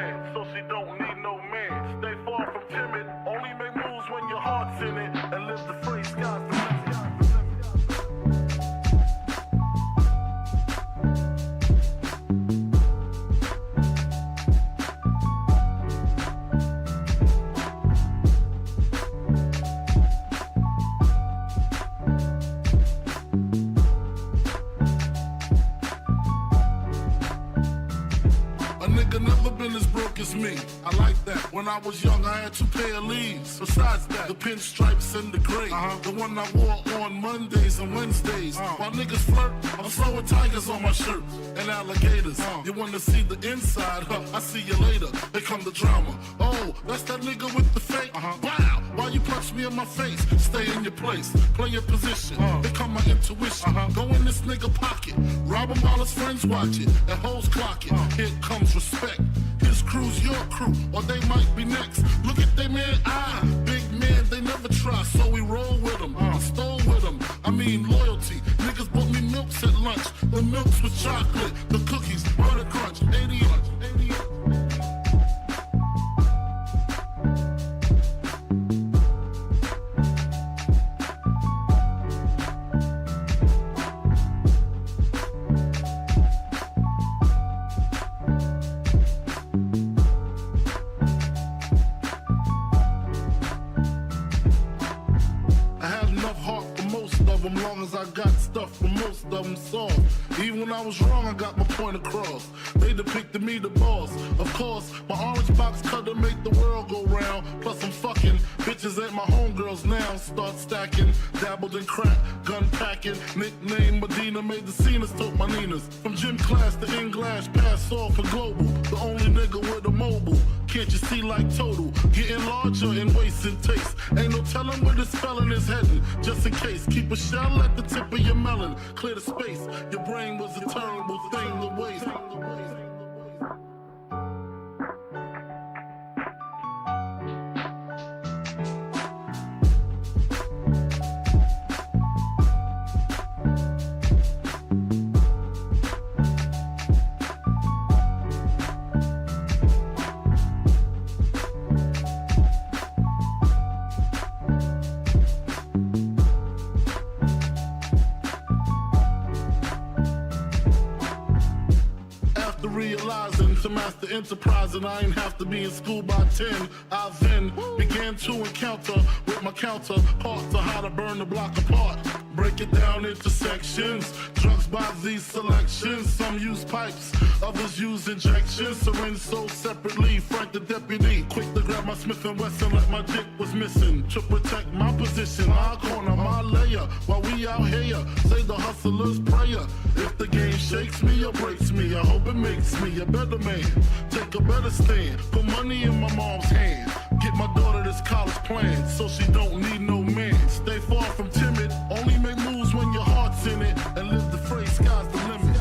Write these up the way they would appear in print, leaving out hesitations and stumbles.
plan, so she don't need no man. Stay far from timid, only make moves when your heart's in it, and live the free sky's the limit. Never been as broke as me. I like that. When I was young, I had 2 pair of leaves. Besides that, the pinstripes and the gray. The one I wore on Mondays and Wednesdays. While niggas flirt, I'm throwing tigers on my shirt and alligators. You wanna see the inside? I see you later. Here come the drama. Oh, that's that nigga with the fake. Wow, why you punch me in my face? Stay in your place, play your position. Here come my intuition. Go in this nigga pocket, rob him while his friends watch it, and hoes clock it. Here comes respect. His crew's your crew, or they might be next. Look at they man, big man, they never try, so we roll with them. I stole with them, I mean loyalty. Niggas bought me milks at lunch, the milks with chocolate, the cookies, butter crunch, 88. Long as I got stuff for most of them soft. Even when I was wrong, I got my point across. They depicted me the boss. Of course, my orange box cutter make the world go round. Plus I'm fucking bitches at my homegirls now. Start stacking, dabbled in crack, gun packing. Nickname Medina, made the scenes, took my Ninas. From gym class to English, pass off for global. The only nigga with a mobile. Can't you see like total? Getting larger in waist and taste. Ain't no telling where this felon is heading. Just in case, keep a shell at the tip of your melon. Clear the space. Your brain was a terrible thing to waste. Realizing to master enterprise, and I ain't have to be in school by 10. I then began to encounter with my counterparts on how to burn the block apart. Break it down into sections. Drugs by these selections. Some use pipes, others use injections. Syringe sold separately. Frank the deputy, quick to grab my Smith & Wesson like my dick was missing. To protect my position, my corner, my layer. While we out here, say the hustler's prayer. If the game shakes me or breaks me, I hope it makes me a better man. Take a better stand. Put money in my mom's hand. Get my daughter this college plan, so she don't need no man. Stay far from timid. Only make moves when your heart's in it, and live the phrase sky's the limit.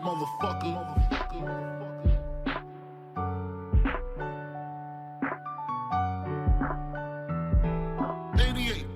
Motherfucker. 88.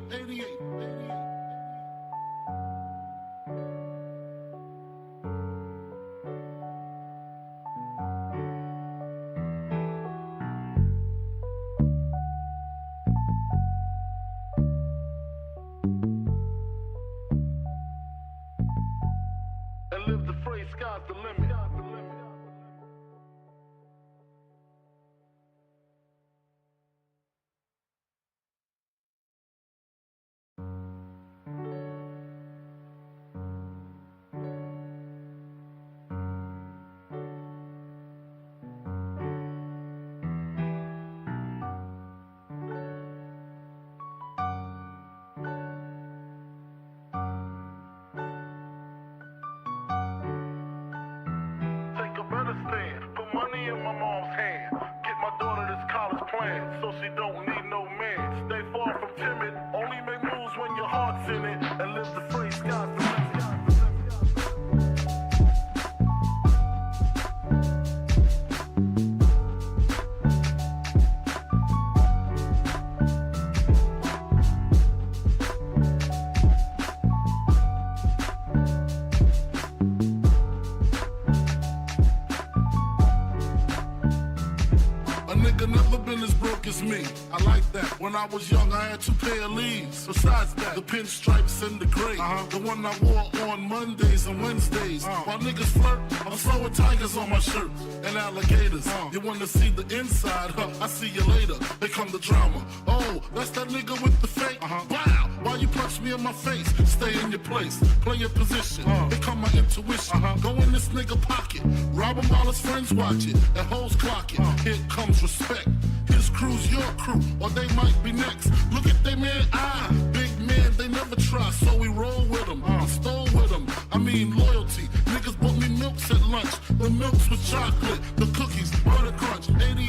When I was young, I had 2 pair of leaves. Besides that, the pinstripes and the gray. The one I wore on Mondays and Wednesdays. While niggas flirt, I'm throwing tigers on my shirt and alligators. You wanna see the inside? I see you later. Here come the drama. Oh, that's that nigga with the fake. Wow, why you punch me in my face? Stay in your place, play your position. Here come my intuition. Go in this nigga pocket, rob him while his friends watch it. And hoes clock it. Here comes respect. His crew's your crew, or they might be next. Look at they man, big man, they never try, so we roll with them. I stole with them, I mean loyalty. Niggas bought me milks at lunch. The milks with chocolate, the cookies, butter crunch, 80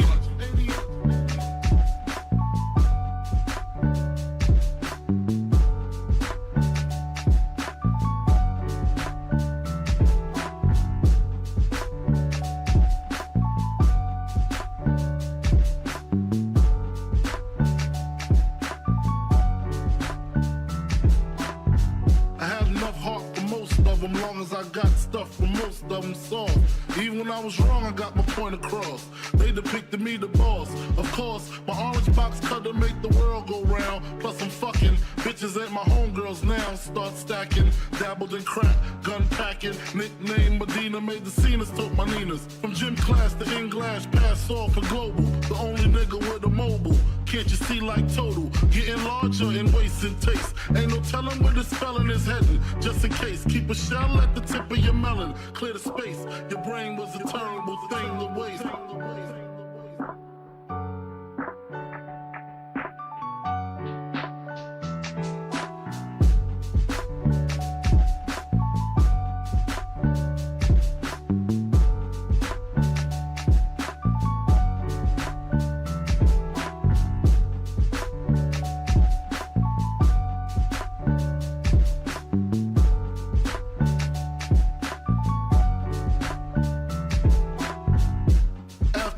long as I got stuff from most of them soft. Even when I was wrong, I got my point across. They depicted me the boss. Of course, my orange box cutter make the world go round. Plus I'm fucking bitches ain't my homegirls now. Start stacking, dabbled in crack, gun packing. Nickname Medina, made the scenes, took my Ninas. From gym class to English, pass off for global. The only nigga with a mobile. Can't you see like total? Getting larger in waist and taste. Ain't no telling where this felon is heading. Just in case, keep a shell at the tip of your melon. Clear the space. Your brain was a terrible thing to waste.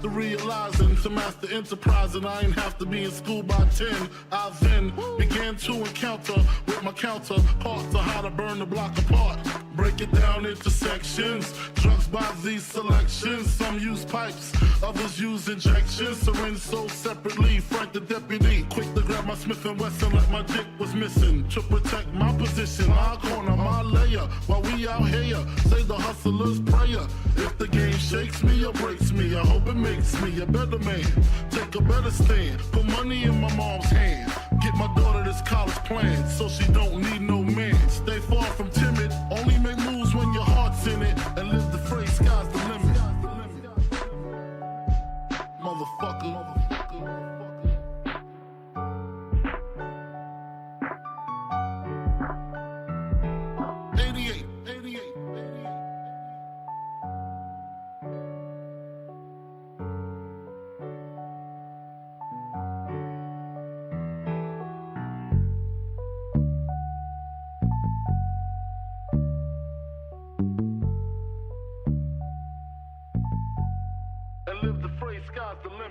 Realizing to master enterprise, and I ain't have to be in school by 10. I then began to encounter with my counterparts on how to burn the block apart. Break it down into sections. Drugs by these selections. Some use pipes, others use injections. Syringe sold separately. Frank the deputy, quick to grab my Smith & Wesson like my dick was missing. To protect my position, my corner, my layer. While we out here, say the hustler's prayer. If the game shakes me or breaks me, I hope it makes me a better man. Take a better stand. Put money in my mom's hand. Get my daughter this college plan, so she don't need no man. Stay far from timid. Only make moves when your heart's in it. And live the phrase, sky's the limit. Motherfucker. 88. And live the phrase, sky's the limit.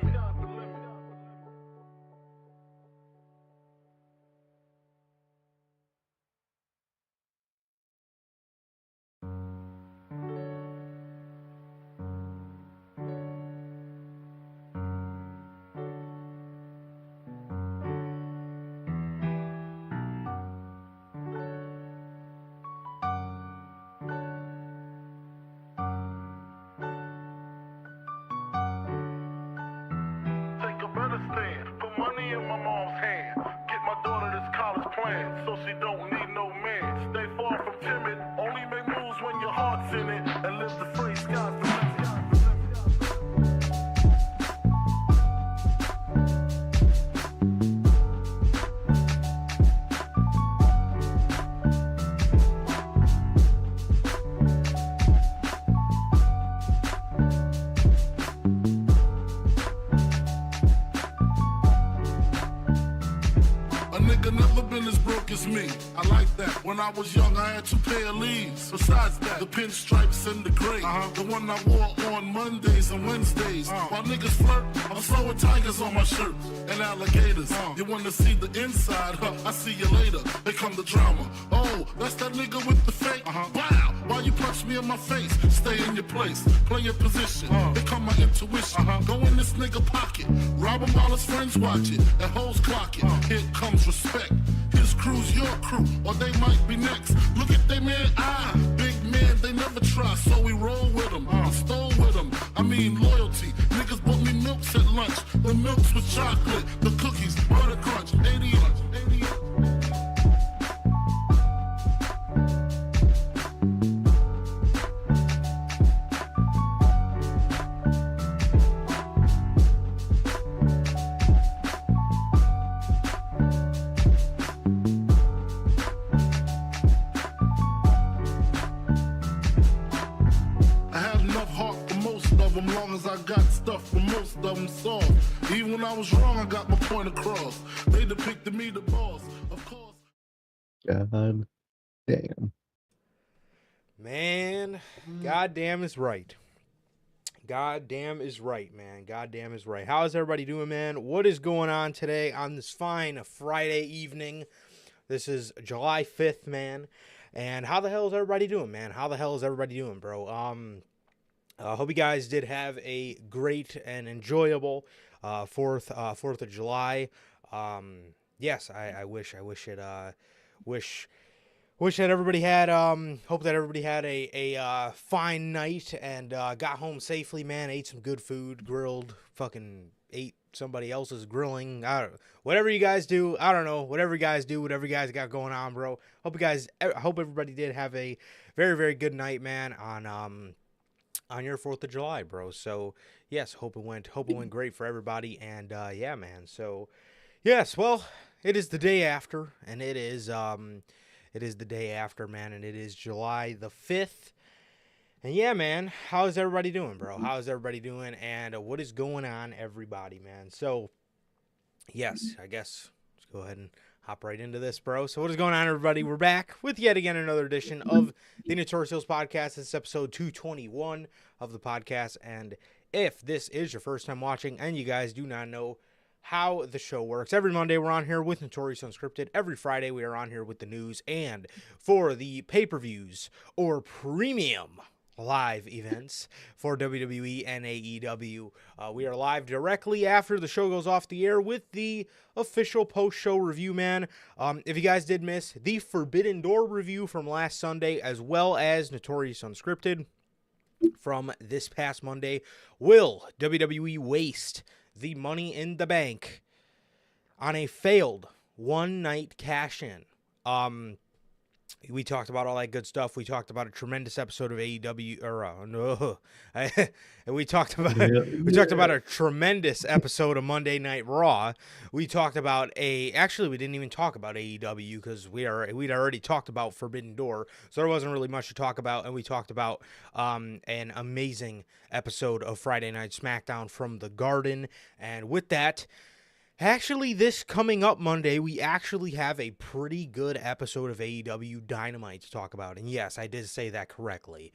Put money in my mom's hand. Get my daughter this college plan, so she don't need no man. Stay far from timid. Only make moves when your heart's in it. And live the phrase, sky's the limit. Never been as broke as me. I like that. When I was young, I had 2 pair of leaves. Besides that, the pinstripes and the gray. The one I wore on Mondays and Wednesdays. While niggas flirt, I'm throwing tigers on my shirt and alligators. You wanna see the inside? I see you later. Here come the drama. Oh, that's that nigga with the fake. Wow, Why you punch me in my face? Stay in your place, play your position. Here come my intuition. Go in this nigga pocket, rob him while his friends watch it, and hoes clock it. Here comes respect. His crew's your crew, or they might be next. Look at they man, big man, they never try, so we roll with them. I stole with them, I mean loyalty. Niggas bought me milks at lunch, the milks with chocolate, the cookies, butter crunch, 80 long as I got stuff for most of them solved. Even when I was wrong, I got my point across. They depicted me the boss, of course. God damn. Man, goddamn is right. Goddamn is right, man. Goddamn is right. How is everybody doing, man? What is going on today on this fine Friday evening? This is July 5th, man. And how the hell is everybody doing, man? How the hell is everybody doing, bro? I hope you guys did have a great and enjoyable 4th of July. Yes, I wish that everybody had hope that everybody had a fine night and got home safely, man. Ate some good food, grilled, fucking ate somebody else's grilling. Whatever you guys do, I don't know. Whatever you guys do, whatever you guys got going on, bro. Hope everybody did have a very, very good night, man, on your 4th of July, bro. So yes, hope it went great for everybody. And yeah, man. So yes, well, it is the day after, and it is the day after, man, and it is July the 5th. And yeah, man, how's everybody doing, bro? How's everybody doing? And what is going on, everybody, man? So yes, I guess let's go ahead and hop right into this, bro. So what is going on, everybody? We're back with yet again another edition of the Notorious podcast. This is episode 221 of the podcast. And if this is your first time watching and you guys do not know how the show works, every Monday we're on here with Notorious Unscripted. Every Friday we are on here with the news. And for the pay-per-views or premium live events for WWE and AEW, we are live directly after the show goes off the air with the official post-show review, man. If you guys did miss the Forbidden Door review from last Sunday, as well as Notorious Unscripted from this past Monday, will WWE waste the Money in the Bank on a failed one-night cash-in? We talked about all that good stuff. We talked about a tremendous episode of AEW, we talked about a tremendous episode of Monday Night Raw. We talked about we didn't even talk about AEW because we'd already talked about Forbidden Door, so there wasn't really much to talk about. And we talked about an amazing episode of Friday Night SmackDown from the Garden. And with that, actually, this coming up Monday, we actually have a pretty good episode of AEW Dynamite to talk about. And yes, I did say that correctly.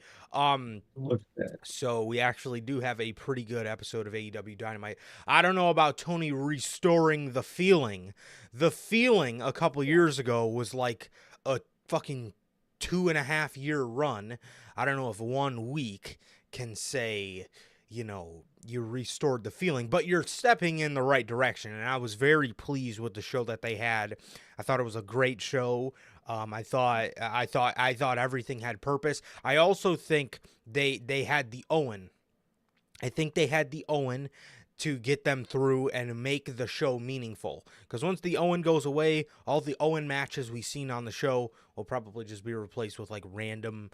So we actually do have a pretty good episode of AEW Dynamite. I don't know about Tony restoring the feeling. The feeling a couple years ago was like a fucking 2.5-year run. I don't know if 1 week can say, you restored the feeling, but you're stepping in the right direction. And I was very pleased with the show that they had. I thought it was a great show. I thought everything had purpose. I also think they had the Owen. I think they had the Owen to get them through and make the show meaningful. Because once the Owen goes away, all the Owen matches we've seen on the show will probably just be replaced with like random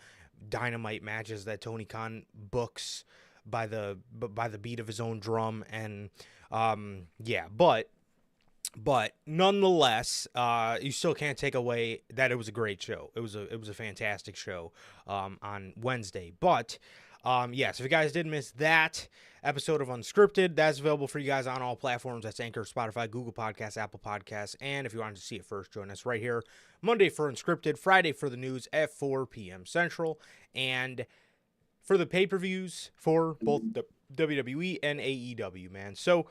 Dynamite matches that Tony Khan books by the beat of his own drum. And but nonetheless, you still can't take away that it was a great show. It was a fantastic show on Wednesday. But yes, if you guys did miss that episode of Unscripted, that's available for you guys on all platforms. That's Anchor, Spotify, Google Podcasts, Apple Podcasts. And if you wanted to see it first, join us right here Monday for Unscripted, Friday for the news at 4 p.m. Central, and for the pay-per-views for both the WWE and AEW, man. So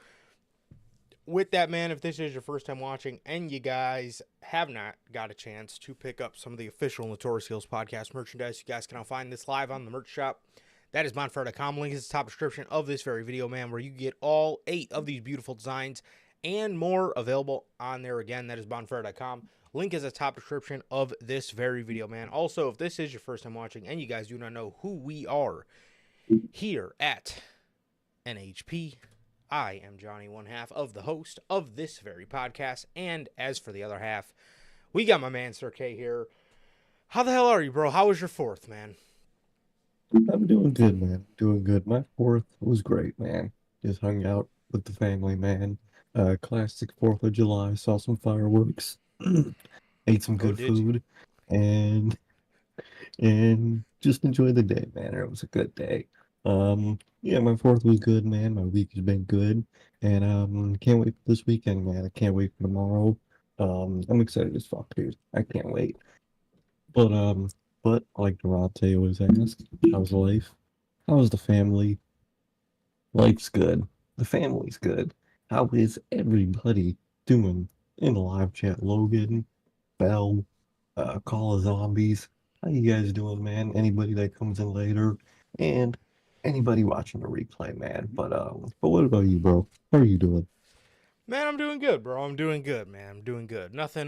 with that, man, if this is your first time watching and you guys have not got a chance to pick up some of the official Notorious Heels podcast merchandise, you guys can now find this live on the merch shop. That is bonfire.com. Link is in the top description of this very video, man, where you get all 8 of these beautiful designs and more available on there. Again, that is bonfire.com. Link is in the top description of this very video, man. Also, if this is your first time watching and you guys do not know who we are here at NHP, I am Johnny, one half of the host of this very podcast. And as for the other half, we got my man Sir K here. How the hell are you, bro? How was your 4th, man? I'm doing good, man. Doing good. My 4th was great, man. Just hung out with the family, man. Classic 4th of July. Saw some fireworks. Ate some good did you? food, and just enjoyed the day, man. It was a good day. Yeah, my 4th was good, man. My week has been good, and can't wait for this weekend, man. I can't wait for tomorrow. I'm excited as fuck, dude. I can't wait. But like Durante always asks, how's life? How's the family? Life's good. The family's good. How is everybody doing in the live chat? Logan, Bell, Call of Zombies. How you guys doing, man? Anybody that comes in later, and anybody watching the replay, man. But what about you, bro? How are you doing? Man, I'm doing good, bro. I'm doing good, man. I'm doing good. Nothing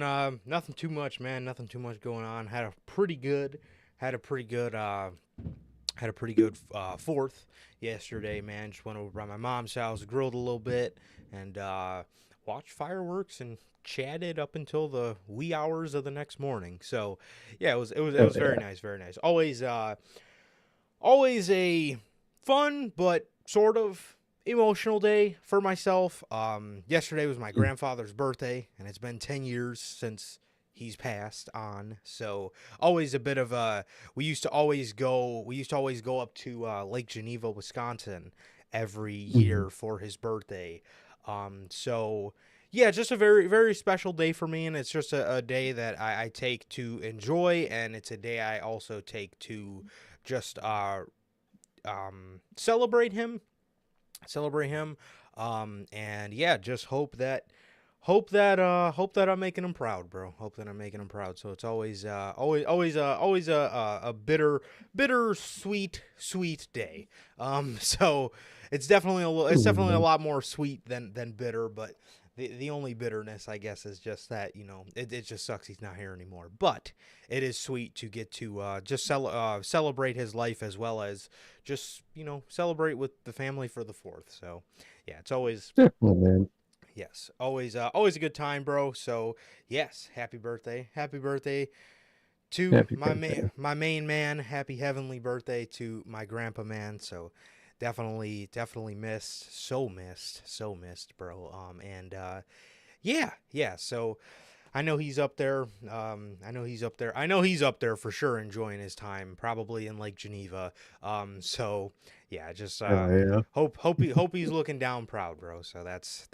too much, man. Nothing too much going on. Had a pretty good 4th yesterday, man. Just went over by my mom's house, grilled a little bit, and watched fireworks and chatted up until the wee hours of the next morning. So, yeah, it was very nice, very nice. Always a fun but sort of emotional day for myself. Yesterday was my grandfather's birthday, and it's been 10 years since he's passed on. So always a bit of a, we used to always go up to Lake Geneva, Wisconsin every year for his birthday. So yeah, just a very, very special day for me, and it's just a day that I take to enjoy, and it's a day I also take to just celebrate him. And yeah, just hope that I'm making him proud, bro. Hope that I'm making him proud. So it's always a bitter sweet day. So it's definitely a lot more sweet than bitter, but the only bitterness, I guess, is just that, it just sucks he's not here anymore. But it is sweet to get to just celebrate his life, as well as just, celebrate with the family for the 4th. So yeah, it's always Definitely, man. yes, always a good time, bro. So yes, happy birthday to Happy birthday. my main man. Happy heavenly birthday to my grandpa, man. So definitely so missed, bro. And yeah. So I know he's up there. I know he's up there for sure, enjoying his time, probably in Lake Geneva. So yeah, just Yeah, hope he's looking down proud, bro. So that's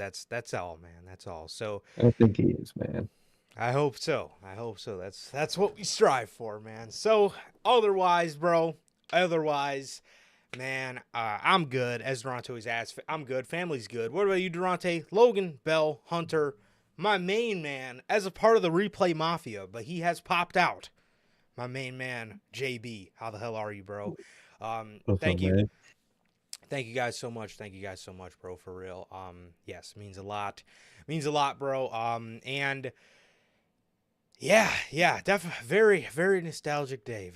all, man. That's all. So I think he is, man. I hope so. That's what we strive for, man. So otherwise, bro. Man, I'm good. As Durante always asks, I'm good. Family's good. What about you, Durante? Logan, Bell, Hunter, my main man, as a part of the Replay Mafia, but he has popped out. My main man, JB. How the hell are you, bro? What's Thank up, you. man? Thank you guys so much. Bro, for real. Yes, means a lot. Bro. And yeah, definitely very, very nostalgic day.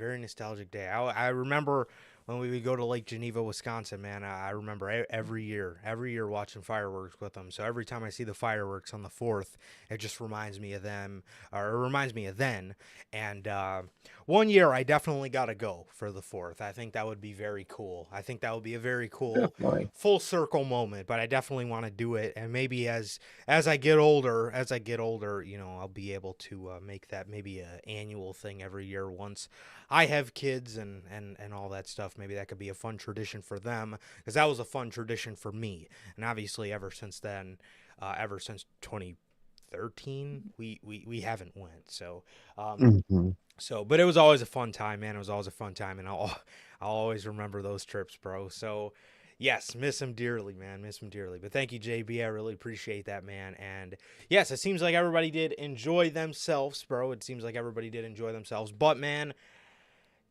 I remember when we would go to Lake Geneva, Wisconsin, man. I remember every year watching fireworks with them. So every time I see the fireworks on the 4th, it just reminds me of them, or it reminds me of then. And one year I definitely got to go for the 4th. I think that would be very cool. I think that would be a very cool Definitely. full circle moment, but I definitely want to do it. And maybe as I get older, I'll be able to make that maybe an annual thing every year once I have kids and all that stuff. Maybe that could be a fun tradition for them, because that was a fun tradition for me. And obviously ever since then, ever since 2013, we haven't went. So but it was always a fun time, man. It was always a fun time, and I'll always remember those trips, bro. So Yes, miss him dearly, man. Miss him dearly. But thank you, JB. I really appreciate that, man. And yes, it seems like everybody did enjoy themselves, bro. It seems like everybody did enjoy themselves. But, man,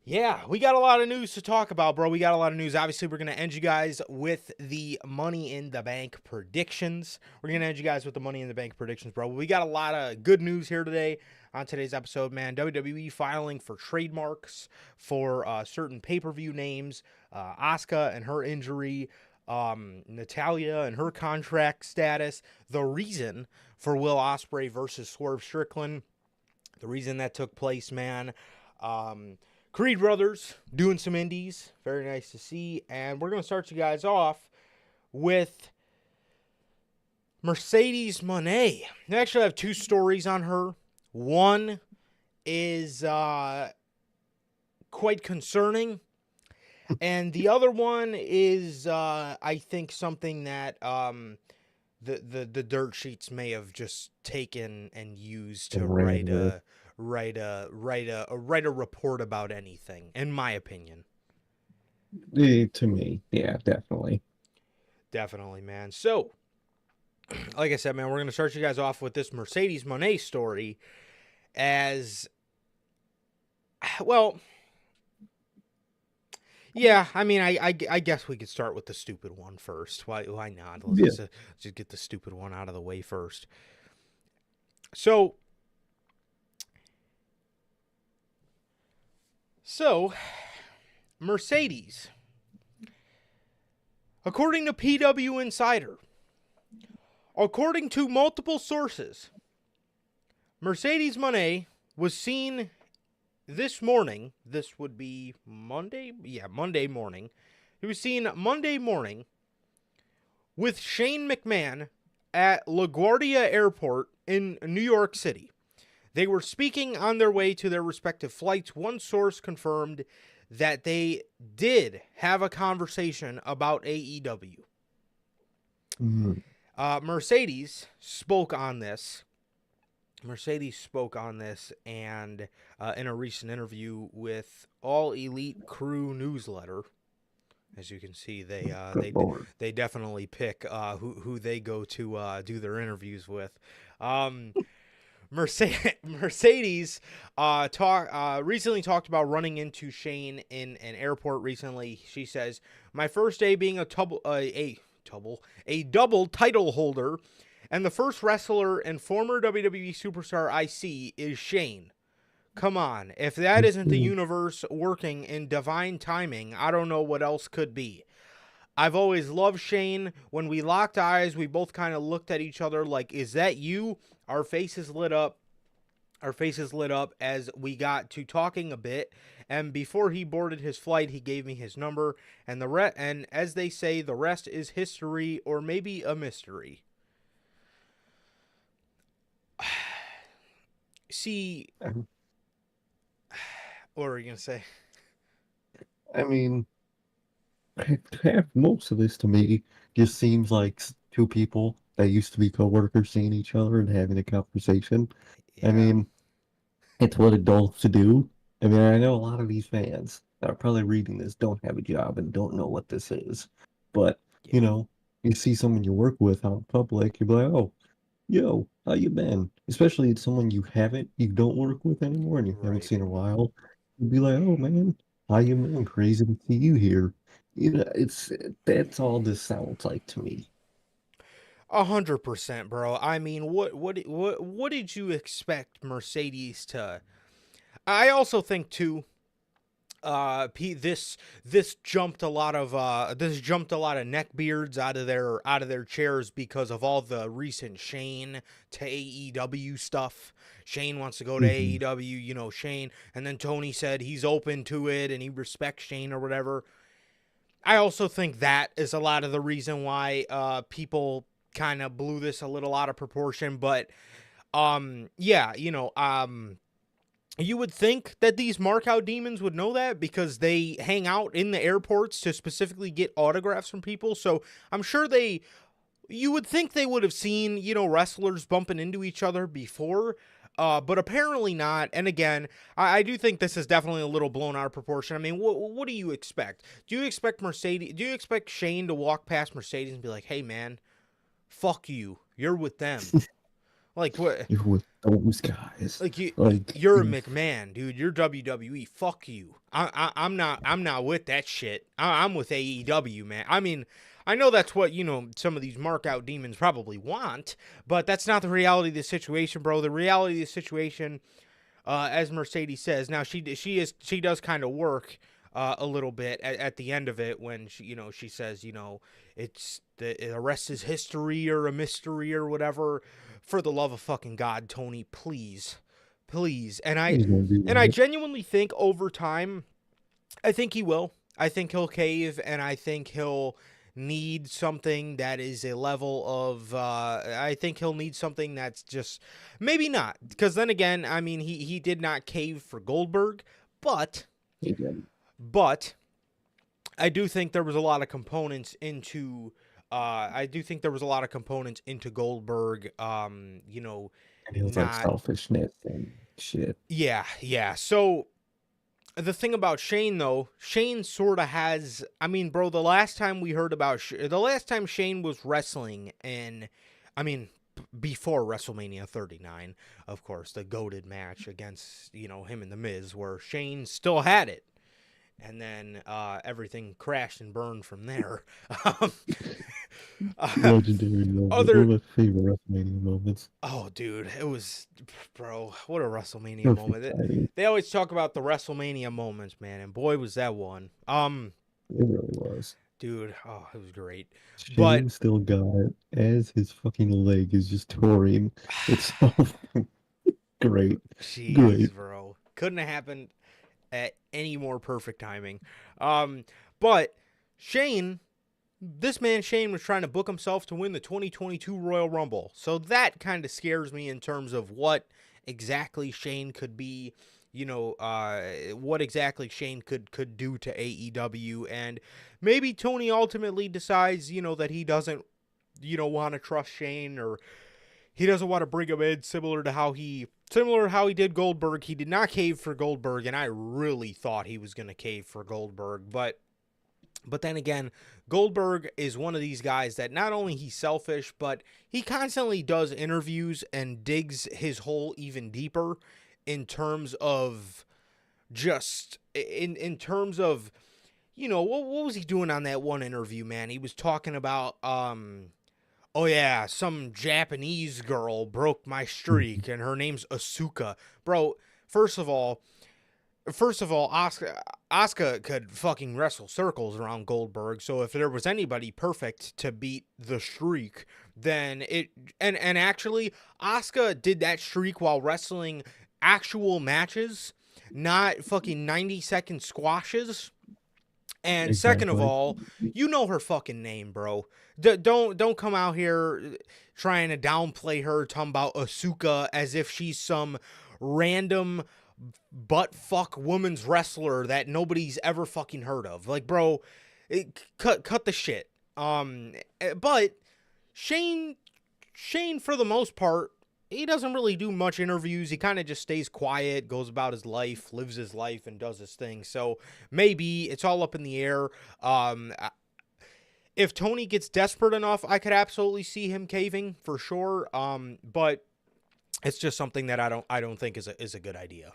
yeah, we got a lot of news to talk about, bro. We got a lot of news. Obviously, we're going to end you guys with the Money in the Bank predictions. We're going to end you guys with the Money in the Bank predictions, bro. We got a lot of good news here today on today's episode, man. WWE filing for trademarks for certain pay-per-view names. Asuka and her injury. Natalia and her contract status. The reason for Will Ospreay versus Swerve Strickland. The reason that took place, man. Creed Brothers doing some indies. Very nice to see. And we're going to start you guys off with Mercedes Moné. I actually have two stories on her. One is quite concerning. And the other one is, I think, something that the dirt sheets may have just taken and used to write a report about anything, in my opinion. To me, yeah, definitely. Definitely, man. So, like I said, man, we're going to start you guys off with this Mercedes Moné story as, well, yeah, I mean, I guess we could start with the stupid one first. Why not? Let's just get the stupid one out of the way first. So, Mercedes, according to PW Insider, according to multiple sources, Mercedes Moné was seen this morning. This would be Monday? Yeah, Monday morning. He was seen Monday morning with Shane McMahon at LaGuardia Airport in New York City. They were speaking on their way to their respective flights. One source confirmed that they did have a conversation about AEW. Mm-hmm. Mercedes spoke on this. And in a recent interview with All Elite Crew newsletter. As you can see, they definitely pick who they go to do their interviews with. Mercedes recently talked about running into Shane in an airport recently. She says, "My first day being a double title holder, and the first wrestler and former WWE superstar I see is Shane. Come on, if that isn't the universe working in divine timing, I don't know what else could be. I've always loved Shane. When we locked eyes, we both kind of looked at each other like, is that you? Our faces lit up as we got to talking a bit. And before he boarded his flight, he gave me his number. And and as they say, the rest is history, or maybe a mystery." See, what were you gonna say? I mean, half most of this to me just seems like two people that used to be coworkers seeing each other and having a conversation. Yeah. I mean, it's what adults do. I mean, I know a lot of these fans that are probably reading this don't have a job and don't know what this is. But, Yeah. you know, you see someone you work with out in public, you're like, oh, yo, how you been? Especially if it's someone you don't work with anymore and you haven't Right. seen in a while. You'd be like, oh man, how you been? Crazy to see you here. You know, that's all this sounds like to me. 100%, bro. I mean, what did you expect Mercedes to? I also think too. This jumped a lot of neckbeards out of their chairs because of all the recent Shane to AEW stuff. Shane wants to go to AEW, you know, Shane, and then Tony said he's open to it and he respects Shane or whatever. I also think that is a lot of the reason why people kind of blew this a little out of proportion, but yeah, you know, you would think that these markout demons would know that because they hang out in the airports to specifically get autographs from people. So I'm sure you would think they would have seen, you know, wrestlers bumping into each other before. But apparently not. And again, I do think this is definitely a little blown out of proportion. I mean, what do you expect? Do you expect Mercedes? Do you expect Shane to walk past Mercedes and be like, "Hey, man, fuck you. You're with them." Like what? You're with those guys. Like Like, you're a McMahon, dude. You're WWE. Fuck you. I'm not. I'm not with that shit. I'm with AEW, man. I mean, I know that's what some of these markout demons probably want, but that's not the reality of the situation, bro. The reality of the situation, as Mercedes says, now she does kind of work a little bit at the end of it when she says it's the rest is history or a mystery or whatever. For the love of fucking God, Tony, please, please. And he's gonna do I that. genuinely think over time, I think he will. I think he'll cave, and I think he'll need something that is a level of. I think he'll need something that's just maybe not, because then again, I mean, he did not cave for Goldberg, but He did. I do think there was a lot of components into. I do think there was a lot of components into Goldberg. And he was like Not. selfishness and shit. Yeah. So the thing about Shane, though, Shane sort of has. I mean, bro, the last time we heard about the last time Shane was wrestling, and I mean, before WrestleMania 39, of course, the goated match against him and the Miz, where Shane still had it. And then everything crashed and burned from there. Legendary moment. Other, One of my favorite WrestleMania moments. oh, dude, it was, bro, what a WrestleMania So moment. exciting. They always talk about the WrestleMania moments, man, and boy, was that one. It really was. Dude, oh, it was great. Shane But still got it as his fucking leg is just touring. It's so great. jeez, Great. bro, couldn't have happened at any more perfect timing. But Shane. This man Shane was trying to book himself to win the 2022 Royal Rumble. So that kind of scares me in terms of what exactly Shane could be, what exactly Shane could do to AEW. And maybe Tony ultimately decides, that he doesn't, want to trust Shane, or he doesn't want to bring him in, similar to how he did Goldberg. He did not cave for Goldberg, and I really thought he was going to cave for Goldberg, But then again, Goldberg is one of these guys that not only he's selfish, but he constantly does interviews and digs his hole even deeper in terms of just in terms of what was he doing on that one interview, man? He was talking about oh yeah, some Japanese girl broke my streak and her name's Asuka. Bro, first of all, Asuka could fucking wrestle circles around Goldberg. So if there was anybody perfect to beat the streak, then it and actually Asuka did that streak while wrestling actual matches, not fucking 90-second squashes. And second of Exactly. all, you know her fucking name, bro. Don't come out here trying to downplay her, talking about Asuka as if she's some random butt fuck woman's wrestler that nobody's ever fucking heard of. Like, bro, cut the shit. But Shane for the most part, he doesn't really do much interviews. He kind of just stays quiet, goes about his life, lives his life, and does his thing. So maybe it's all up in the air. If Tony gets desperate enough, I could absolutely see him caving for sure. But it's just something that I don't think is a good idea.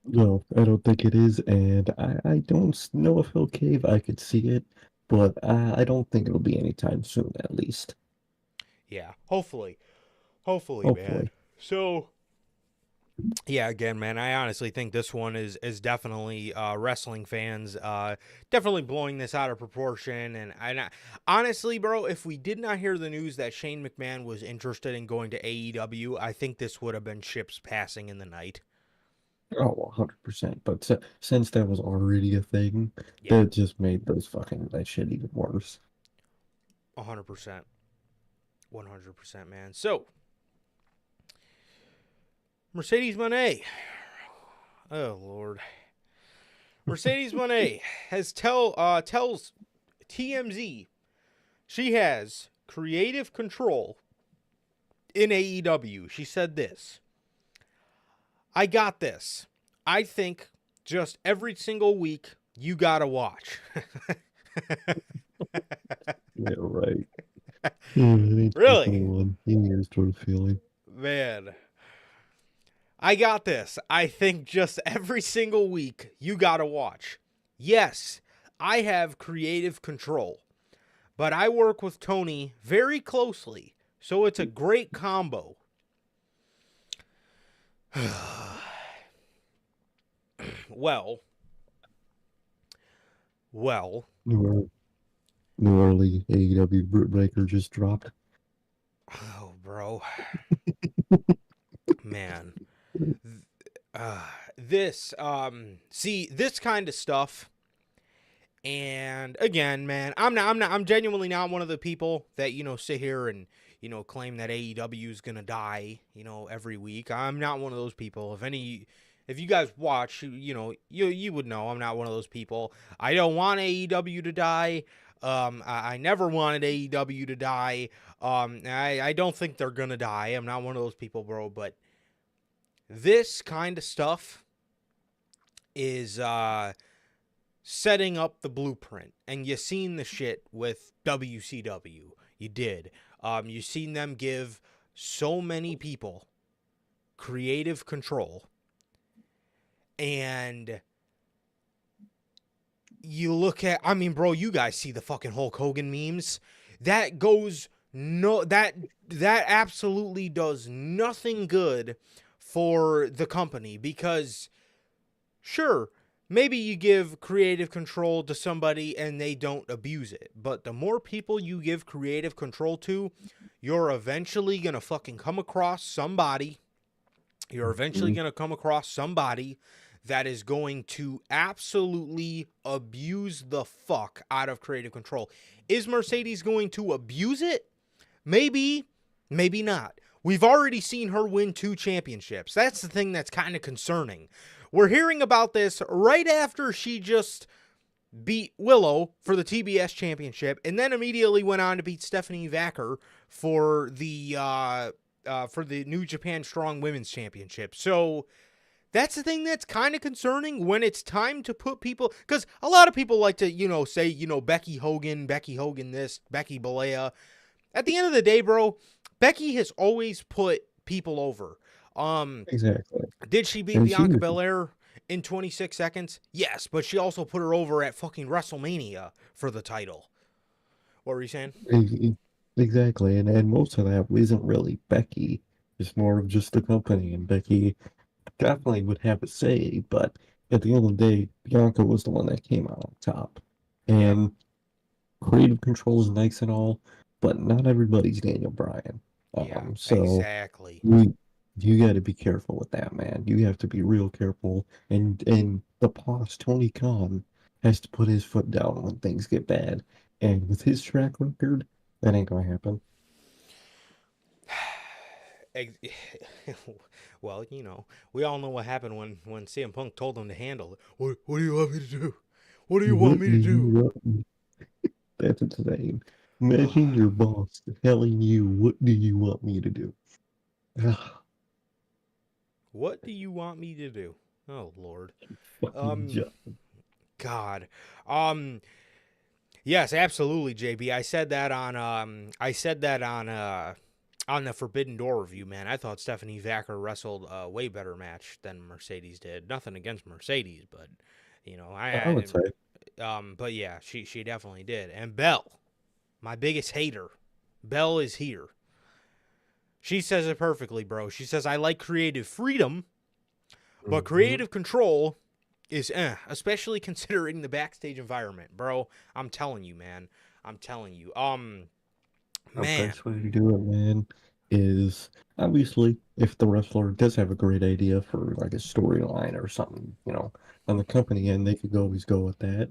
No, I don't think it is, and I don't know if he'll cave. I could see it, but I don't think it'll be anytime soon, at least. Yeah, hopefully, man. Hopefully. So, yeah, again, man, I honestly think this one is definitely wrestling fans definitely blowing this out of proportion. And honestly, bro, if we did not hear the news that Shane McMahon was interested in going to AEW, I think this would have been ships passing in the night. Oh, 100%. But since that was already a thing, Yeah, that just made that shit even worse. 100%. 100%, man. So, Mercedes Moné. Oh, Lord. Mercedes Moné tells TMZ she has creative control in AEW. She said this. I got this. I think just every single week you gotta watch. Yeah, right. It's a funny Really? one. Here's toward feeling. Man. I got this. I think just every single week you gotta watch. Yes, I have creative control, but I work with Tony very closely, so it's a great combo. well, well, New, New Orleans AEW Britt Baker just dropped. oh, bro, man, this, see, this kind of stuff. And again, man, I'm genuinely not one of the people that, sit here and, claim that AEW is going to die, every week. I'm not one of those people. If you guys watch, you would know I'm not one of those people. I don't want AEW to die. I never wanted AEW to die. I don't think they're going to die. I'm not one of those people, bro. But this kind of stuff is, setting up the blueprint, and you seen the shit with WCW. You did. You seen them give so many people creative control, and you look at, I mean, bro, you guys see the fucking Hulk Hogan memes. That goes that absolutely does nothing good for the company, because sure, maybe you give creative control to somebody and they don't abuse it. But the more people you give creative control to, you're eventually going to fucking come across somebody. You're eventually going to come across somebody that is going to absolutely abuse the fuck out of creative control. Is Mercedes going to abuse it? Maybe, maybe not. We've already seen her win 2 championships. That's the thing that's kind of concerning. We're hearing about this right after she just beat Willow for the TBS championship, and then immediately went on to beat Stephanie Vacker for the New Japan Strong Women's Championship. So that's the thing that's kind of concerning when it's time to put people, because a lot of people like to, say, Becky Hogan this, Becky Balea. At the end of the day, bro, Becky has always put people over. Exactly. Did she beat Bianca Belair in 26 seconds? Yes, but she also put her over at fucking WrestleMania for the title. What were you saying? Exactly, and most of that isn't really Becky. It's more of just the company, and Becky definitely would have a say, but at the end of the day, Bianca was the one that came out on top. And creative control is nice and all, but not everybody's Daniel Bryan. So exactly. you got to be careful with that, man. You have to be real careful. And the boss, Tony Khan, has to put his foot down when things get bad. And with his track record, that ain't gonna happen. Well, we all know what happened when CM Punk told him to handle it. What do you want me to do? What do you want me to do? That's insane. Imagine your boss telling you, what do you want me to do? What do you want me to do? Oh, Lord. Fucking God. Yes, absolutely, JB. I said that on the Forbidden Door review, man. I thought Stephanie Vacker wrestled a way better match than Mercedes did. Nothing against Mercedes, but I would say. But yeah, she definitely did. And Belle, my biggest hater, Belle is here. She says it perfectly, bro. She says, I like creative freedom, but creative control is especially considering the backstage environment, bro. I'm telling you, man. I'm telling you. The Man. best way to do it, man, is obviously if the wrestler does have a great idea for like a storyline or something, on the company end, they could always go with that.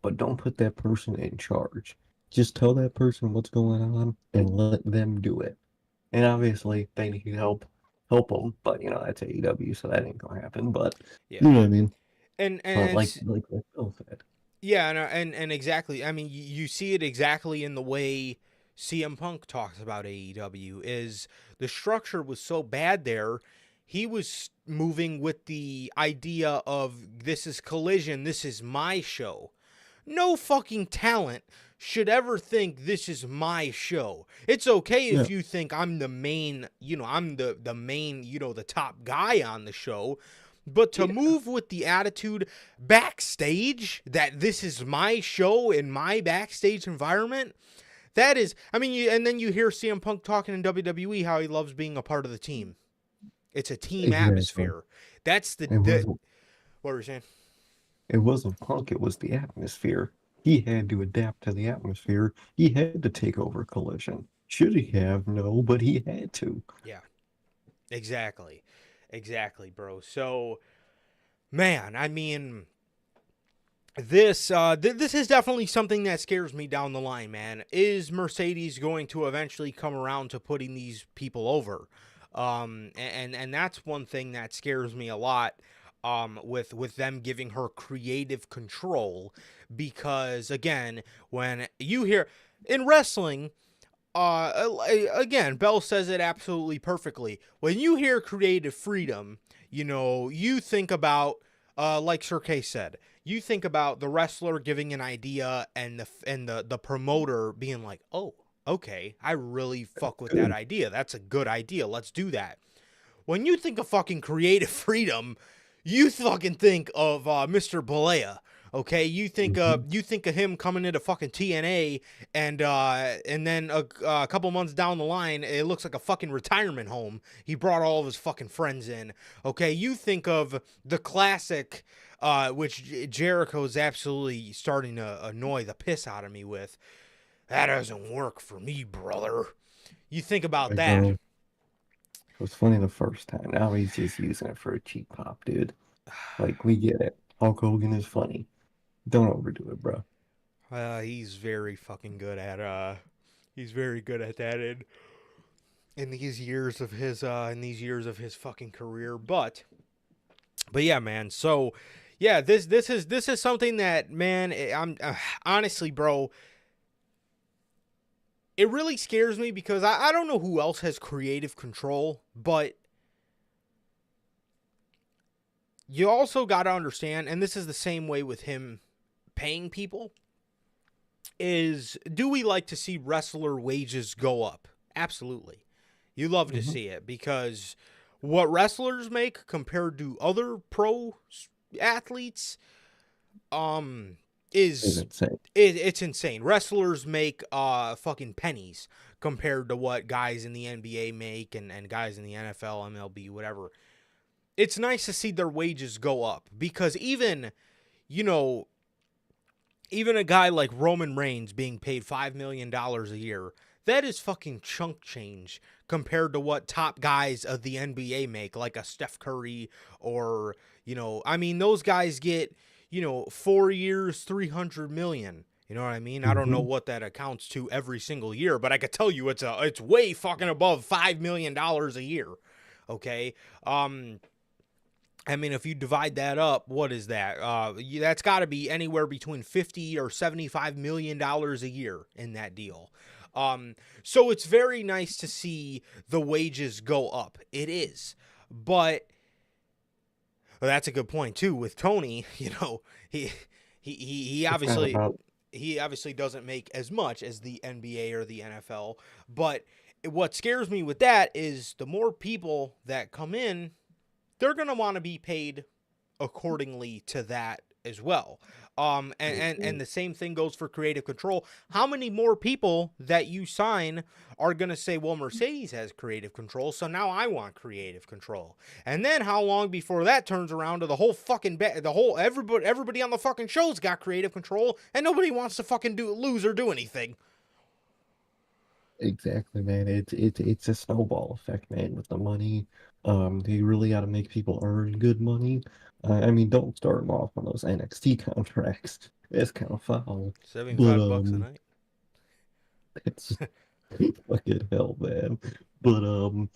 But don't put that person in charge. Just tell that person what's going on and let them do it. And obviously they need help them, but that's AEW, so that ain't gonna happen. But Yeah. you know what I mean? And like Phil said. Yeah, and exactly. I mean, you see it exactly in the way CM Punk talks about AEW is the structure was so bad there. He was moving with the idea of this is Collision, this is my show. No fucking talent should ever think this is my show. It's okay Yeah, if you think I'm the main, I'm the main, the top guy on the show. But to yeah, move with the attitude backstage that this is my show in my backstage environment, that is, I mean, and then you hear CM Punk talking in WWE how he loves being a part of the team. It's a team exactly. atmosphere. That's It wasn't. what were you saying? It wasn't Punk. It was the atmosphere. He had to adapt to the atmosphere. He had to take over Collision. Should he have? No, but he had to. Yeah, exactly. Exactly, bro. So, man, I mean, this is definitely something that scares me down the line, man. Is Mercedes going to eventually come around to putting these people over? And that's one thing that scares me a lot. With them giving her creative control, because again, when you hear in wrestling, again, Bell says it absolutely perfectly. When you hear creative freedom, you think about, like Sir K said, you think about the wrestler giving an idea and the promoter being like, oh, okay, I really fuck with that Good. idea. That's a good idea. Let's do that. When you think of fucking creative freedom, you fucking think of Mr. Balea. Okay, Hmm. you think of him coming into fucking TNA, and then a couple months down the line, it looks like a fucking retirement home. He brought all of his fucking friends in. Okay, you think of the classic, which Jericho's absolutely starting to annoy the piss out of me with. That doesn't work for me, brother. You think about Like, that. bro, it was funny the first time. Now he's just using it for a cheap pop, dude. Like, we get it. Hulk Hogan is funny. Don't overdo it, bro. He's very fucking good at he's very good at that in these years of his fucking career. But yeah, man. So yeah, this is something that, man, I'm honestly, bro, it really scares me because I don't know who else has creative control, but you also got to understand, and this is the same way with him paying people, is do we like to see wrestler wages go up? Absolutely. You love to Hmm. see it because what wrestlers make compared to other pro athletes um It's is insane. it's insane. Wrestlers make fucking pennies compared to what guys in the NBA make, and guys in the NFL, MLB, whatever. It's nice to see their wages go up because you know, even a guy like Roman Reigns being paid $5 million a year, that is fucking chunk change compared to what top guys of the NBA make, like a Steph Curry or, I mean, those guys get, 4 years, 300 million. You know what I mean? I don't know Hmm. what that accounts to every single year, but I could tell you it's way fucking above $5 million a year. Okay. I mean, if you divide that up, what is that? That's got to be anywhere between 50 or $75 million a year in that deal. So it's very nice to see the wages go up. It is, but well, that's a good point too. With Tony, he he It's not obviously about. doesn't make as much as the NBA or the NFL. But what scares me with that is the more people that come in, they're going to want to be paid accordingly to that as well. And the same thing goes for creative control. How many more people that you sign are going to say, well, Mercedes has creative control, so now I want creative control? And then how long before that turns around to the whole fucking everybody on the fucking show's got creative control and nobody wants to fucking lose or do anything. Exactly, man. It's a snowball effect, man, with the money. You really got to make people earn good money. I mean, don't start them off on those NXT contracts. It's kind of foul. But $75 a night. it's fucking hell, man. But don't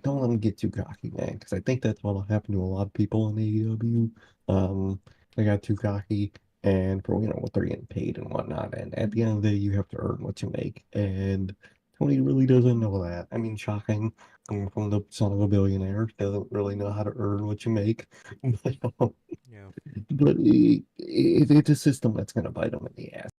let them get too cocky, man, because I think that's what'll happen to a lot of people in AEW. They got too cocky. and for what they're getting paid and whatnot. And at the end of the day, you have to earn what you make. And Tony really doesn't know that. I mean, shocking, coming from the son of a billionaire, doesn't really know how to earn what you make. Yeah. But it's a system that's going to bite him in the ass.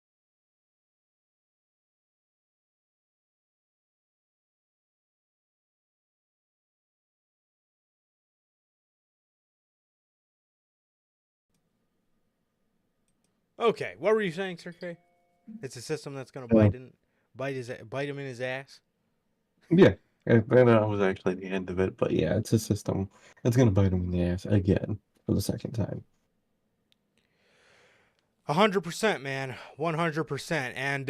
Okay, what were you saying, Sergey? It's a system that's gonna Uh, bite him in his ass. yeah, and that was actually the end of it. But yeah, it's a system that's going to bite him in the ass again for the second time. 100%, man. 100%. And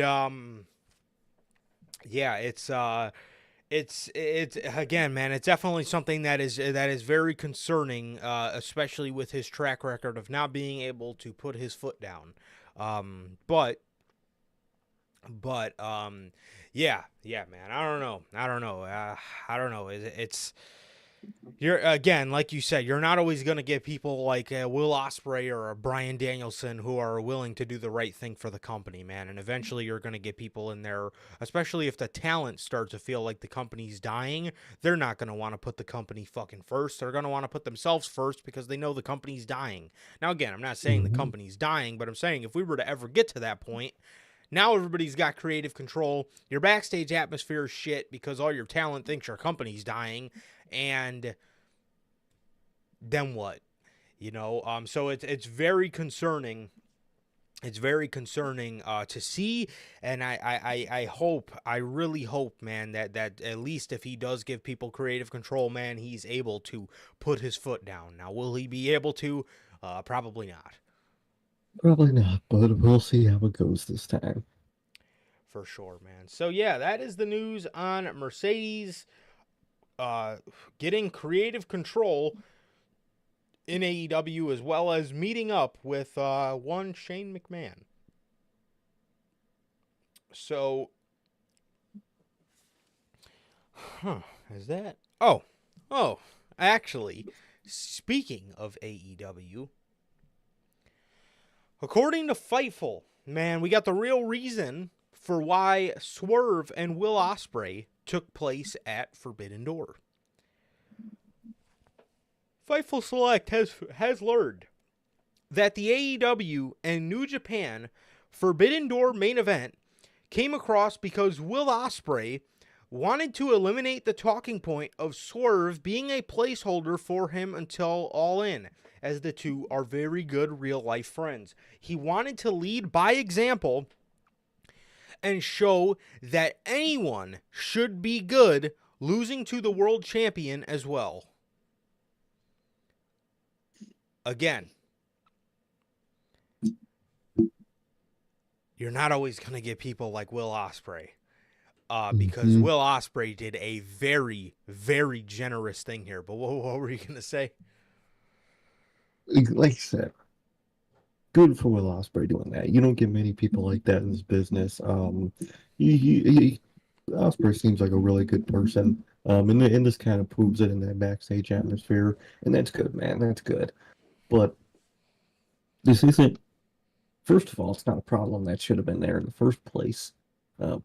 yeah, it's again, man. It's definitely something that is very concerning, especially with his track record of not being able to put his foot down. But yeah, man. I don't know. You're again, like you said, you're not always going to get people like Will Ospreay or a Brian Danielson who are willing to do the right thing for the company, man. And eventually, you're going to get people in there, especially if the talent starts to feel like the company's dying. They're not going to want to put the company fucking first. They're going to want to put themselves first because they know the company's dying. Now, again, I'm not saying the Mhm. company's dying, but I'm saying if we were to ever get to that point, now everybody's got creative control. Your backstage atmosphere is shit because all your talent thinks your company's dying, and then what? So it's very concerning. It's very concerning to see, and I hope, I really hope, man, that at least if he does give people creative control, man, he's able to put his foot down. Now, will he be able to? Probably not, Probably not, but we'll see how it goes this time. for sure, man. So yeah, that is the news on Mercedes uh, getting creative control in AEW, as well as meeting up with one Shane McMahon. So, is that? Oh, actually, speaking of AEW, according to Fightful, man, we got the real reason for why Swerve and Will Ospreay took place at Forbidden Door. Fightful Select has learned that the AEW and New Japan Forbidden Door main event came across because Will Ospreay wanted to eliminate the talking point of Swerve being a placeholder for him until All In, as the two are very good real life friends. He wanted to lead by example and show that anyone should be good, losing to the world champion as well. Again, you're not always going to get people like Will Ospreay. Because Hmm. Will Ospreay did a very, very generous thing here. But what were you gonna say? Like I said, good for Will Ospreay doing that. You don't get many people like that in this business. Ospreay seems like a really good person. And this kind of proves it in that backstage atmosphere, and that's good, man. That's good. But this isn't. First of all, it's not a problem that should have been there in the first place,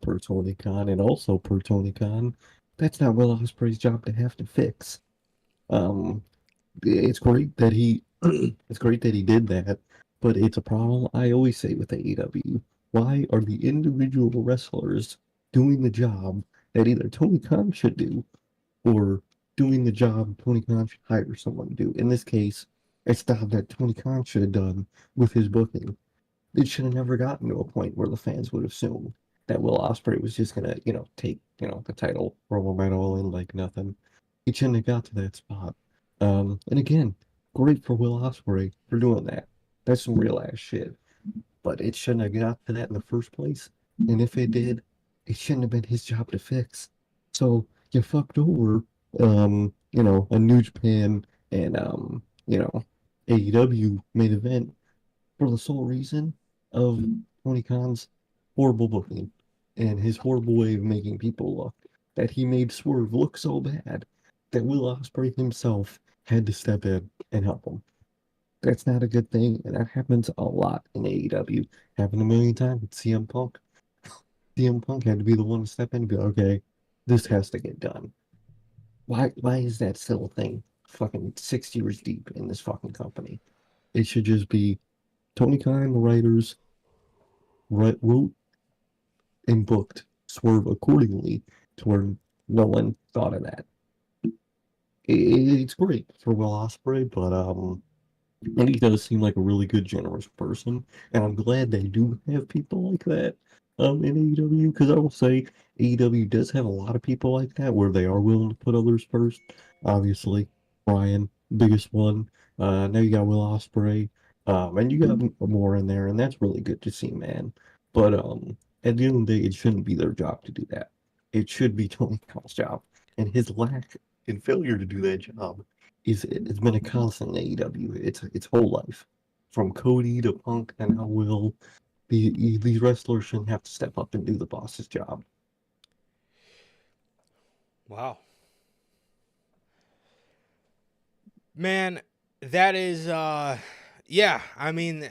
per Tony Khan, and also per Tony Khan, that's not Will Ospreay's job to have to fix. Um, it's great that he it's great that he did that, but it's a problem I always say with AEW. Why are the individual wrestlers doing the job that either Tony Khan should do or doing the job Tony Khan should hire someone to do? In this case, it's the job that Tony Khan should have done with his booking. It should have never gotten to a point where the fans would assume that Will Ospreay was just gonna, take, the title Royal Medal and like nothing. He shouldn't have got to that spot. And again, great for Will Ospreay for doing that. That's some real ass shit. But it shouldn't have got to that in the first place. And if it did, it shouldn't have been his job to fix. So you fucked over, a New Japan and AEW main event for the sole reason of Tony Khan's horrible booking and his horrible way of making people look. That he made Swerve look so bad that Will Ospreay himself had to step in and help him. That's not a good thing, and that happens a lot in AEW. Happened a million times with CM Punk. CM Punk had to be the one to step in and be like, okay, this has to get done. Why is that still a thing? Fucking 6 years deep in this fucking company. It should just be Tony Khan and the writers wrote and booked Swerve accordingly to where no one thought of that. It's great for Will Ospreay, but and he does seem like a really good, generous person, and I'm glad they do have people like that in AEW, because I will say AEW does have a lot of people like that where they are willing to put others first. Obviously, Brian, biggest one. Now you got Will Ospreay, and you got more in there, and that's really good to see, man. But at the end of the day, it shouldn't be their job to do that. It should be Tony Khan's job, and his lack and failure to do that job it's been a constant in AEW. Its whole life, from Cody to Punk and now Will. These wrestlers shouldn't have to step up and do the boss's job. Wow. Man, that is yeah, I mean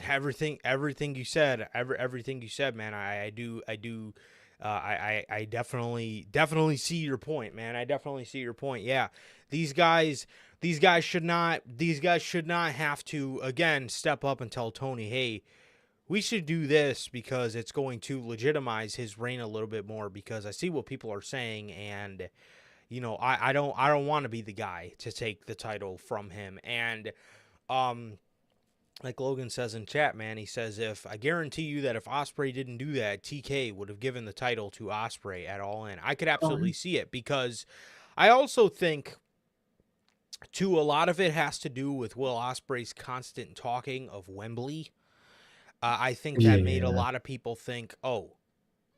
everything you said, everything you said, man. I definitely see your point, man. I definitely see your point. Yeah. These guys should not have to again step up and tell Tony, "Hey, we should do this because it's going to legitimize his reign a little bit more because I see what people are saying and I don't want to be the guy to take the title from him." And um like Logan says in chat, man, he says I guarantee you that if Ospreay didn't do that, TK would have given the title to Ospreay at All In. I could absolutely see it because I also think too a lot of it has to do with Will Ospreay's constant talking of Wembley. I think that made a Yeah, lot of people think, oh,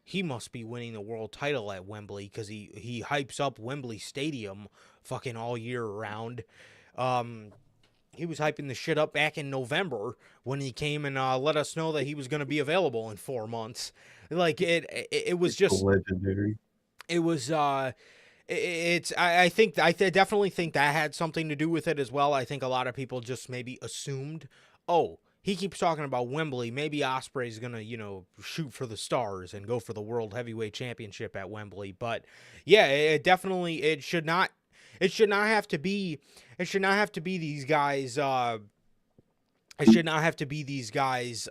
he must be winning the world title at Wembley because he hypes up Wembley Stadium fucking all year round. Um, he was hyping the shit up back in November when he came and let us know that he was going to be available in 4 months. Like it was it's just legendary. it was it's I think definitely think that had something to do with it as well. I think a lot of people just maybe assumed, oh, he keeps talking about Wembley. Maybe Ospreay's gonna, shoot for the stars and go for the World Heavyweight Championship at Wembley. But yeah, it definitely it should not have to be these guys. It should not have to be these guys'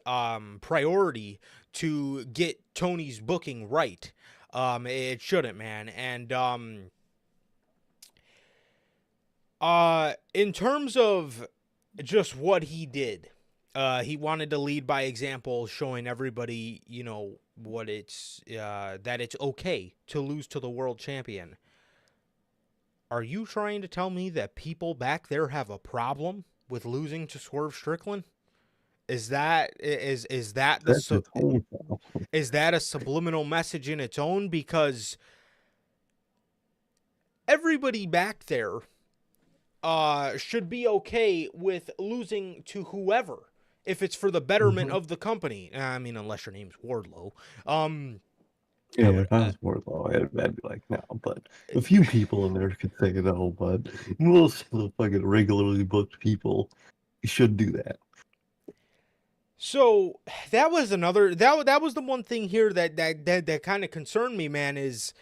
priority to get Tony's booking right. It shouldn't, man. And in terms of just what he did, he wanted to lead by example, showing everybody, what it's that it's okay to lose to the world champion. Are you trying to tell me that people back there have a problem with losing to Swerve Strickland? Is that That's its whole fault. is that a subliminal message in its own? Because everybody back there should be okay with losing to whoever if it's for the betterment of the company. I mean, unless your name's Wardlow. I Yeah, would. if I was Wardlow, I'd be like, no. But a few people in there could say no, but most of the fucking regularly booked people should do that. So that was another that was the one thing here that kind of concerned me, man, is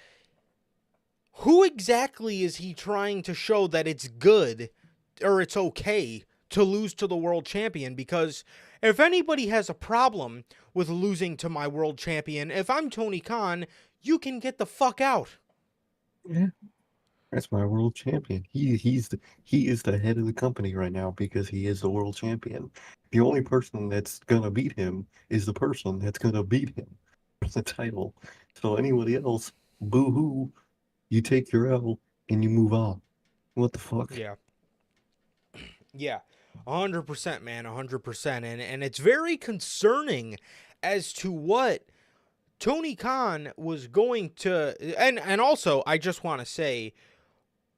who exactly is he trying to show that it's good or it's okay to lose to the world champion? Because if anybody has a problem with losing to my world champion, if I'm Tony Khan, you can get the fuck out. Yeah, that's my world champion. He is the head of the company right now because he is the world champion. The only person that's gonna beat him is the person that's gonna beat him for the title. So anybody else, boo hoo, you take your L and you move on. What the fuck? Yeah. Yeah. 100%, man, 100%. And it's very concerning as to what Tony Khan was going to and also I just want to say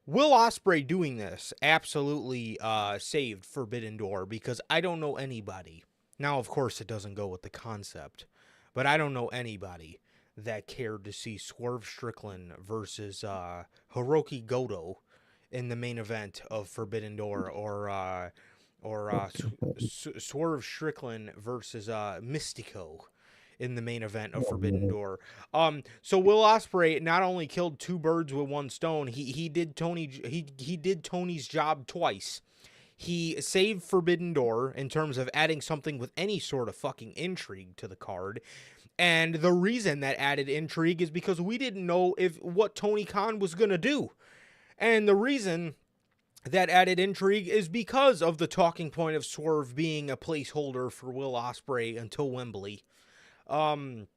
Will Ospreay doing this absolutely saved Forbidden Door because I don't know anybody. Now, of course, it doesn't go with the concept, but I don't know anybody that cared to see Swerve Strickland versus Hiroki Goto in the main event of Forbidden Door, or or Swerve Strickland versus Mystico in the main event of Forbidden Door. So Will Ospreay not only killed two birds with one stone, he did Tony's job twice. He saved Forbidden Door in terms of adding something with any sort of fucking intrigue to the card. And the reason that added intrigue is because we didn't know what Tony Khan was going to do. And the reason that added intrigue is because of the talking point of Swerve being a placeholder for Will Ospreay until Wembley. And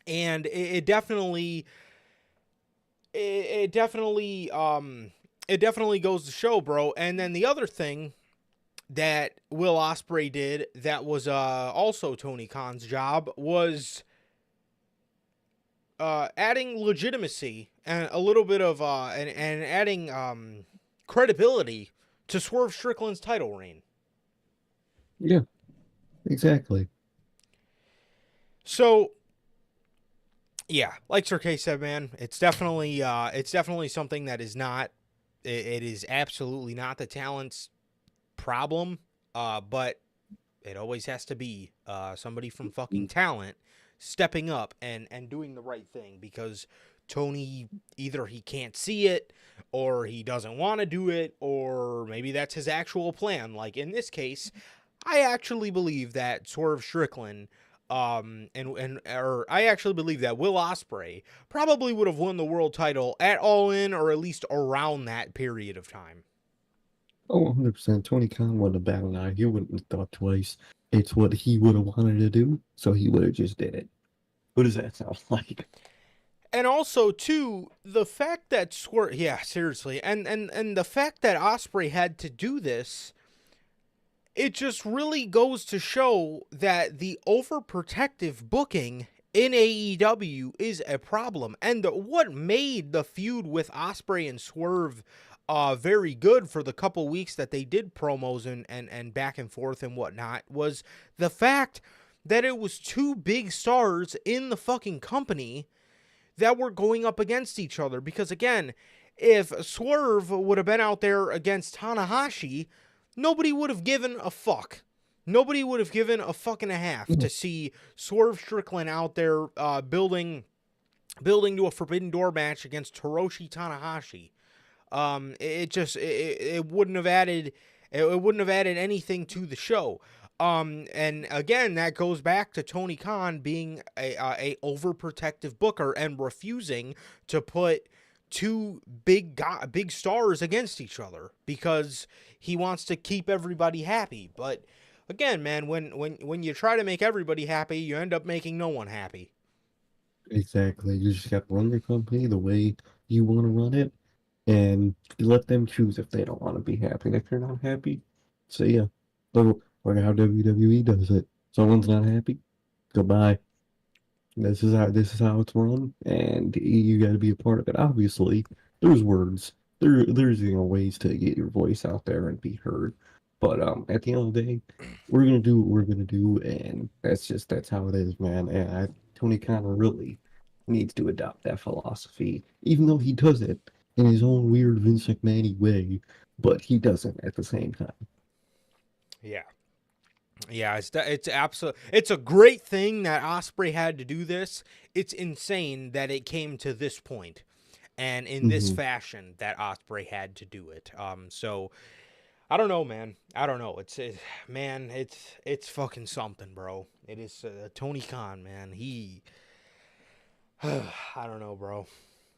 it definitely goes to show, bro. And then the other thing that Will Ospreay did that was also Tony Khan's job was adding legitimacy and a little bit of and adding credibility to Swerve Strickland's title reign. Yeah, exactly. So yeah, like Sir K said, man, it's definitely something that is not. It is absolutely not the talent's problem, but it always has to be somebody from fucking talent stepping up and doing the right thing, because Tony, either he can't see it or he doesn't want to do it, or maybe that's his actual plan. Like in this case, I actually believe that Swerve Strickland or I actually believe that Will Ospreay probably would have won the world title at All In, or at least around that period of time. Oh, 100%. Tony Khan would have battled out. He wouldn't have thought twice. It's what he would have wanted to do, so he would have just did it. What does that sound like? And also, too, the fact that Swerve... Yeah, seriously. And the fact that Ospreay had to do this, it just really goes to show that the overprotective booking in AEW is a problem. And what made the feud with Ospreay and Swerve very good for the couple weeks that they did promos and back and forth and whatnot was the fact that it was two big stars in the fucking company that were going up against each other. Because again, if Swerve would have been out there against Tanahashi, nobody would have given a fuck. Nobody would have given a fuck and a half to see Swerve Strickland out there building to a Forbidden Door match against Hiroshi Tanahashi. It wouldn't have added anything to the show. And again, that goes back to Tony Khan being a overprotective booker and refusing to put two big stars against each other because he wants to keep everybody happy. But again, man, when you try to make everybody happy, you end up making no one happy. Exactly. You just got to run your company the way you want to run it, and let them choose if they don't want to be happy. If you're not happy, say yeah. Like how WWE does it. Someone's not happy, goodbye. This is how it's run, and you got to be a part of it. Obviously, there's words. There's ways to get your voice out there and be heard. But at the end of the day, we're gonna do what we're gonna do, and that's how it is, man. And Tony Khan really needs to adopt that philosophy, even though he does it in his own weird Vince McMahon way, but he doesn't at the same time. Yeah. Yeah, it's a great thing that Ospreay had to do this. It's insane that it came to this point and in this fashion that Ospreay had to do it. So I don't know, man. I don't know. It's fucking something, bro. It is Tony Khan, man. I don't know, bro.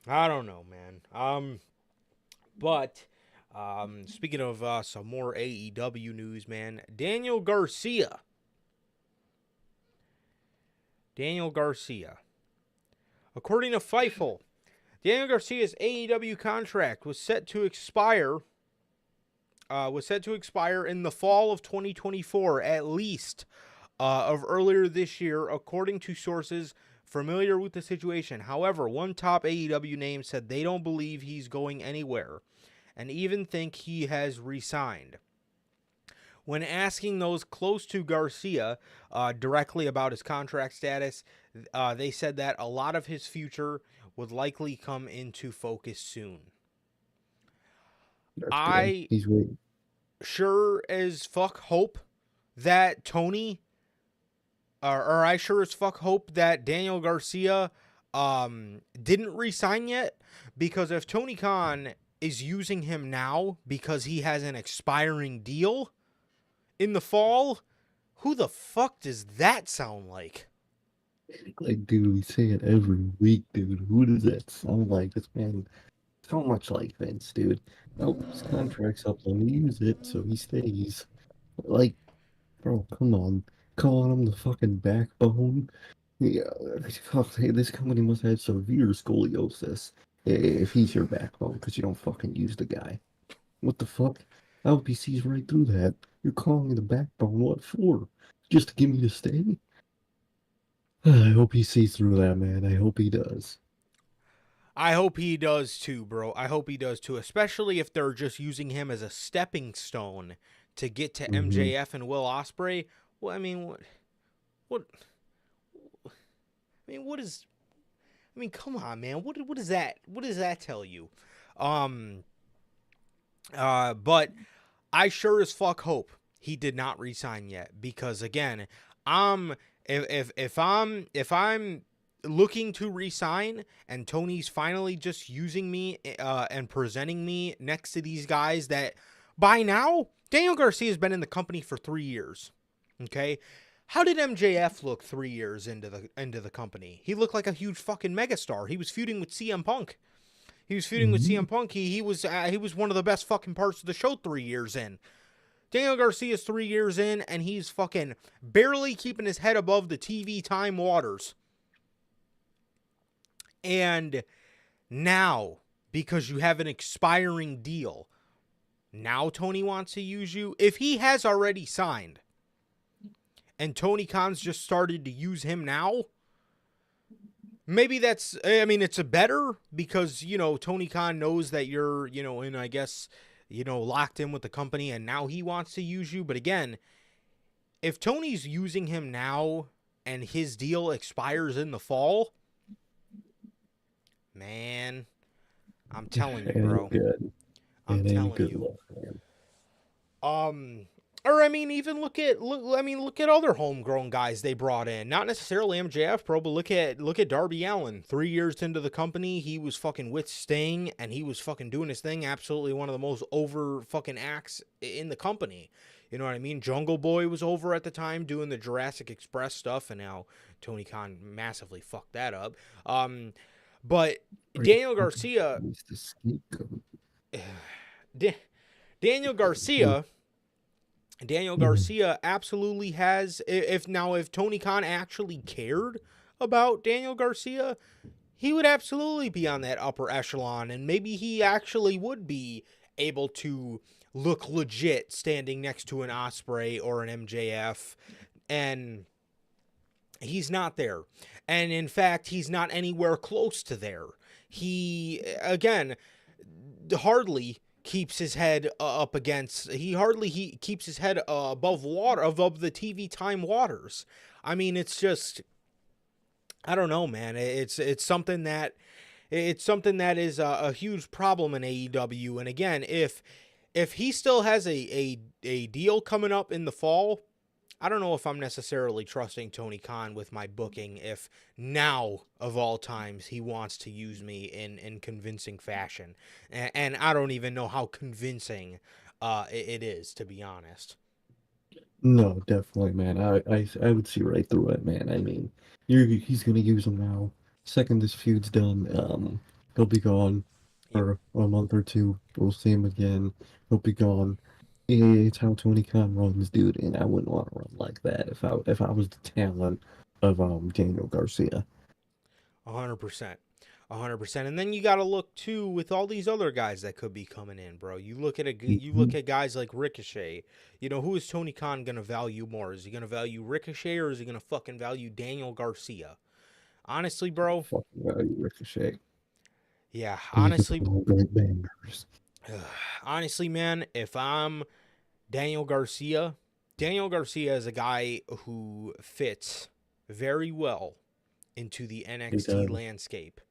I don't know, man. But speaking of some more AEW news, man, Daniel Garcia. According to Fightful, Daniel Garcia's AEW contract was set to expire in the fall of 2024, at least, of earlier this year, according to sources familiar with the situation. However, one top AEW name said they don't believe he's going anywhere, and even think he has resigned. When asking those close to Garcia directly about his contract status, they said that a lot of his future would likely come into focus soon. He's waiting. sure as fuck hope that Tony, or I sure as fuck hope that Daniel Garcia didn't resign yet, because if Tony Khan is using him now because he has an expiring deal in the fall, who the fuck does that sound like? Like, dude, we say it every week, dude. Who does that sound like? This man, so much like Vince, dude. Oh, his contract's up. Let me use it so he stays. Like, bro, come on. Calling him the fucking backbone. Yeah, fuck, hey, this company must have severe scoliosis if he's your backbone because you don't fucking use the guy. What the fuck? LP sees right through that. You're calling me the backbone. What for? Just to get me to stay? I hope he sees through that, man. I hope he does. I hope he does too, bro. I hope he does too, especially if they're just using him as a stepping stone to get to Hmm. MJF and Will Ospreay. Well, I mean, what, I mean, what is, I mean, come on, man. What is that? What does that tell you? Um, but I sure as fuck hope he did not resign yet, because again, I'm if I'm looking to resign and Tony's finally just using me and presenting me next to these guys that by now Daniel Garcia has been in the company for 3 years. Okay? How did MJF look 3 years into the company? He looked like a huge fucking megastar. He was feuding with CM Punk. He was feuding with Hmm. CM Punk. He was one of the best fucking parts of the show 3 years in. Daniel Garcia's 3 years in, and he's fucking barely keeping his head above the TV time waters. And now, because you have an expiring deal, now Tony wants to use you. If he has already signed and Tony Khan's just started to use him now, maybe that's, I mean, it's a better, because, Tony Khan knows that you're, and I guess, locked in with the company, and now he wants to use you. But again, if Tony's using him now and his deal expires in the fall, man, I'm telling you, It ain't bro. good. I'm It ain't telling good you. luck, man. Um, or I mean, even look at other homegrown guys they brought in. Not necessarily MJF, bro, but look at Darby Allin. 3 years into the company, he was fucking with Sting, and he was fucking doing his thing. Absolutely one of the most over fucking acts in the company. You know what I mean? Jungle Boy was over at the time doing the Jurassic Express stuff, and now Tony Khan massively fucked that up. But Right, Daniel fucking Garcia, he's the scapegoat. Da- Daniel Garcia Daniel Mhm. Garcia absolutely has. If Tony Khan actually cared about Daniel Garcia, he would absolutely be on that upper echelon, and maybe he actually would be able to look legit standing next to an Osprey or an MJF, and he's not there. And in fact, he's not anywhere close to there. He, again, hardly keeps his head up against, he keeps his head above water, above the TV time waters. I mean, it's just, I don't know, man. It's something that is a huge problem in AEW. And again, if he still has a deal coming up in the fall, I don't know if I'm necessarily trusting Tony Khan with my booking if now, of all times, he wants to use me in convincing fashion. And I don't even know how convincing it is, to be honest. No, definitely, man. I would see right through it, man. I mean, he's gonna use him now. Second this feud's done, he'll be gone Yep. for a month or two. We'll see him again. He'll be gone. It's how Tony Khan runs, dude, and I wouldn't want to run like that if I was the talent of Daniel Garcia. 100%. 100%. And then you got to look too with all these other guys that could be coming in, bro. You Hmm. look at guys like Ricochet. Who is Tony Khan going to value more? Is he going to value Ricochet, or is he going to fucking value Daniel Garcia? Honestly, bro. Fucking Ricochet. Yeah, He could honestly, put on great bangers. honestly, man, if I'm Daniel Garcia, Daniel Garcia is a guy who fits very well into the He NXT does. landscape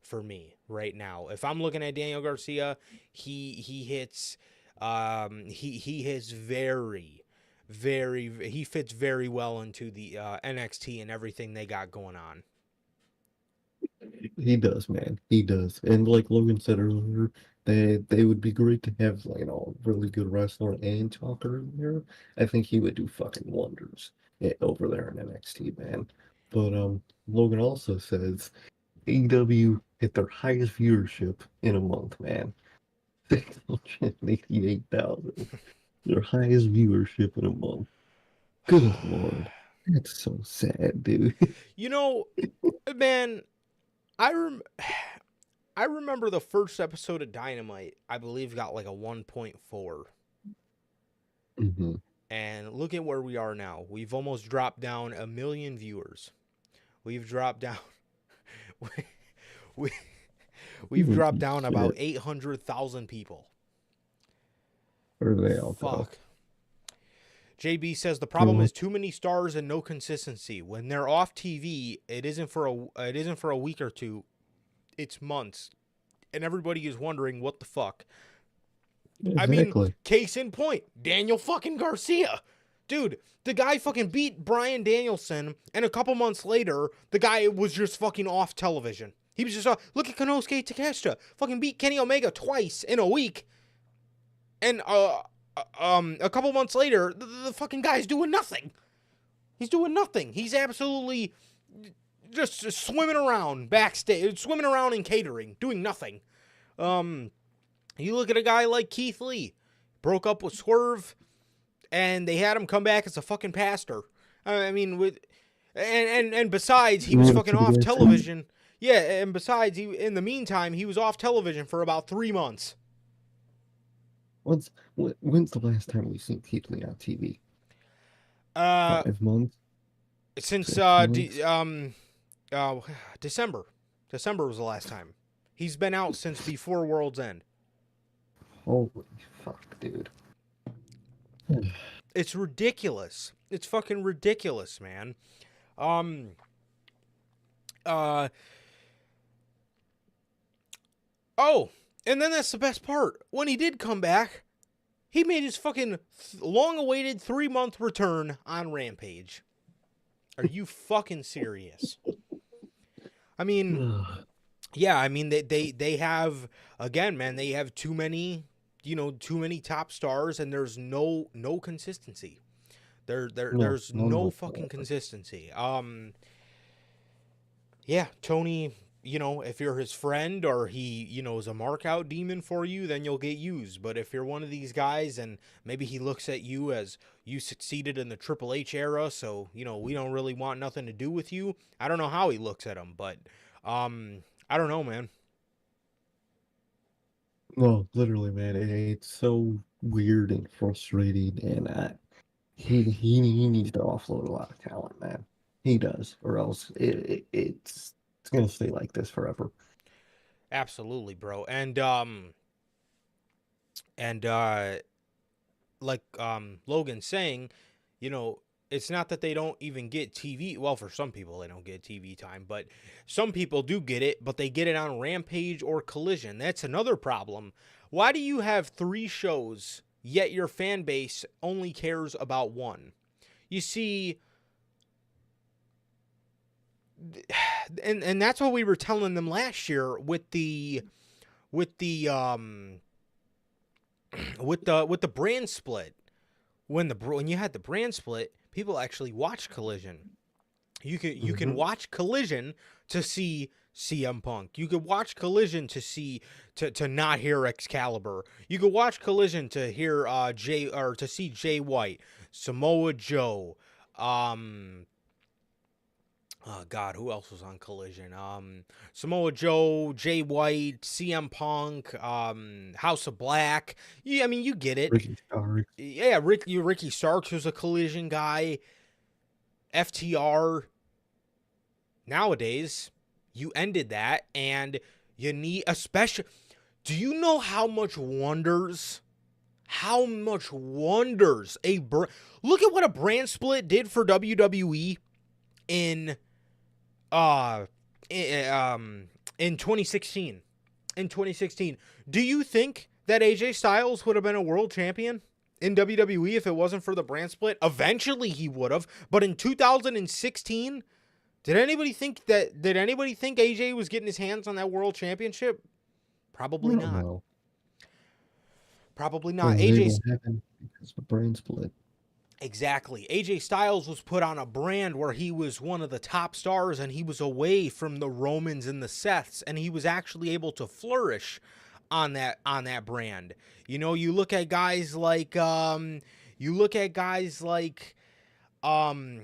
for me right now. If I'm looking at Daniel Garcia, he hits He is he fits very well into the NXT and everything they got going on. He does, man. He does. And like Logan said earlier, they would be great to have, like, a really good wrestler and talker in there. I think he would do fucking wonders over there in NXT, man. But Logan also says AEW hit their highest viewership in a month, man. 688,000. Their highest viewership in a month. Good Lord. That's so sad, dude. You know, man, I rem- I remember the first episode of Dynamite, I believe, got like a 1.4. hmm And look at where we are now. We've almost dropped down 1 million viewers. We've dropped down we, we've dropped down about 800,000 people. Where do they all go? Fuck. JB says the problem is too many stars and no consistency. When they're off TV, it isn't for a week or two. It's months. And everybody is wondering what the fuck. Exactly. I mean, case in point, Daniel fucking Garcia. Dude, the guy fucking beat Bryan Danielson, and a couple months later, the guy was just fucking off television. He was just, look at Konosuke Takeshita. Fucking beat Kenny Omega twice in a week. And, a couple months later, the fucking guy's doing nothing. He's doing nothing. He's absolutely just swimming around backstage, swimming around in catering, doing nothing. You look at a guy like Keith Lee, broke up with Swerve, and they had him come back as a fucking pastor. I mean, and besides, he was fucking off television. Yeah, and besides, in the meantime, he was off television for about 3 months. When's the last time we've seen Keith Lee on TV? 5 months? Since 6 months? December. December was the last time. He's been out since before World's End. Holy fuck, dude. It's ridiculous. It's fucking ridiculous, man. Oh, and then that's the best part. When he did come back, he made his fucking long-awaited 3-month return on Rampage. Are you fucking serious? I mean, yeah, I mean they have, again, man, they have too many top stars, and there's no consistency. There's no fucking consistency. Yeah, Tony, if you're his friend or he, is a mark-out demon for you, then you'll get used. But if you're one of these guys and maybe he looks at you as you succeeded in the Triple H era, so, we don't really want nothing to do with you. I don't know how he looks at him, but I don't know, man. No, literally, man. It's so weird and frustrating, and he needs to offload a lot of talent, man. He does, or else it's gonna stay like this forever. Absolutely, bro. And like Logan's saying, it's not that they don't even get TV. Well, for some people they don't get TV time, but some people do get it, but they get it on Rampage or Collision. That's another problem. Why do you have 3 shows, yet your fan base only cares about one? You see, and that's what we were telling them last year with the brand split. When you had the brand split, people actually watched Collision. You can watch Collision to see CM Punk. You could watch Collision to see to not hear Excalibur. You could watch Collision to hear to see Jay White, Samoa Joe. Oh God, who else was on Collision? Samoa Joe, Jay White, CM Punk, House of Black. Yeah, I mean, you get it. Ricky Starks. Yeah, Ricky Starks was a Collision guy. FTR. Nowadays, you ended that, and you need a special. Do you know how much wonders look at what a brand split did for WWE in 2016. In 2016, do you think that AJ Styles would have been a world champion in WWE if it wasn't for the brand split? Eventually he would have, but in 2016, did anybody think AJ was getting his hands on that world championship? Probably not. No. Probably It not. was able to happen because of the brain split. Exactly. AJ Styles was put on a brand where he was one of the top stars and he was away from the Romans and the Seths, and he was actually able to flourish on that brand. You know, you look at guys like man, you look at guys like do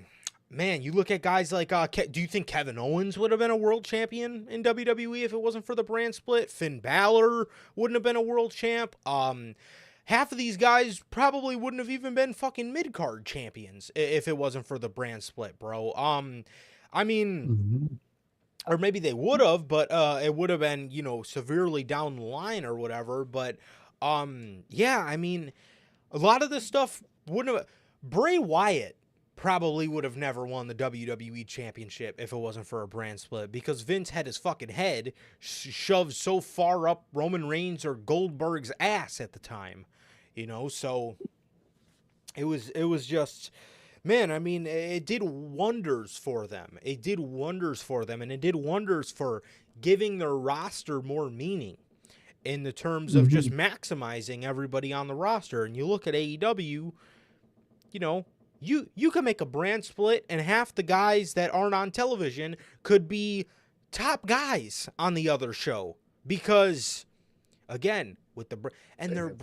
you think Kevin Owens would have been a world champion in WWE if it wasn't for the brand split? Finn Balor wouldn't have been a world champ. Half of these guys probably wouldn't have even been fucking mid-card champions if it wasn't for the brand split, bro. I mean, or maybe they would have, but it would have been, you know, severely down the line or whatever. But yeah, I mean, a lot of this stuff wouldn't have. Bray Wyatt probably would have never won the WWE championship if it wasn't for a brand split, because Vince had his fucking head shoved so far up Roman Reigns or Goldberg's ass at the time. You know, so it was just, man, I mean, it did wonders for them. It did wonders for them, and it did wonders for giving their roster more meaning in the terms of just maximizing everybody on the roster. And you look at AEW, you know, you can make a brand split and half the guys that aren't on television could be top guys on the other show, because again, with the and their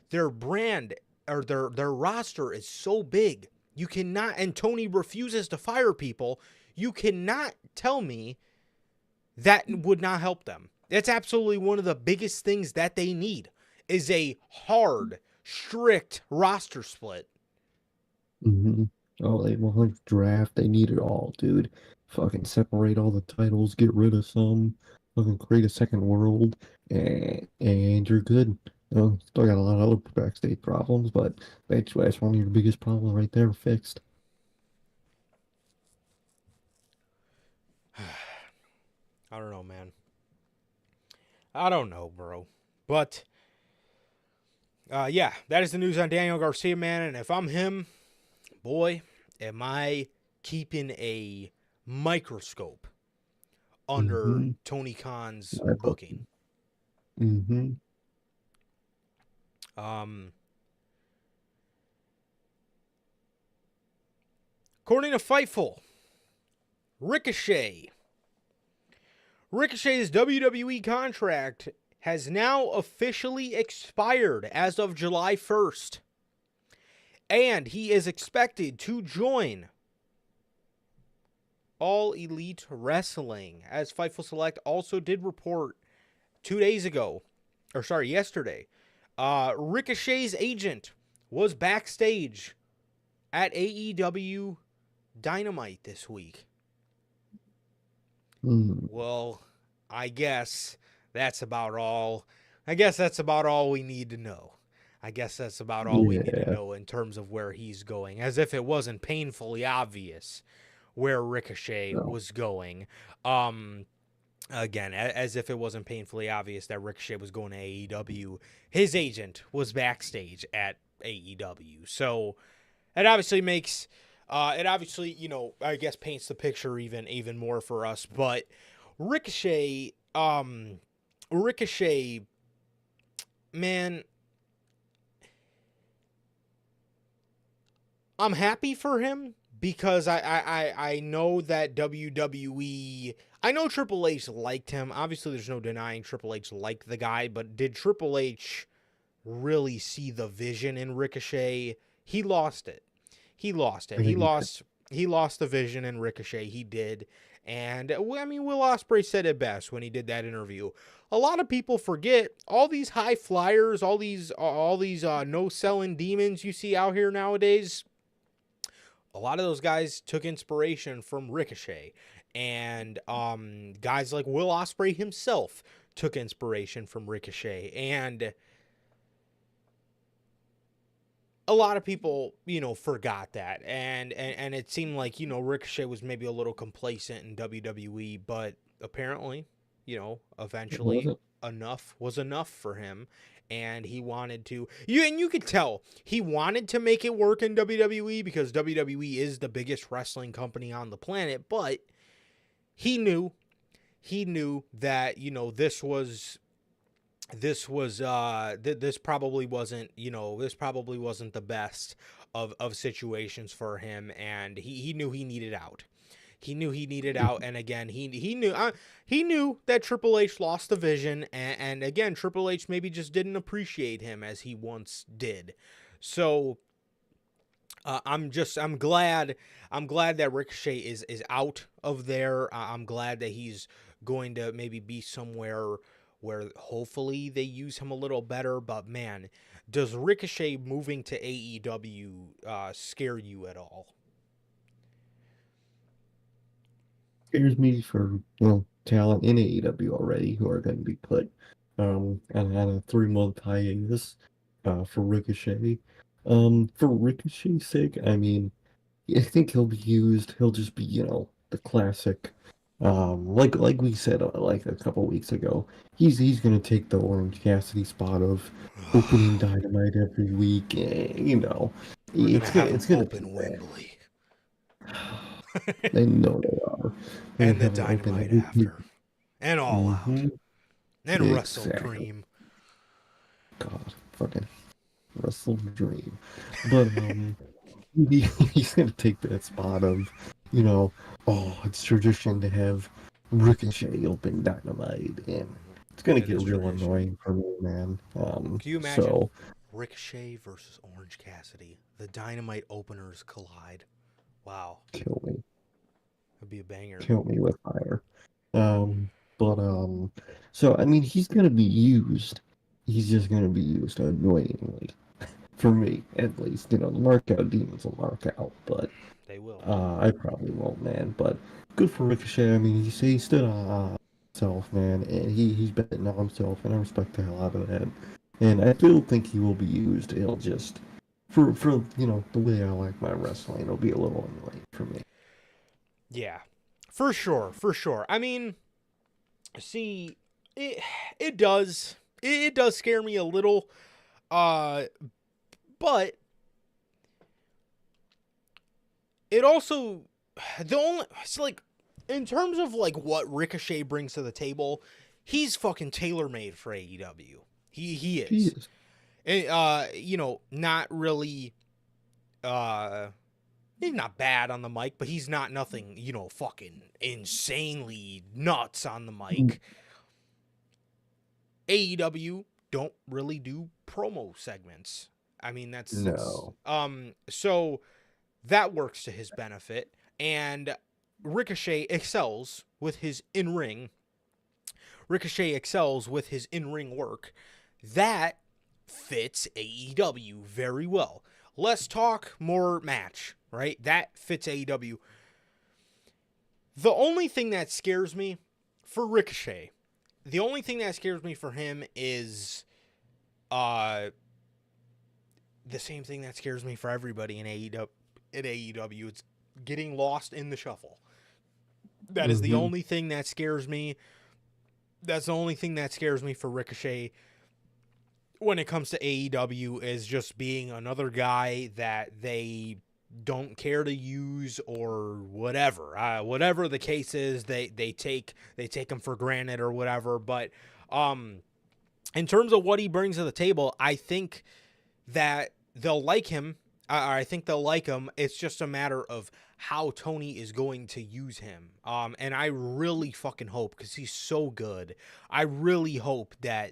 their brand or their roster is so big. You cannot, and Tony refuses to fire people. You cannot tell me that would not help them. That's absolutely one of the biggest things that they need, is a hard, strict roster split. Oh, they want draft. They need it all, dude. Fucking separate all the titles, get rid of some, fucking create a second world, and you're good. You know, still got a lot of other backstage problems, but that's one of your biggest problems right there fixed. I don't know, man. I don't know, bro. But yeah, that is the news on Daniel Garcia, man. And if I'm him, boy, am I keeping a microscope under Tony Khan's booking. According to Fightful, Ricochet's WWE contract has now officially expired as of July 1st. And he is expected to join All Elite Wrestling, as Fightful Select also did report yesterday. Ricochet's agent was backstage at AEW Dynamite this week. Well, I guess that's about all. I guess that's about all we need to know. I guess that's about all we need to know in terms of where he's going, as if it wasn't painfully obvious where Ricochet was going. Again, as if it wasn't painfully obvious that Ricochet was going to AEW. His agent was backstage at AEW. So it obviously makes, you know, I guess paints the picture even more for us. But Ricochet, man, I'm happy for him, because I know that WWE, I know Triple H liked him. Obviously, there's no denying Triple H liked the guy, but did Triple H really see the vision in Ricochet? He lost it. He lost the vision in Ricochet. He did. And I mean, Will Ospreay said it best when he did that interview. A lot of people forget all these high flyers, all these no selling demons you see out here nowadays. A lot of those guys took inspiration from Ricochet, and guys like Will Ospreay himself took inspiration from Ricochet, and a lot of people, you know, forgot that, and it seemed like, you know, Ricochet was maybe a little complacent in WWE, but apparently, It eventually wasn't. enough was enough for him, and he wanted to. You could tell he wanted to make it work in WWE because WWE is the biggest wrestling company on the planet, but he knew that this probably wasn't the best of situations for him, and he knew he needed out. He knew he needed out, and again, he knew that Triple H lost the vision, and again, Triple H maybe just didn't appreciate him as he once did. So I'm glad that Ricochet is out of there. I'm glad that he's going to maybe be somewhere where hopefully they use him a little better. But man, does Ricochet moving to AEW scare you at all? Scares me for talent in AEW already who are going to be put on a 3-month hiatus for Ricochet. For Ricochet's sake, I mean, I think he'll be used. He'll just be, the classic. Like we said like a couple weeks ago, he's gonna take the Orange Cassidy spot of opening Dynamite every week. We're gonna have It's him gonna be open Wembley bad. They know they are. They're and gonna the have him open Dynamite every week. after, and All Out, Mm-hmm. and Wrestle Exactly. Dream. God, fucking Wrestle Dream. But he's gonna take that spot of, it's tradition to have Ricochet open Dynamite, and it's gonna It get is real tradition. annoying for me, man. Can you imagine So Ricochet versus Orange Cassidy? The Dynamite openers collide. Wow, kill me, that'd be a banger. kill me with fire. But so I mean, he's gonna be used. He's just gonna be used annoyingly. For me, at least, the markout demons will mark out, but They will. I probably won't, man. But good for Ricochet. I mean, he stood on himself, man, and he's betting on himself, and I respect the hell out of that. And I still think he will be used. It'll just for the way I like my wrestling, it'll be a little annoying for me. Yeah, for sure, for sure. I mean, see, it does scare me a little, but it also it's like in terms of like what Ricochet brings to the table, he's fucking tailor made for AEW. He is. Jeez. And, not really. He's not bad on the mic, but he's not nothing, fucking insanely nuts on the mic. AEW don't really do promo segments. I mean, No. so that works to his benefit, and Ricochet excels with his in-ring. Ricochet excels with his in-ring work. That fits AEW very well. Let's talk more match, right? That fits AEW. The only thing that scares me for Ricochet, the only thing that scares me for him is the same thing that scares me for everybody in AEW. It's getting lost in the shuffle. That is the only thing that scares me. That's the only thing that scares me for Ricochet when it comes to AEW, is just being another guy that they don't care to use or whatever. Whatever the case is, they take him for granted or whatever. But in terms of what he brings to the table, I think that they'll like him. I think they'll like him. It's just a matter of how Tony is going to use him. And I really fucking hope, because he's so good, I really hope that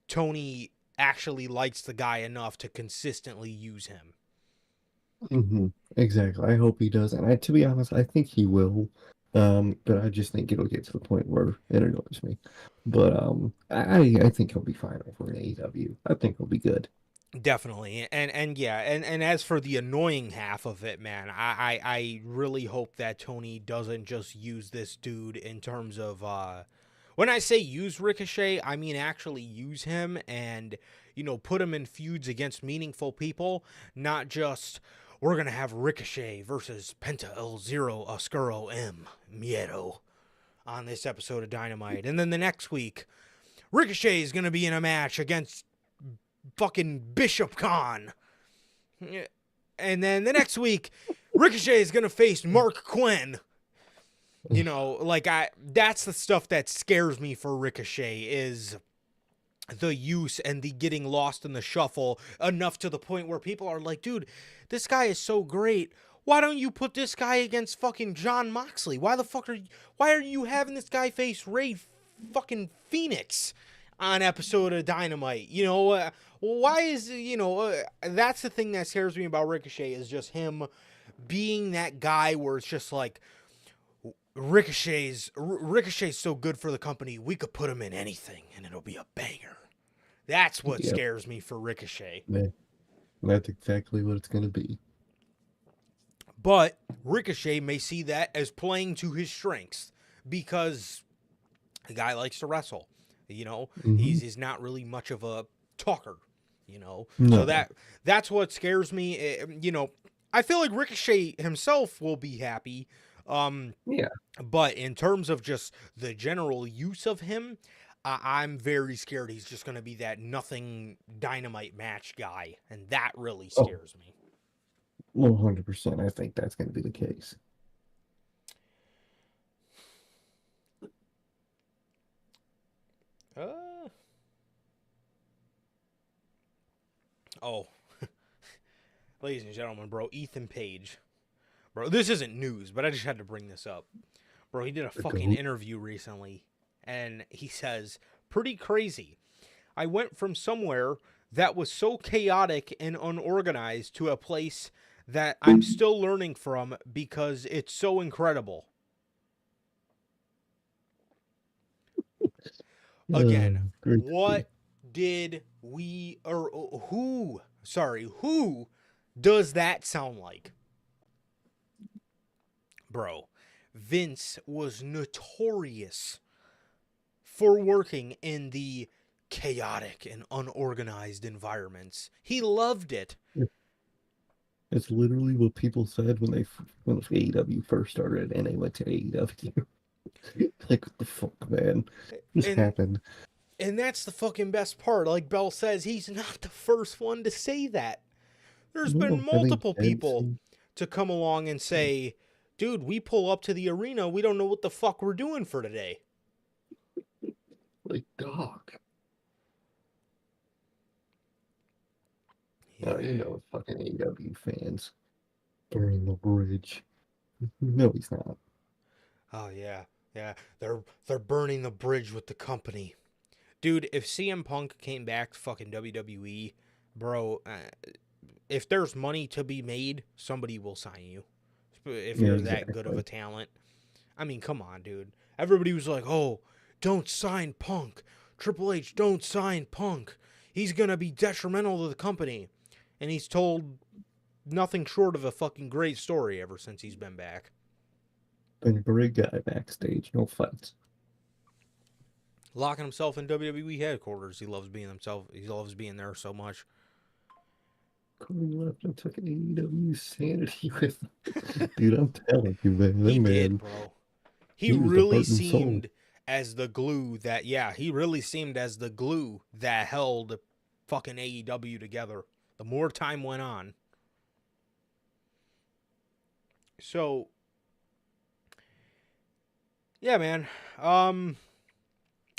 Tony actually likes the guy enough to consistently use him. Exactly. I hope he does, and to be honest, I think he will. But I just think it'll get to the point where it annoys me. But I think he'll be fine over in AEW. I think he'll be good. Definitely. And yeah, and as for the annoying half of it, man, I really hope that Tony doesn't just use this dude in terms of when I say use Ricochet, I mean actually use him and, put him in feuds against meaningful people, not just we're going to have Ricochet versus Penta El Zero Oscuro M Miedo. on this episode of Dynamite. And then the next week, Ricochet is going to be in a match against fucking Bishop Khan. And then the next week, Ricochet is going to face Mark Quinn. You know, like that's the stuff that scares me for Ricochet is the use and the getting lost in the shuffle enough to the point where people are like, dude, this guy is so great. Why don't you put this guy against fucking Jon Moxley? Why are you having this guy face Ray fucking Phoenix on episode of Dynamite? You know, why is, that's the thing that scares me about Ricochet is just him being that guy where it's just like, Ricochet's so good for the company, we could put him in anything and it'll be a banger. That's what scares me for Ricochet. Man, that's exactly what it's going to be. But Ricochet may see that as playing to his strengths because the guy likes to wrestle. You know, he's not really much of a talker, you know. No. So that's what scares me. You know, I feel like Ricochet himself will be happy. But in terms of just the general use of him, I'm very scared he's just going to be that nothing Dynamite match guy. And that really scares me. 100%. I think that's going to be the case. Ladies and gentlemen, bro, Ethan Page. Bro, this isn't news, but I just had to bring this up. Bro, he did a fucking interview recently, and he says, pretty crazy. I went from somewhere that was so chaotic and unorganized to a place that I'm still learning from because it's so incredible. Again, what did we, or who does that sound like? Bro, Vince was notorious for working in the chaotic and unorganized environments. He loved it. It's literally what people said when AEW first started and they went to AEW. Like, what the fuck, man? This happened. And that's the fucking best part. Like Bell says, he's not the first one to say that. There's been multiple people to come along and say, dude, we pull up to the arena, we don't know what the fuck we're doing for today. Like, dog. Yeah. You know, fucking AEW fans burning the bridge. No, he's not. Oh, yeah. Yeah, they're burning the bridge with the company. Dude, if CM Punk came back to fucking WWE, bro, if there's money to be made, somebody will sign you. If you're that good of a talent. I mean, come on, dude. Everybody was like, oh, don't sign Punk. Triple H, don't sign Punk. He's going to be detrimental to the company. And he's told nothing short of a fucking great story ever since he's been back. Been a great guy backstage, no fights. Locking himself in WWE headquarters. He loves being himself. He loves being there so much. Corey left and took AEW sanity with him. Dude, I'm telling you, man. He did, bro. He really seemed as the glue that, he really seemed as the glue that held fucking AEW together. The more time went on. So, yeah, man.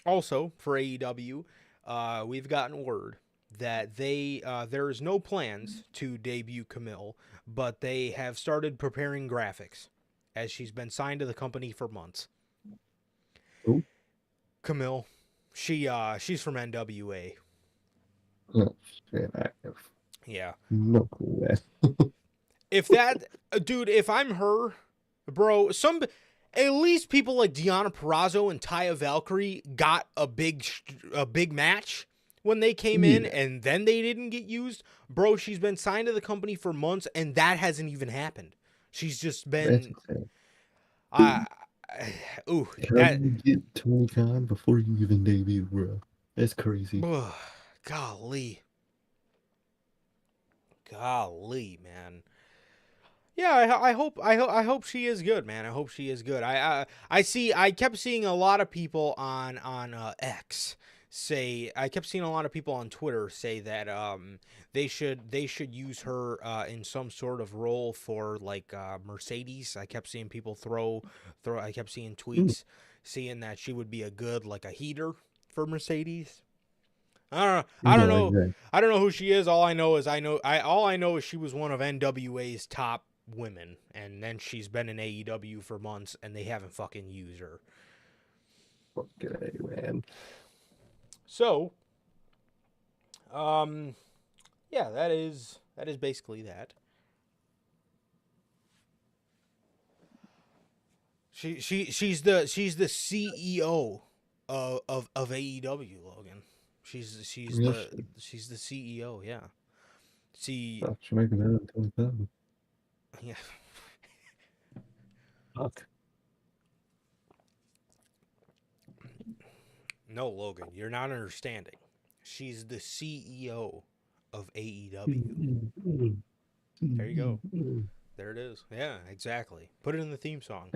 Also, for AEW, we've gotten word that there is no plans to debut Camille, but they have started preparing graphics, as she's been signed to the company for months. Who? Camille. She's from NWA. Oh, shit, active. Yeah. No cool way. If I'm her, bro, at least people like Deonna Purrazzo and Taya Valkyrie got a big match when they came in, and then they didn't get used. Bro, she's been signed to the company for months, and that hasn't even happened. She's just been... How do you get Tony Khan before you even debut, bro? That's crazy. Golly, man. Yeah, I hope she is good, man. I hope she is good. I kept seeing a lot of people on X say, I kept seeing a lot of people on Twitter say that they should use her in some sort of role for like Mercedes. I kept seeing people throw I kept seeing Mm, tweets seeing that she would be a good like a heater for Mercedes. I don't know. I don't no, know. exactly. I don't know who she is. All I know is she was one of NWA's top women, and then she's been in AEW for months, and they haven't fucking used her. Okay, man. So, um, yeah, that is basically that. She's the CEO of AEW, Logan. Yes, She's the CEO. Yeah. See, thought you making that until then. yeah. Fuck. No, Logan, you're not understanding. She's the CEO of AEW. There you go. There it is. Yeah, exactly. Put it in the theme song.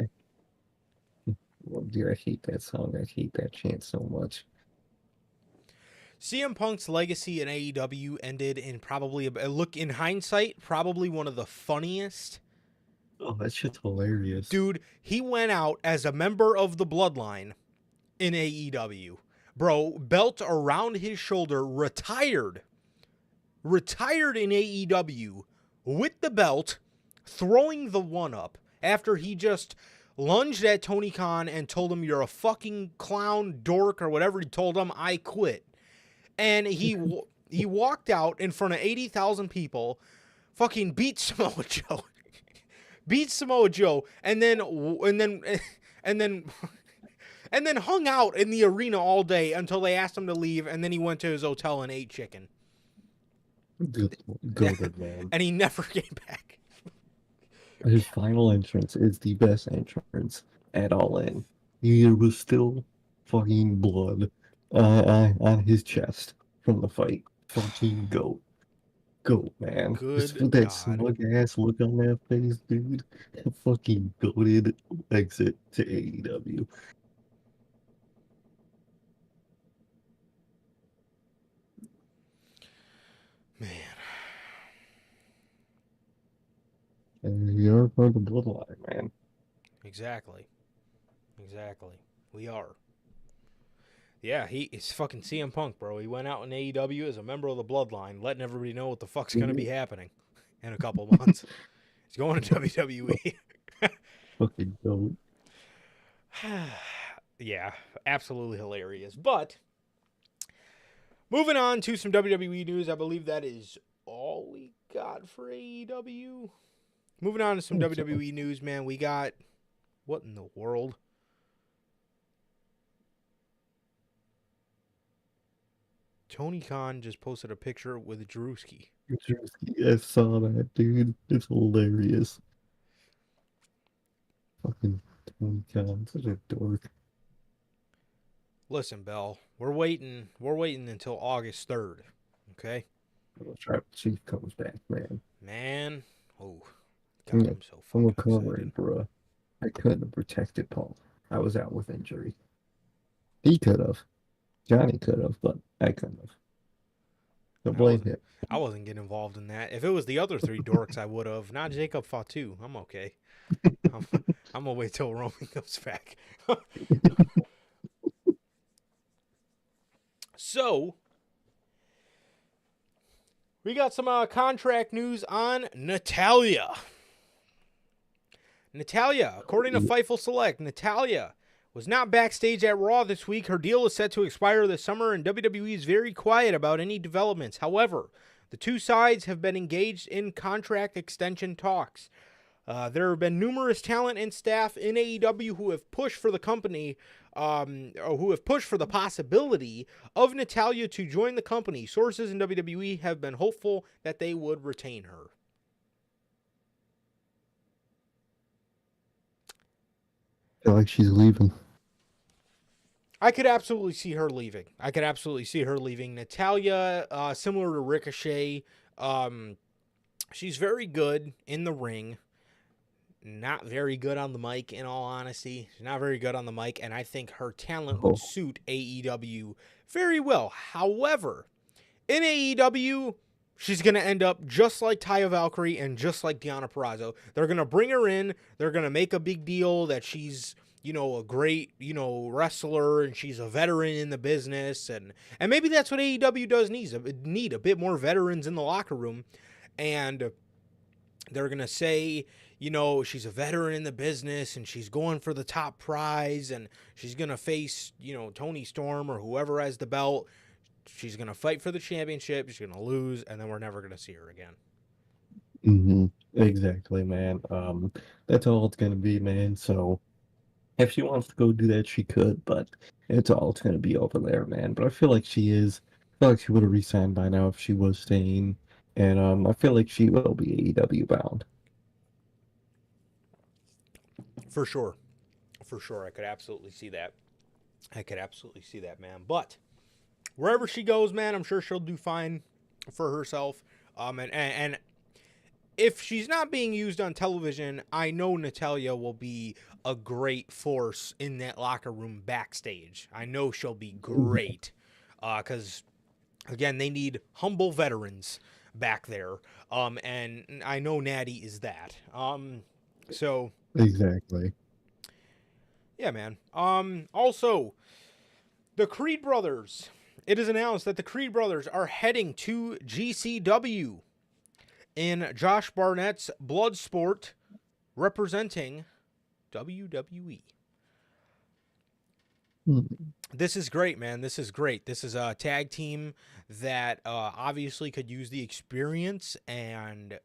Well, dude, I hate that song. I hate that chant so much. CM Punk's legacy in AEW ended in probably look in hindsight, probably one of the funniest. Oh, that shit's hilarious. Dude, he went out as a member of the Bloodline in AEW. Bro, belt around his shoulder, retired in AEW with the belt, throwing the one up after he just lunged at Tony Khan and told him, "You're a fucking clown, dork," or whatever he told him. I quit. And he walked out in front of 80,000 people, fucking beat Samoa Joe, and then and then and then hung out in the arena all day until they asked him to leave, and then he went to his hotel and ate chicken. Good, good man. And he never came back. His final entrance is the best entrance at All In. There was still fucking blood on his chest from the fight. Fucking goat. Goat, man. Just Good with that God. smug ass look on that face, dude. Fucking goated exit to AEW. Man. And you're part of the bloodline, man. Exactly. We are. Yeah, it's fucking CM Punk, bro. He went out in AEW as a member of the Bloodline, letting everybody know what the fuck's going to be happening in a couple months. He's going to WWE. Fucking goat. Yeah, absolutely hilarious. But moving on to some WWE news, I believe that is all we got for AEW. Moving on to some WWE news, man. We got what in the world? Tony Khan just posted a picture with Drewski. I saw that, dude. It's hilarious. Fucking Tony Khan, such a dork. Listen, Bell, we're waiting until August 3rd. Okay? Tribal Chief comes back, man. Man. Oh, God, I'm so I'm fucking recovering, excited. bruh. I couldn't have protected Paul. I was out with injury. He could have. Johnny could have, but I couldn't have. Don't blame him. I wasn't getting involved in that. If it was the other three dorks, I would have. Not Jacob Fatu. I'm okay. I'm gonna wait till Roman comes back. So, we got some contract news on Natalya. According to Fightful Select, Natalya was not backstage at Raw this week. Her deal is set to expire this summer, and WWE is very quiet about any developments. However, the two sides have been engaged in contract extension talks. There have been numerous talent and staff in AEW who have pushed for the company, or who have pushed for the possibility of Natalya to join the company. Sources in WWE have been hopeful that they would retain her. I feel like she's leaving. I could absolutely see her leaving. Natalya, similar to Ricochet, she's very good in the ring. not very good on the mic, in all honesty. She's not very good on the mic, and I think her talent would Oh, suit AEW very well. However, in AEW, she's going to end up just like Taya Valkyrie and just like Deonna Purrazzo. They're going to bring her in. They're going to make a big deal that she's, a great, wrestler, and she's a veteran in the business. And maybe that's what AEW does need a bit more veterans in the locker room. And they're going to say, she's a veteran in the business and she's going for the top prize and she's going to face, Tony Storm or whoever has the belt. She's going to fight for the championship. She's going to lose, and then we're never going to see her again. exactly, man. That's all it's gonna be, man. So if she wants to go do that, she could, but it's all it's gonna be over there, man. But I feel like she is. I feel like she would have resigned by now if she was staying, and I feel like she will be AEW bound. For sure. For sure. I could absolutely see that. Man. But wherever she goes, man, I'm sure she'll do fine for herself. And if she's not being used on television, I know Natalya will be a great force in that locker room backstage. I know she'll be great. Because, again, they need humble veterans back there. And I know Natty is that. So, Exactly. yeah, man. Also, the Creed brothers. It is announced that the Creed brothers are heading to GCW in Josh Barnett's Bloodsport, representing WWE. This is great, man. This is great. This is a tag team that obviously could use the experience and,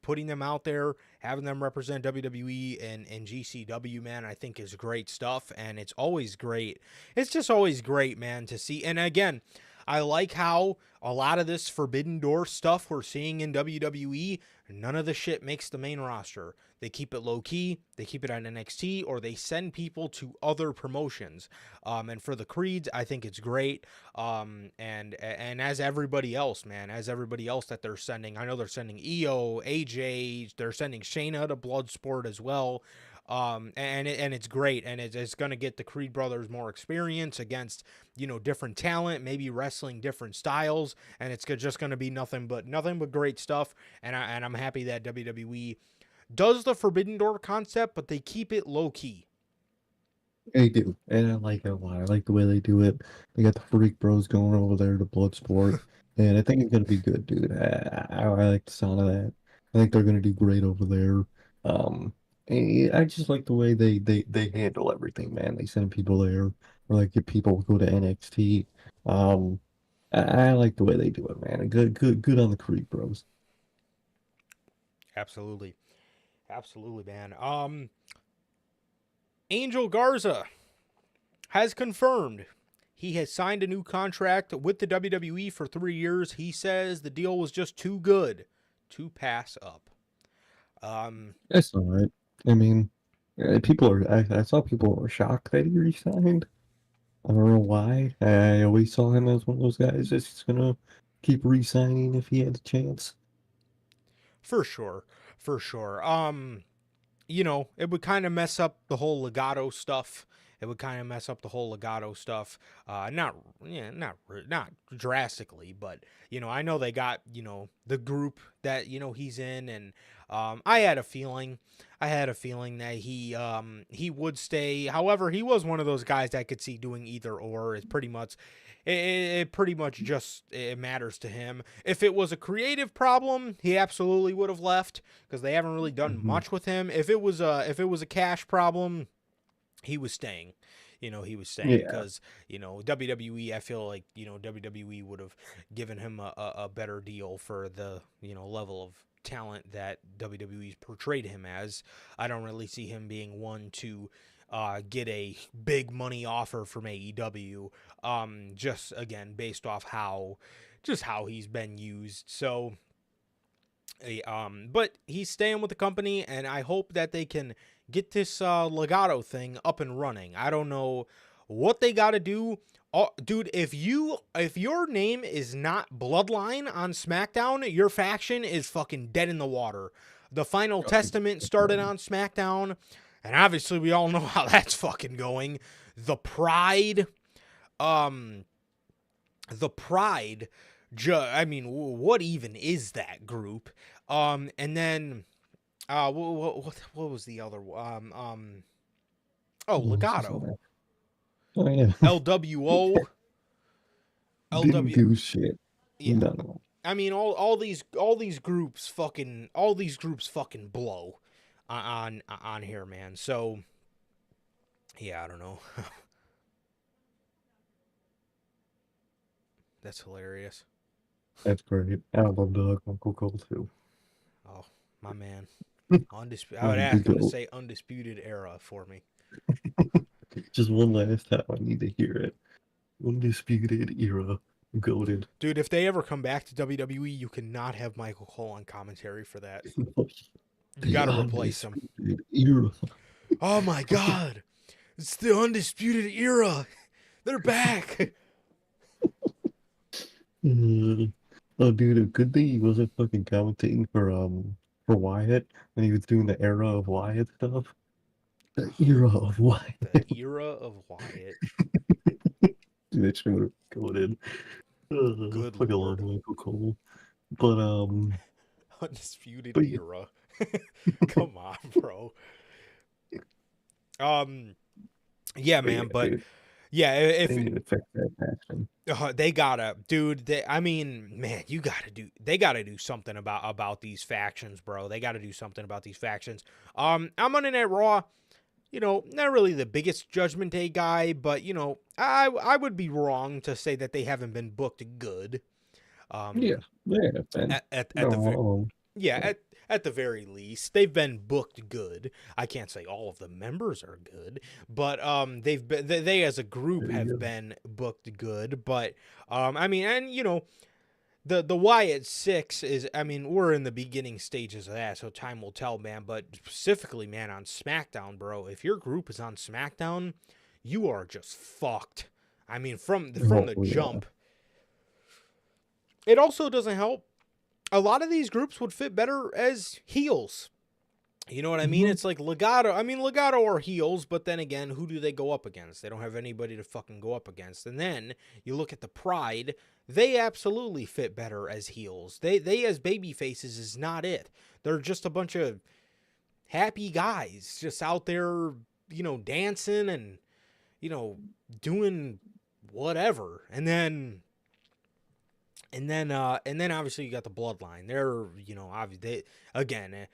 putting them out there, having them represent WWE and GCW, man, I think is great stuff. And it's always great. It's just always great, man, to see. And again, I like how a lot of this Forbidden Door stuff we're seeing in WWE, none of the shit makes the main roster. They keep it low key, they keep it on NXT, or they send people to other promotions. And for the Creeds, I think it's great. And as everybody else, man, that they're sending, I know they're sending EO, AJ, they're sending Shayna to Bloodsport as well. And it's great, and it's going to get the Creed brothers more experience against, different talent, maybe wrestling different styles, and it's just going to be nothing but great stuff. And I'm happy that WWE does the Forbidden Door concept, but they keep it low key. They do, and I like it a lot. I like the way they do it. They got the Freak Bros going over there to Bloodsport, and I think it's gonna be good, dude. I like the sound of that. I think they're gonna do great over there. I just like the way they handle everything, man. They send people there, or like get people to go to NXT. I like the way they do it, man. Good on the Creek Bros. Absolutely, man. Angel Garza has confirmed he has signed a new contract with the WWE for 3 years. He says the deal was just too good to pass up. That's all right. I mean, people are. I saw people were shocked that he resigned. I don't know why. I always saw him as one of those guys that's just gonna keep re-signing if he had a chance. For sure. It would kind of mess up the whole Legato stuff. Not drastically, but I know they got the group that he's in, and I had a feeling that he would stay. However, he was one of those guys that I could see doing either or. It's pretty much. It pretty much just it matters to him. If it was a creative problem, he absolutely would have left because they haven't really done much with him. If it was a cash problem, he was staying. Because WWE. I feel like WWE would have given him a better deal for the level of talent that WWE's portrayed him as. I don't really see him being one to get a big money offer from AEW, just again based off how he's been used. So, but he's staying with the company, and I hope that they can get this Legato thing up and running. I don't know what they got to do, Oh, dude, if your name is not Bloodline on SmackDown, your faction is fucking dead in the water. The Final Testament started on SmackDown, and obviously we all know how that's fucking going. The Pride, um, the Pride, I mean, what even is that group? And then, what was the other oh, What was this Legato, one? Oh yeah, LWO, didn't LW, do shit. yeah. None of them. I mean, all these groups fucking blow on here, man. So yeah, I don't know. That's hilarious. That's great. I love Doug Uncle Cole too. Oh, my man. I would The ask him to goat. say undisputed era for me. Just one last time, I need to hear it. Undisputed era, goaded. Dude, if they ever come back to WWE, you cannot have Michael Cole on commentary for that. You The got to replace him. undisputed era. Oh my god. It's the undisputed era. They're back. Oh, dude, a good thing he wasn't fucking commentating for Wyatt when he was doing the era of Wyatt stuff. The era of Wyatt. The era of Wyatt. Dude, that shit would have goaded. Good Fucking love lord. Michael Cole. But Undisputed but era. Come on, bro. Yeah, yeah, man, but dude, yeah, if they need to fix that action. they gotta, dude. I mean, man, they gotta do something about these factions, bro. They gotta do something about these factions. I'm Monday Night Raw. Not really the biggest Judgment Day guy, but I would be wrong to say that they haven't been booked good. Yeah, Um, yeah, man. at No, the yeah, but at the very least, they've been booked good. I can't say all of the members are good, but they as a group there you have go. been booked good. But I mean, and the Wyatt Six is, I mean, we're in the beginning stages of that, so time will tell, man. But specifically, man, on SmackDown, bro, if your group is on SmackDown, you are just fucked. I mean, from Oh, the yeah. jump. It also doesn't help. A lot of these groups would fit better as heels. You know what I mean? Mhm. It's like Legato. I mean, Legato are heels, but then again, who do they go up against? They don't have anybody to fucking go up against. And then you look at the Pride, they absolutely fit better as heels. They as baby faces is not it. They're just a bunch of happy guys just out there, dancing and, you know, doing whatever. And then obviously you got the Bloodline. They're, obviously, again,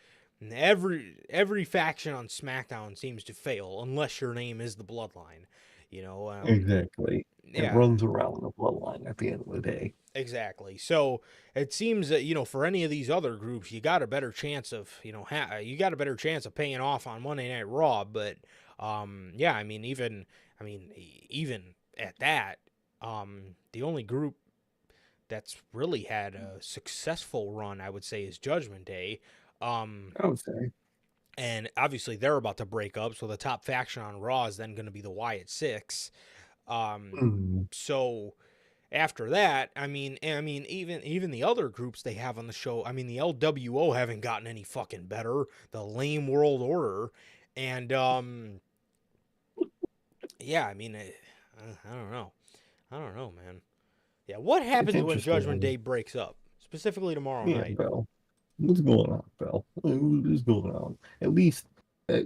every faction on SmackDown seems to fail unless your name is the Bloodline. Exactly. It Yeah, runs around the bloodline at the end of the day. exactly. So it seems that for any of these other groups, you got a better chance of you got a better chance of paying off on Monday Night Raw. But yeah, even at that, the only group that's really had a successful run, I would say, is Judgment Day. I would say. And obviously they're about to break up, so the top faction on Raw is then going to be the Wyatt Six. Mm, So after that, even the other groups they have on the show, I mean, the LWO haven't gotten any fucking better. The Lame World Order, and yeah, I don't know, man. Yeah, what it's happens when Judgment interesting. Day breaks up, specifically tomorrow Yeah, night? Bell. What's going on, Bell? What is going on? At least, uh,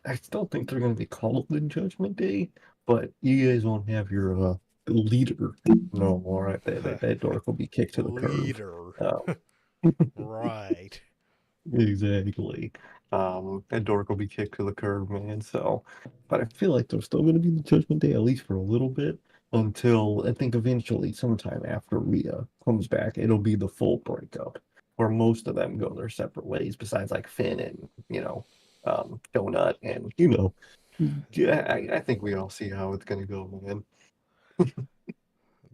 I still think they're going to be called the Judgment Day, but you guys won't have your leader no more. Right? That dork will be kicked to the curb. Leader, Um, right? exactly. That dork will be kicked to the curb, man. So, but I feel like they're still going to be the Judgment Day at least for a little bit until I think eventually, sometime after Rhea comes back, it'll be the full breakup where most of them go their separate ways. Besides, like Finn and Donut, and yeah, I think we all see how it's going to go, man.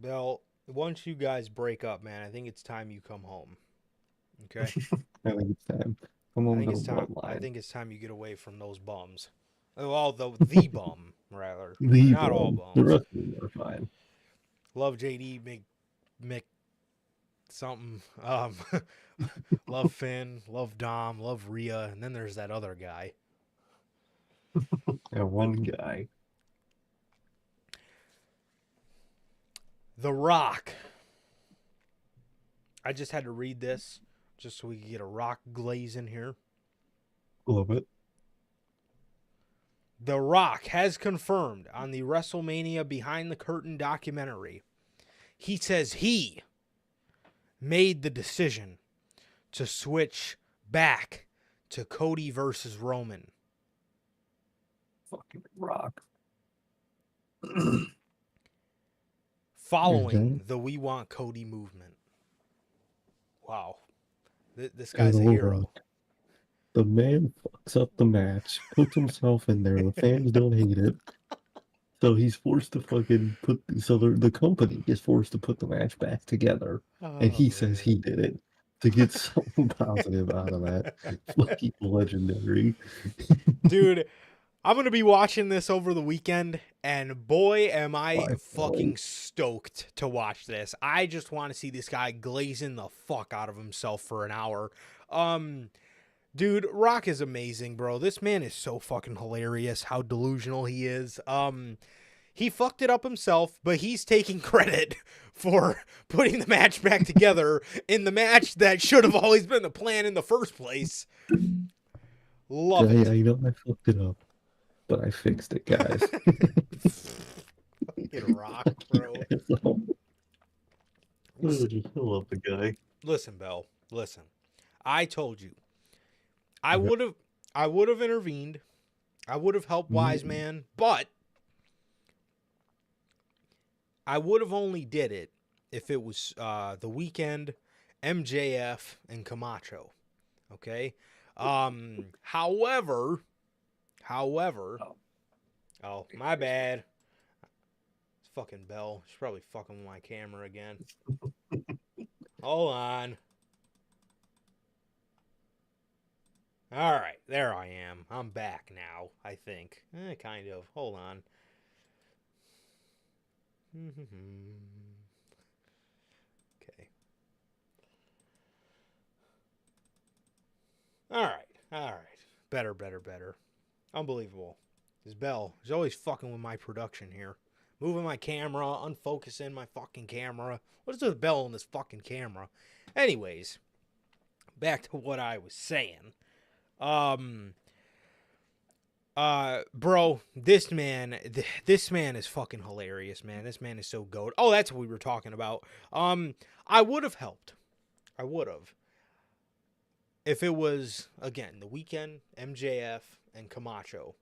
Well, once you guys break up, man, I think it's time you come home. Okay? I think it's time. Come I on think to the it's time. I bloodline. think it's time you get away from those bums. Well, the bum rather, The not all bum. The bums. rest of them are fine. love JD Mc something. Love Finn, love Dom, love Rhea, and then there's that other guy. And one guy. The Rock. I just had to read this just so we could get a Rock glaze in here. Love it. The Rock has confirmed on the WrestleMania Behind the Curtain documentary. He says he made the decision to switch back to Cody versus Roman. Fucking Rock. Following the We Want Cody movement. Wow. This And guy's a hold hero. on. The man fucks up the match, puts himself in there. The fans don't hate it. So he's forced to fucking put. So the company is forced to put the match back together. And he says he did it to get something positive out of that. Fucking legendary. Dude, I'm going to be watching this over the weekend, and boy, am I fucking stoked to watch this. I just want to see this guy glazing the fuck out of himself for an hour. Dude, Rock is amazing, bro. This man is so fucking hilarious how delusional he is. He fucked it up himself, but he's taking credit for putting the match back together in the match that should have always been the plan in the first place. Love it. I know I fucked it up, but I fixed it, guys. Fucking Rock, bro. I love the guy. Listen, Bell. Listen. I told you. I would have intervened. I would have helped Wise Man, but I would have only did it if it was The Weeknd, MJF, and Camacho. Okay? However, oh, my bad. It's fucking Bell. She's probably fucking with my camera again. Hold on. All right, there I am. I'm back now, I think. Kind of. Hold on. Okay. All right. Better. Unbelievable. This Bell is always fucking with my production here. Moving my camera, unfocusing my fucking camera. What is this Bell on this fucking camera? Anyways, back to what I was saying. Bro, this man is fucking hilarious, man. This man is so goated. Oh, that's what we were talking about. I would have helped. I would have. If it was, again, The Weeknd, MJF, and Camacho.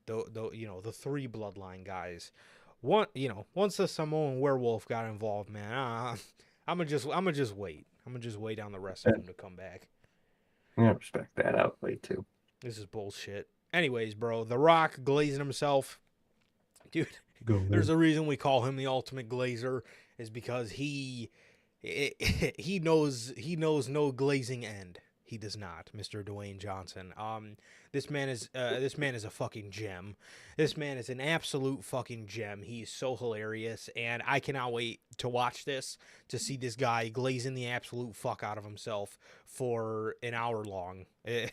The three bloodline guys. Once the Samoan werewolf got involved, man, I'm gonna just wait. I'm gonna just wait on the rest of them to come back. I respect that outlay too. This is bullshit. Anyways, bro, The Rock glazing himself. Dude, there's a reason we call him the ultimate glazer, is because he knows no glazing end. He does not, Mr. Dwayne Johnson. This man is a fucking gem. This man is an absolute fucking gem. He is so hilarious, and I cannot wait to watch this, to see this guy glazing the absolute fuck out of himself for an hour long. And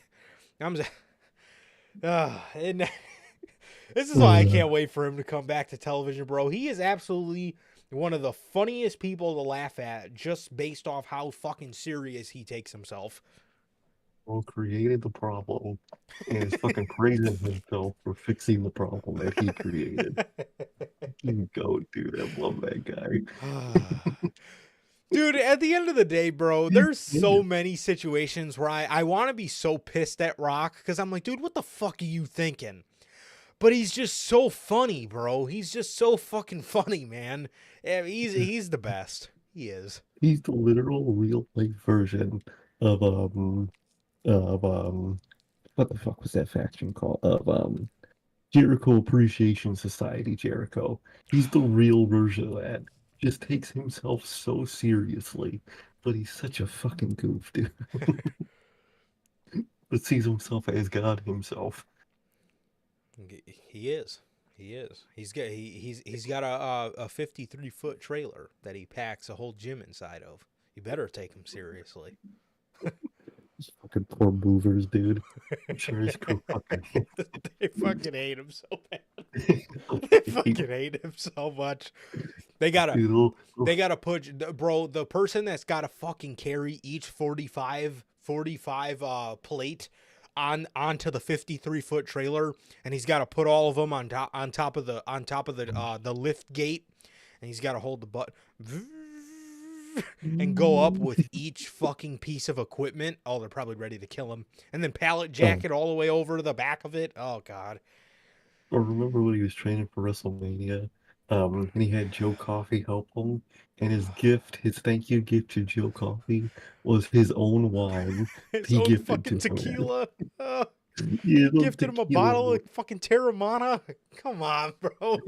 this is why I can't wait for him to come back to television, bro. He is absolutely one of the funniest people to laugh at, just based off how fucking serious he takes himself. Well, created the problem and is fucking praising himself for fixing the problem that he created. You go, dude. I love that guy. Dude, at the end of the day, bro, there's so many situations where I want to be so pissed at Rock, because I'm like, dude, what the fuck are you thinking? But he's just so funny, bro. He's just so fucking funny, man. He's the best. He is. He's the literal real life version of what the fuck was that faction called? Of Jericho Appreciation Society Jericho. He's the real version of that. Just takes himself so seriously, but he's such a fucking goof, dude. But sees himself as God himself. He is. He is. He's got a 53-foot trailer that he packs a whole gym inside of. You better take him seriously. These fucking poor movers, dude. I'm sure his crew fucking They fucking hate him so bad. They fucking hate him so much. They gotta put, bro, the person that's gotta fucking carry each 45 plate onto the 53-foot trailer, and he's got to put all of them on top of the lift gate, and he's got to hold the button and go up with each fucking piece of equipment. Oh, they're probably ready to kill him, and then pallet jack it all the way over to the back of it. Oh god. Or remember when he was training for WrestleMania? And he had Joe Coffey help him, and his thank you gift to Joe Coffey was his own wine. His own fucking tequila. He Gifted him a bottle of fucking Terramana. Come on, bro.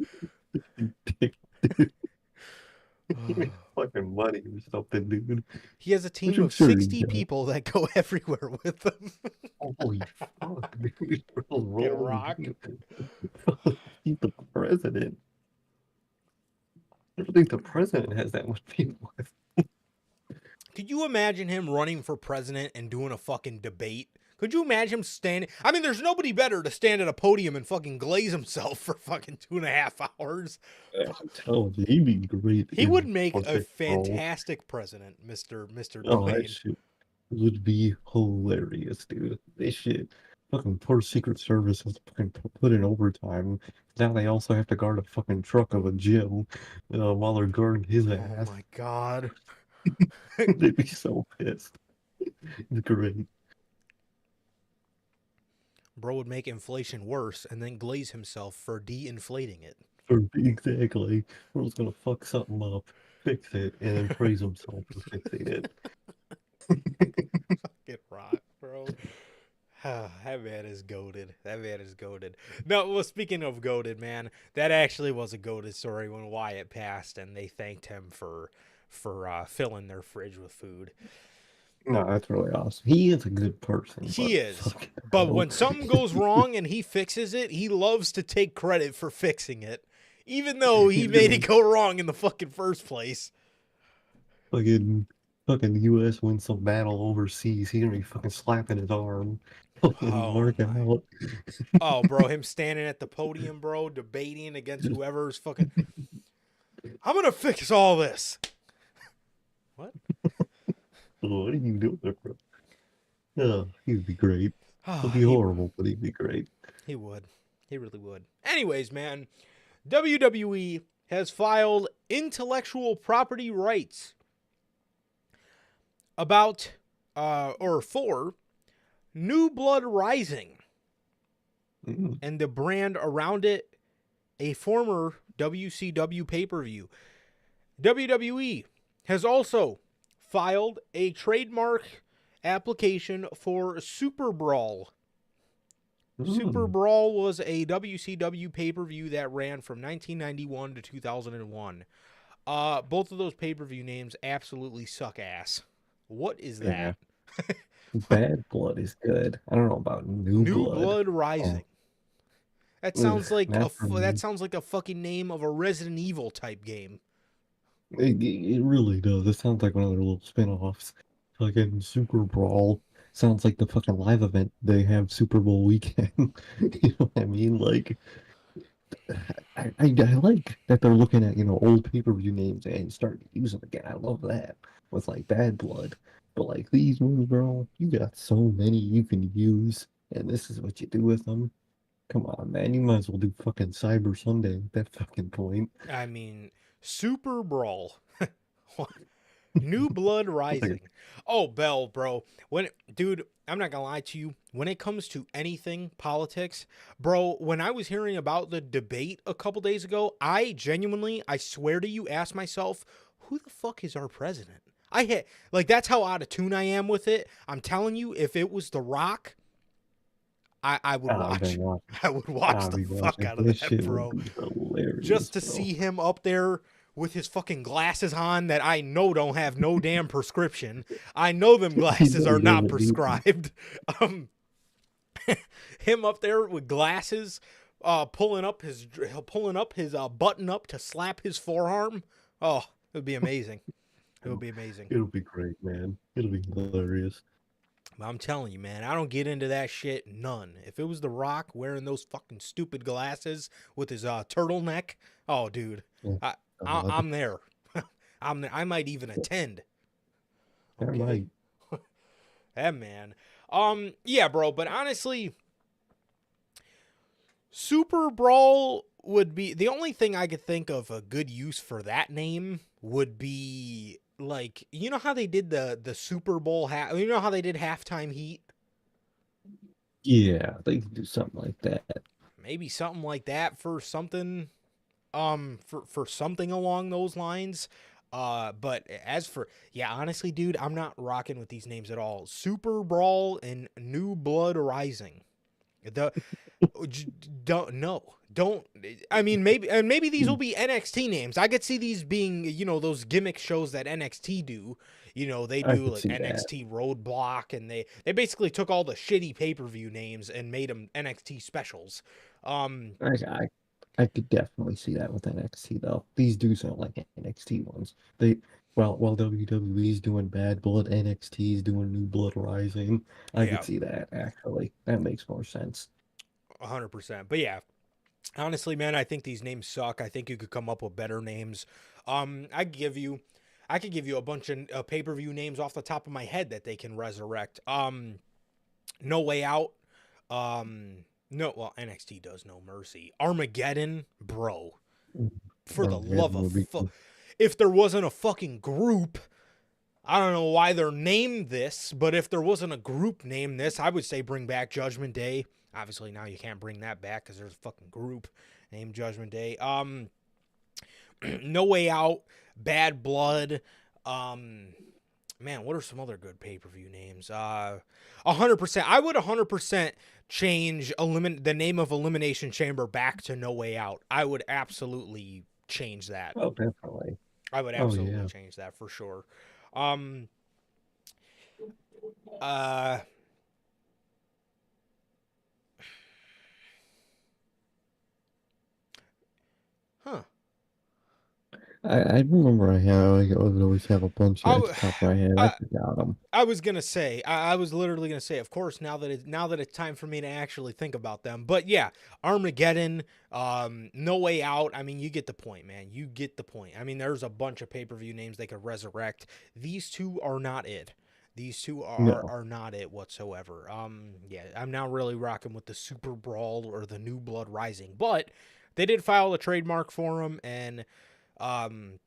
He makes fucking money or something, dude. He has a team of 60 people that go everywhere with him. Holy fuck, dude. Get rocked. He's the president. I don't think the president has that much people. Could you imagine him running for president and doing a fucking debate? Could you imagine him standing? I mean, there's nobody better to stand at a podium and fucking glaze himself for fucking 2.5 hours. I'm telling you, he'd be great. He would make a fantastic president, Mr. Oh, Dwayne. that shit would be hilarious, dude. This shit. Fucking poor Secret Service has to fucking put in overtime. Now they also have to guard a fucking truck of a Joe while they're guarding his ass. Oh my god. They'd be so pissed. It's great. Bro would make inflation worse and then glaze himself for de-inflating it. Exactly. Bro's gonna fuck something up, fix it, and then praise himself for fixing it. Fucking rock, bro. That man is goated. No, well, speaking of goated, man, that actually was a goated story when Wyatt passed and they thanked him for filling their fridge with food. No, that's really awesome. He is a good person. He is. But when something goes wrong and he fixes it, he loves to take credit for fixing it, even though he made it go wrong in the fucking first place. Fucking U.S. wins some battle overseas. He's gonna be fucking slapping his arm. Marking out. Oh, bro, him standing at the podium, bro, debating against whoever's fucking. I'm gonna fix all this. What? What are you doing, bro? Oh, he'd be great. He'd be horrible, but he'd be great. He would. He really would. Anyways, man, WWE has filed intellectual property rights about for New Blood Rising and the brand around it, a former WCW pay-per-view. WWE has also filed a trademark application for Super Brawl. Super Brawl was a WCW pay-per-view that ran from 1991 to 2001. Both of those pay-per-view names absolutely suck ass. What is that? Yeah. Bad Blood is good. I don't know about New Blood Rising. That sounds like a fucking name of a Resident Evil type game. It really does. It sounds like one of their little spin-offs. Fucking Super Brawl sounds like the fucking live event they have Super Bowl weekend. You know what I mean? Like, I like that they're looking at, old pay-per-view names and start using them again. I love that. With like Bad Blood. But like these ones, bro, you got so many you can use, and this is what you do with them. Come on, man. You might as well do fucking Cyber Sunday at that fucking point. I mean, Super Brawl. New Blood Rising. Oh, Bell, bro. Dude, I'm not gonna lie to you. When it comes to anything politics, bro, when I was hearing about the debate a couple days ago, I swear to you, asked myself, who the fuck is our president? That's how out of tune I am with it. I'm telling you, if it was The Rock, I would watch. I would watch the fuck out of that, bro. Just to see him up there with his fucking glasses on that I know don't have no damn prescription. I know them glasses are not prescribed. Him up there with glasses, pulling up his button up to slap his forearm. Oh, it would be amazing. It would be amazing. It'll be great, man. It'll be hilarious. I'm telling you, man, I don't get into that shit none. If it was The Rock wearing those fucking stupid glasses with his turtleneck, oh, dude, Yeah, I'm there. I'm there. I might even attend. I Okay, might. that man. Yeah, bro. But honestly, Super Brawl would be the only thing I could think of a good use for that name would be like, you know how they did the Super Bowl you know how they did halftime heat. Yeah, they could do something like that. Maybe something like that for something for something along those lines. But as for, yeah, honestly, dude, I'm not rocking with these names at all. Super Brawl and New Blood Rising. The don't no don't I mean maybe these will be NXT names. I could see these being, you know, those gimmick shows that NXT do. You know, they I do could like see that. NXT Roadblock, and they basically took all the shitty pay-per-view names and made them NXT specials. Um I could definitely see that with NXT though. These do sound like NXT ones. They while WWE's doing Bad Blood, NXT's doing New Blood Rising. I yeah, could see that actually. That makes more sense. 100%. But yeah, honestly, man, I think these names suck. I think you could come up with better names. I could give you a bunch of pay-per-view names off the top of my head that they can resurrect. No Way Out. No, well, NXT does No Mercy. Armageddon, bro. For the love Armageddon of would be cool. if there wasn't a fucking group, I don't know why they're named this, but if there wasn't a group named this, I would say bring back Judgment Day. Obviously now you can't bring that back because there's a fucking group named Judgment Day. No Way Out, Bad Blood. Man, what are some other good pay-per-view names? 100%. I would 100% change the name of Elimination Chamber back to No Way Out. I would absolutely change that. Oh, definitely. I would Oh absolutely yeah. change that for sure. Um uh huh. I remember I would always have a bunch I, at w- the top of my head. I I forgot them. I was gonna say, I was literally gonna say, of course, now that it's time for me to actually think about them. But yeah, Armageddon, No Way Out. I mean, you get the point, man. You get the point. I mean, there's a bunch of pay-per-view names they could resurrect. These two are not it. These two No. are not it whatsoever. Yeah, I'm now really rocking with the Super Brawl or the New Blood Rising, but they did file a trademark for them, and um,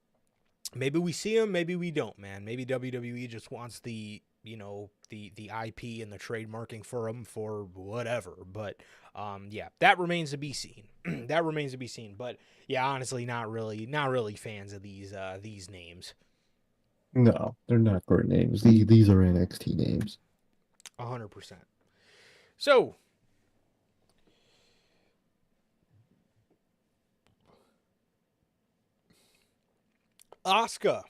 maybe we see them, maybe we don't, man. Maybe WWE just wants the, you know, the IP and the trademarking for them for whatever. But yeah, that remains to be seen. That remains to be seen. But yeah, honestly, not really fans of these names. No, they're not great names. These are NXT names. 100%. So Asuka,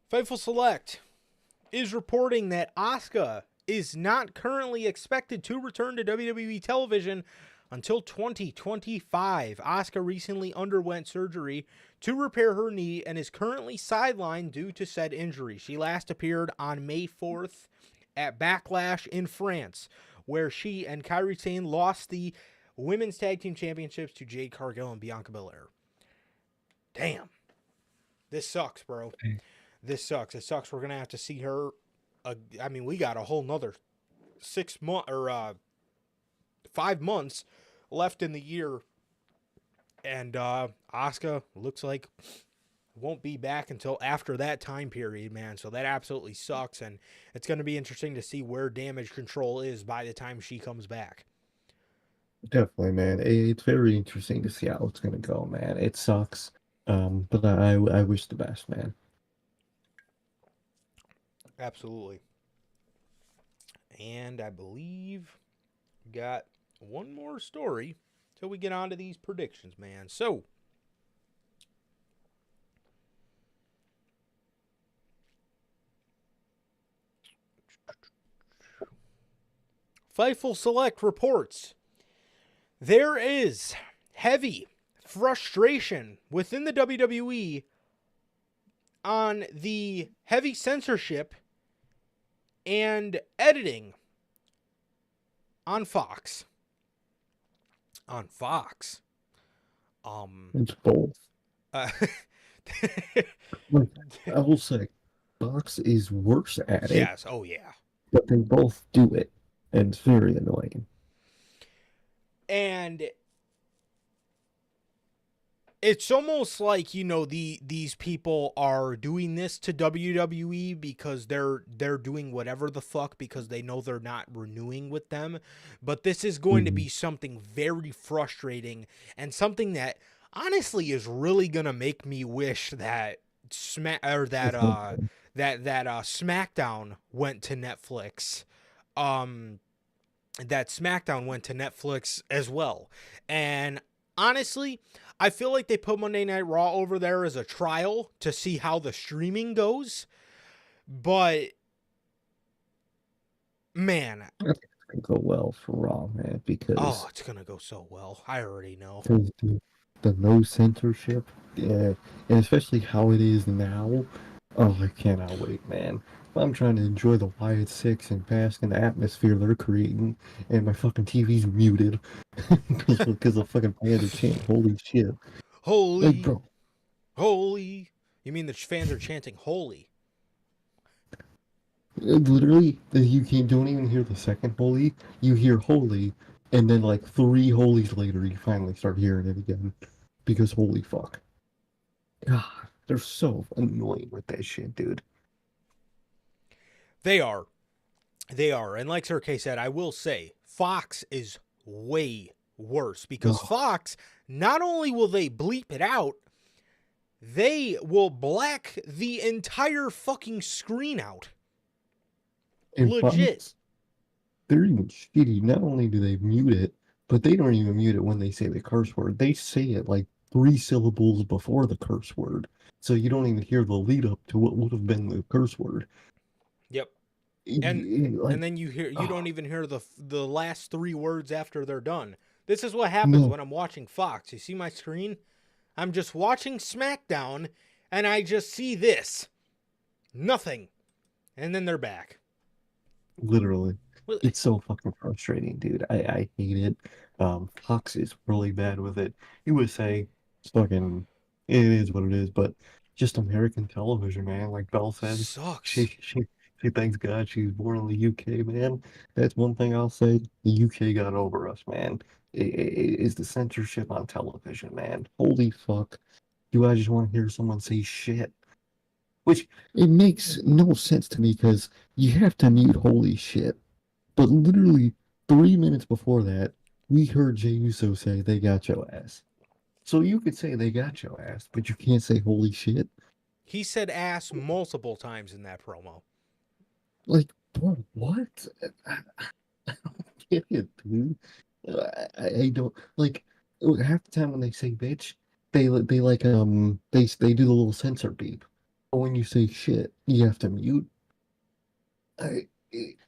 Faithful Select is reporting that Asuka is not currently expected to return to WWE television until 2025. Asuka recently underwent surgery to repair her knee and is currently sidelined due to said injury. She last appeared on May 4th at Backlash in France, where she and Kairi Sane lost the Women's Tag Team Championships to Jade Cargill and Bianca Belair. Damn. This sucks, bro. This sucks. It sucks. We're going to have to see her. I mean, we got a whole nother 6 months or 5 months left in the year. And Asuka looks like won't be back until after that time period, man. So that absolutely sucks. And it's going to be interesting to see where Damage Control is by the time she comes back. Definitely, man. It's very interesting to see how it's gonna go, man. It sucks. But I wish the best, man. Absolutely. And I believe we got one more story till we get on to these predictions, man. So, Fightful Select reports There is heavy frustration within the WWE on the heavy censorship and editing on Fox. On Fox. It's both. Uh, Like, I will say, Fox is worse at it, yes, oh yeah. but they both do it, and it's very annoying. And it's almost like, you know, these people are doing this to WWE because they're doing whatever the fuck because they know they're not renewing with them. But this is going to be something very frustrating and something that honestly is really gonna make me wish that SmackDown went to Netflix. That SmackDown went to Netflix as well. And honestly, I feel like they put Monday Night Raw over there as a trial to see how the streaming goes. But man, It's gonna go well for Raw, man, because it's gonna go so well. I already know. the no censorship, yeah, and especially how it is now. Oh, I cannot wait, man. I'm trying to enjoy the Wyatt Six and bask in the atmosphere they're creating, and my fucking TV's muted because the fucking fans are chanting, "Holy shit!" Like, Holy, bro, holy. You mean the fans are chanting holy? literally, you can't don't even hear the second "holy." You hear "holy," and then like 3 holies later, you finally start hearing it again because holy fuck. God, they're so annoying with that shit, dude. They are. They are. And like Sir K said, I will say, Fox is way worse because Ugh. Fox, not only will they bleep it out, they will black the entire fucking screen out. And Legit. Fox, they're even shitty. Not only do they mute it, but they don't even mute it when they say the curse word. They say it like 3 syllables before the curse word. So you don't even hear the lead up to what would have been the curse word. Yep. Like, And then you don't even hear the last 3 words after they're done. This is what happens no, when I'm watching Fox. You see my screen? I'm just watching SmackDown and I just see this. Nothing. And then they're back. literally. Well, It's so fucking frustrating, dude. I hate it. Fox is really bad with it. You would say it's fucking, it is what it is, but just American television, man. Like Belle said, she sucks. she she thanks God she's born in the UK, man. That's one thing I'll say. The UK got over us, man. Is the censorship on television, man. Holy fuck. Do I just want to hear someone say shit? Which it makes no sense to me because you have to mute holy shit. But literally 3 minutes before that, we heard Jey Uso say they got your ass. So you could say they got your ass, but you can't say holy shit. He said ass multiple times in that promo. Like, bro, what? I don't get it, dude. I don't like half the time when they say bitch, they like they do the little censor beep. But when you say shit, you have to mute.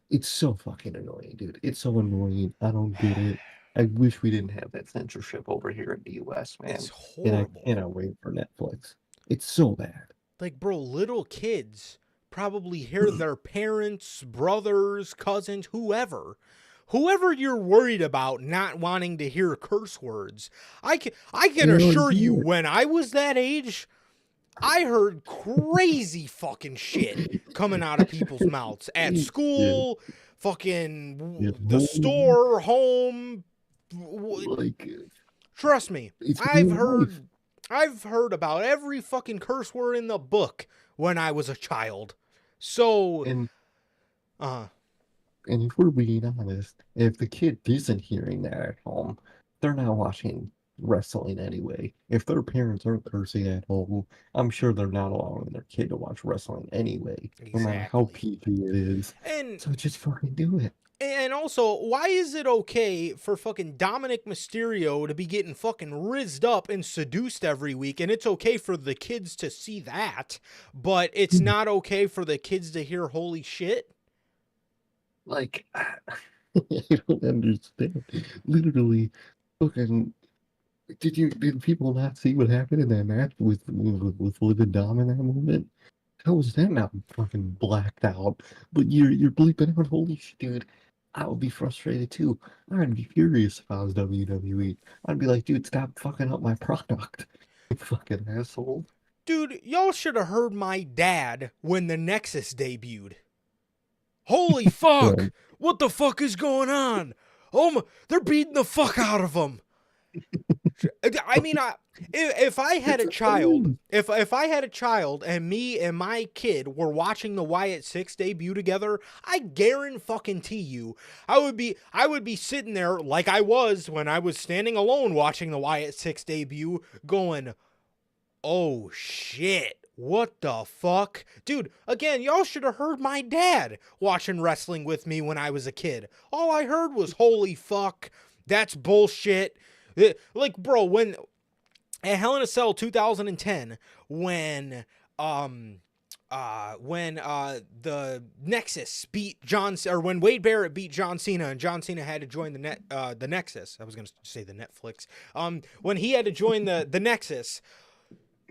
It's so fucking annoying, dude. It's so annoying. I don't get it. I wish we didn't have that censorship over here in the US, It's man. And I horrible. cannot wait for Netflix. It's so bad. Like, bro, little kids probably hear their parents, brothers, cousins, whoever you're worried about not wanting to hear curse words. I can They already assure you, hear when I was that age, I heard crazy fucking shit coming out of people's mouths at it. Yeah, school, yeah, fucking the home, store, home. like Trust me, it's I've real life. heard I've heard about every fucking curse word in the book when I was a child. So, And uh and if we're being honest, if the kid isn't hearing that at home, they're not watching wrestling anyway. If their parents aren't cursing at home, I'm sure they're not allowing their kid to watch wrestling anyway, no matter how exactly. PG it is. And So just fucking do it. and also, why is it okay for fucking Dominic Mysterio to be getting fucking rizzed up and seduced every week, and it's okay for the kids to see that, but it's not okay for the kids to hear holy shit? Like, I don't understand. Literally, fucking did people not see what happened in that match with Livid Dom in that moment? How was that not fucking blacked out? But you're bleeping out, holy shit, dude. I would be frustrated too. I'd be furious if I was WWE. I'd be like, dude, stop fucking up my product. You fucking asshole. Dude, y'all should have heard my dad when the Nexus debuted. Holy fuck! Right. What the fuck is going on? Oh my, they're beating the fuck out of him. I mean, if I had a child, if I had a child and me and my kid were watching the Wyatt Six debut together, I guarantee you, I would be sitting there like I was when I was standing alone watching the Wyatt Six debut, going, "Oh shit. What the fuck?" Dude, again, y'all should have heard my dad watching wrestling with me when I was a kid. All I heard was, "Holy fuck, that's bullshit." Like, bro, when at Hell in a Cell 2010, when the Nexus beat when Wade Barrett beat John Cena and John Cena had to join the Nexus. I was gonna say the Netflix. When he had to join the Nexus.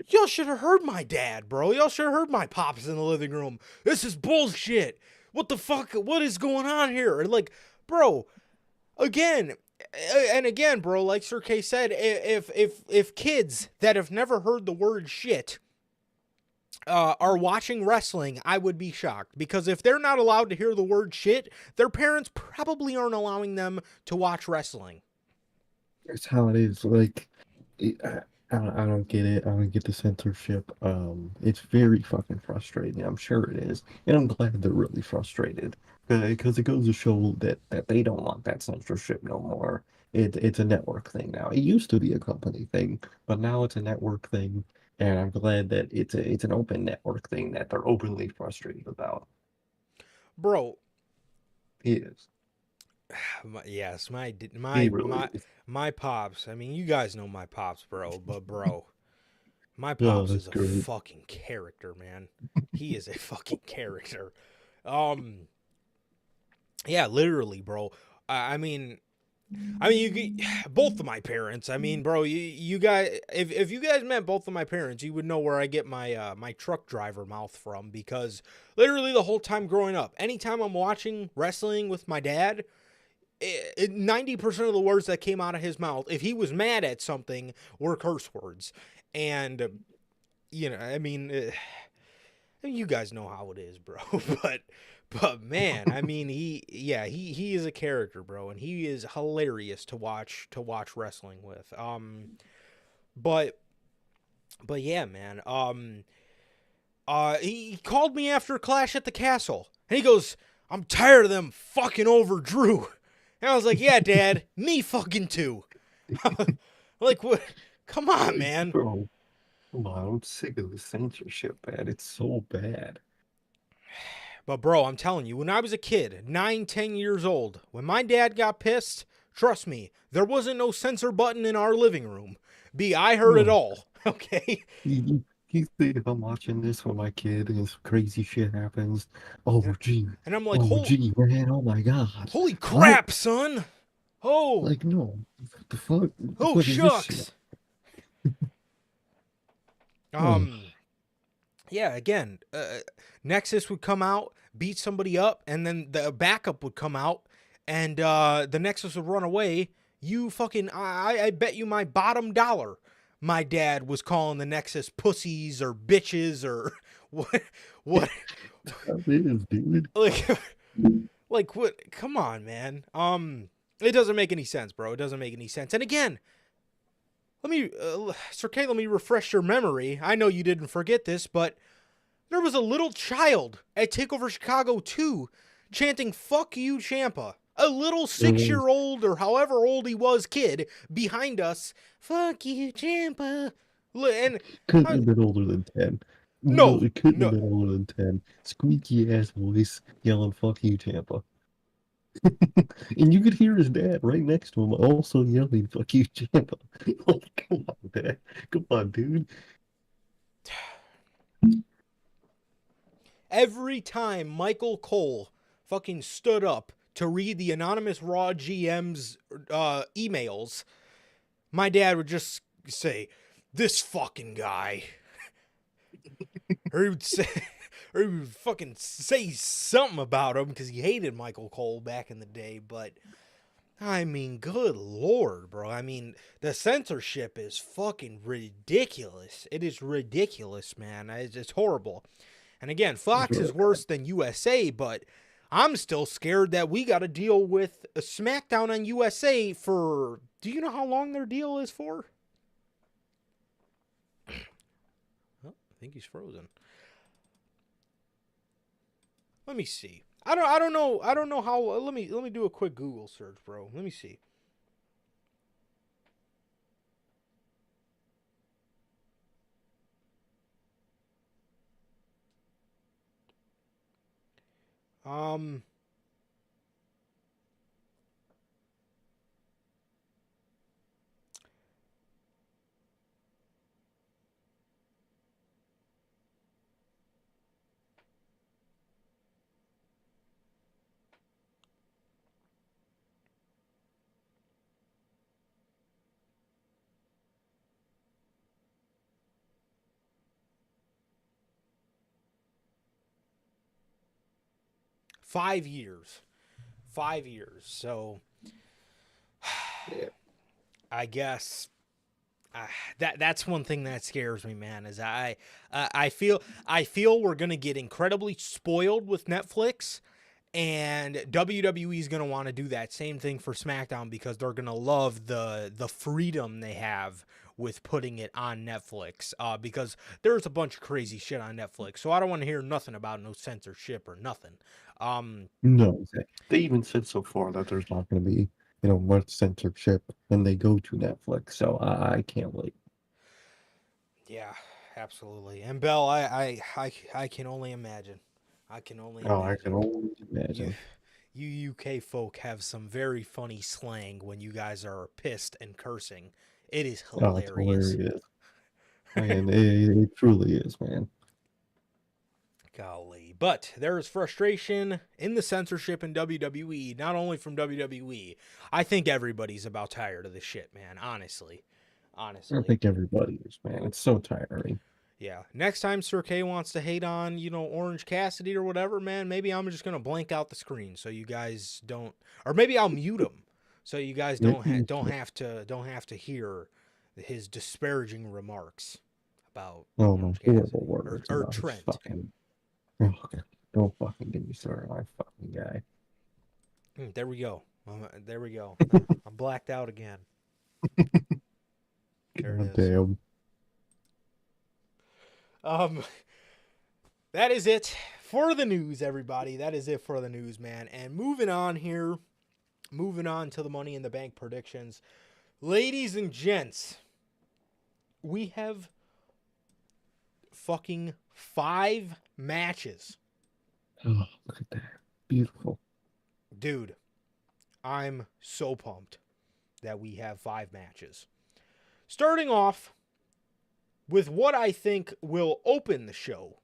Y'all should have heard my dad, bro. Y'all should have heard my pops in the living room. This is bullshit. What the fuck? What is going on here? And like, bro, again, bro, like Sir K said, if kids that have never heard the word shit are watching wrestling, I would be shocked. Because if they're not allowed to hear the word shit, their parents probably aren't allowing them to watch wrestling. That's how it is. Like, I don't get it. I don't get the censorship. It's very fucking frustrating. I'm sure it is, and I'm glad they're really frustrated because it goes to show that they don't want that censorship no more. It's a network thing now. It used to be a company thing, but now it's a network thing, and I'm glad that it's an open network thing that they're openly frustrated about. Bro, It is. yes, It really is. my pops. I mean, you guys know my pops, bro. But bro, my Oh, pops that's is a great. fucking character, man. He is a fucking character. Yeah, literally, bro. You both of my parents. I mean, bro, you guys, if you guys met both of my parents, you would know where I get my my truck driver mouth from. Because literally the whole time growing up, anytime I'm watching wrestling with my dad. 90% of the words that came out of his mouth, if he was mad at something, were curse words. And, you guys know how it is, bro. but man, I mean, he is a character, bro, and he is hilarious to watch wrestling with. But yeah, man. He called me after Clash at the Castle, and he goes, "I'm tired of them fucking over Drew." And I was like, "Yeah, Dad, me fucking too." Like, what? Come on, man. Bro, come on, I'm sick of the censorship, man. It's so bad. But bro, I'm telling you, when I was a kid, 9, 10 years old, when my dad got pissed, trust me, there wasn't no censor button in our living room. I heard it No. all. Okay. You think if I'm watching this with my kid and this crazy shit happens, oh And, gee, and I'm like, oh gee, man, oh my god, holy what? crap, son. Oh, Like no, what the fuck? What the oh fuck is this shit? shucks. Oh, Yeah, again, Nexus would come out, beat somebody up, and then the backup would come out, and the Nexus would run away. You fucking, I bet you my bottom dollar, my dad was calling the Nexus pussies or bitches or what, how it is, dude. like, like what? Come on, man. It doesn't make any sense, bro. It doesn't make any sense. And again, Sir K, let me refresh your memory. I know you didn't forget this, but there was a little child at TakeOver Chicago 2 chanting, "Fuck you, Ciampa." A little There was 6-year-old or however old he was kid behind us, "Fuck you, Ciampa." And couldn't I, have been older than 10. No, no, it couldn't have no. been older than 10. Squeaky ass voice yelling, "Fuck you, Tampa." And you could hear his dad right next to him also yelling, "Fuck you, Tampa." Like, come on, dad. Come on, dude. Every time Michael Cole fucking stood up to read the anonymous Raw GM's emails, my dad would just say, "This fucking guy," or he would say, or he would fucking say something about him because he hated Michael Cole back in the day. But I mean, good lord, bro. I mean, the censorship is fucking ridiculous. It is ridiculous, man. It's horrible. And again, Fox is worse than USA, but I'm still scared that we got to deal with a SmackDown on USA for. Do you know how long their deal is for? Oh, I think he's frozen. Let me see. I don't know how. Let me do a quick Google search, bro. Let me see. Um 5 years. 5 years. So I guess that's one thing that scares me, man. Is I feel we're gonna get incredibly spoiled with Netflix, and WWE is gonna want to do that same thing for SmackDown because they're gonna love the freedom they have with putting it on Netflix. Because there's a bunch of crazy shit on Netflix, so I don't want to hear nothing about no censorship or nothing. No, they even said so far that there's not going to be, much censorship when they go to Netflix. So I can't wait. Yeah, absolutely. And Bell, I can only imagine. I can only Oh, I imagine. can only You, imagine. you UK folk have some very funny slang when you guys are pissed and cursing. It is Oh, it's hilarious. hilarious. And it truly is, man. Golly. But there is frustration in the censorship in WWE, not only from WWE. I think everybody's about tired of this shit, man. Honestly. I Honestly. think everybody is, man. It's so tiring. Yeah. Next time Sir K wants to hate on, Orange Cassidy or whatever, man, maybe I'm just going to blank out the screen so you guys don't, or maybe I'll mute him so you guys don't have to hear his disparaging remarks about Oh, no, Orange Cassidy horrible words or about his Trent. fucking. Oh, okay. Don't fucking get me started on that fucking guy. There we go. There we go. I'm blacked out again. There God it is. damn. That is it for the news, everybody. That is it for the news, man. And moving on here, moving on to the Money in the Bank predictions. Ladies and gents, we have fucking 5 matches. Oh, look at that. Beautiful. Dude, I'm so pumped that we have 5 matches. Starting off with what I think will open the show.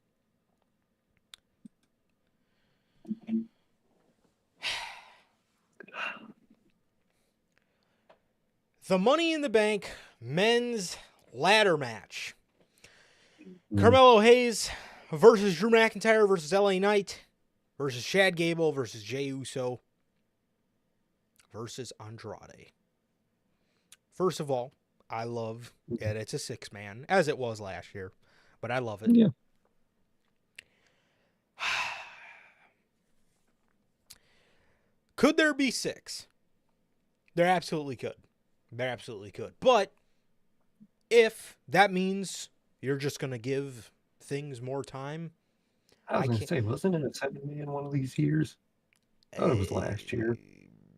The Money in the Bank men's ladder match. Carmelo Hayes versus Drew McIntyre versus LA Knight versus Chad Gable versus Jey Uso versus Andrade. First of all, I love that it's a 6-man, as it was last year, but I love it. Yeah. Could there be 6? There absolutely could. There absolutely could. But if that means you're just going to give things more time, I was going to say, wasn't it a 7-man one of these years? I thought it was last year.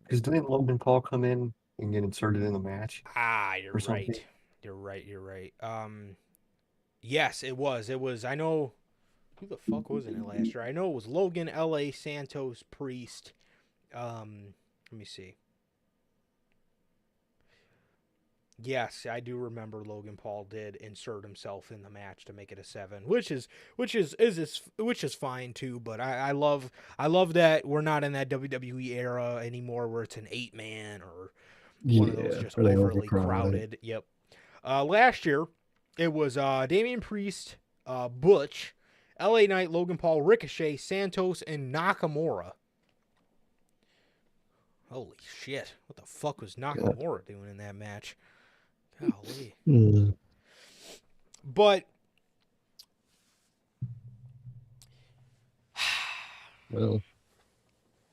Because didn't Logan Paul come in and get inserted in the match? You're right. You're right. Yes, it was. I know. Who the fuck was in it last year? I know it was Logan, LA, Santos, Priest. Let me see. Yes, I do remember Logan Paul did insert himself in the match to make it a 7, which is fine too. But I love that we're not in that WWE era anymore where it's an 8-man one of those Yeah, just or they overly overcrowd it. crowded. Yep. Last year, it was Damian Priest, Butch, LA Knight, Logan Paul, Ricochet, Santos, and Nakamura. Holy shit. What the fuck was Nakamura doing in that match? Golly. Mm, But well,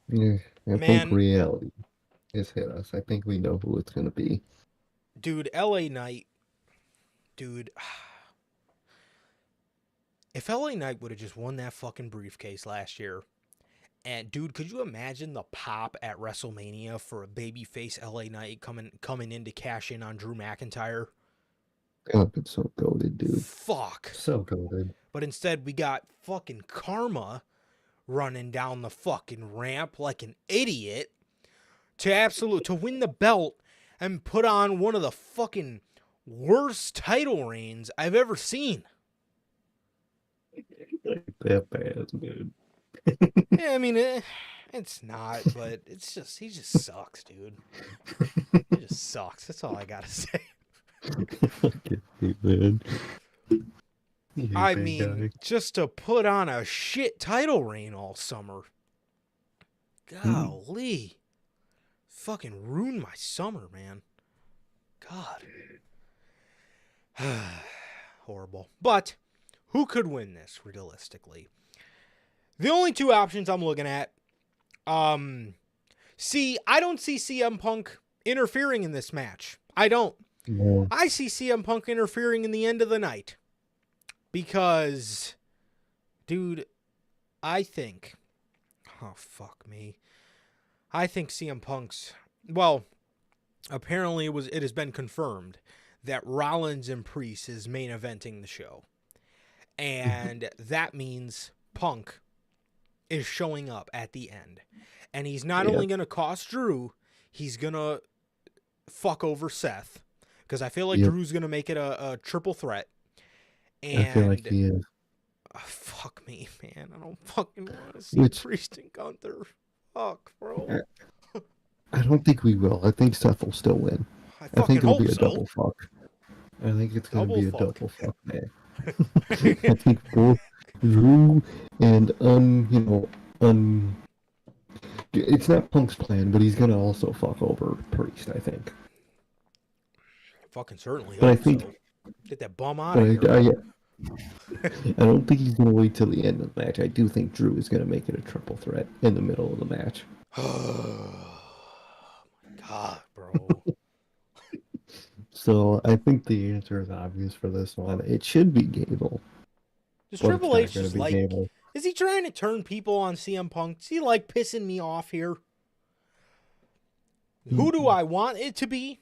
yeah, I think man, reality has hit us. I think we know who it's gonna be. dude, LA Knight, dude. If LA Knight would have just won that fucking briefcase last year, and dude, could you imagine the pop at WrestleMania for a babyface LA Knight coming in to cash in on Drew McIntyre? God, it's so goaded, dude. Fuck. So goaded. But instead, we got fucking Karma running down the fucking ramp like an idiot to win the belt and put on one of the fucking worst title reigns I've ever seen. That bad, dude. Yeah, I mean, it's not, but it's just, he just sucks, dude. He just sucks. That's all I gotta say. Fucking hate, man. You hate I that mean, guy. just to put on a shit title reign all summer. Golly. Fucking ruined my summer, man. God. Horrible. But who could win this realistically? The only two options I'm looking at, I don't see CM Punk interfering in this match. I don't. No. I see CM Punk interfering in the end of the night. Because, dude, I think, oh, fuck me. I think CM Punk's, well, apparently it has been confirmed that Rollins and Priest is main eventing the show. And that means Punk is showing up at the end. And he's not only going to cost Drew, he's going to fuck over Seth. Because I feel like Drew's going to make it a triple threat. And I feel like he is. Fuck me, man. I don't fucking want to see Priest and Gunther. Fuck, bro. I don't think we will. I think Seth will still win. I think it'll be a double fuck. I think it's going to be a double fuck, man. I think both Drew and it's not Punk's plan, but he's going to also fuck over Priest, I think. Fucking certainly. But I think so. Get that bum out of here. I don't think he's going to wait till the end of the match. I do think Drew is going to make it a triple threat in the middle of the match. Oh my God, bro. So I think the answer is obvious for this one. It should be Gable. Does Triple H just like... Gable. Is he trying to turn people on CM Punk? Is he like pissing me off here? Who do I want it to be?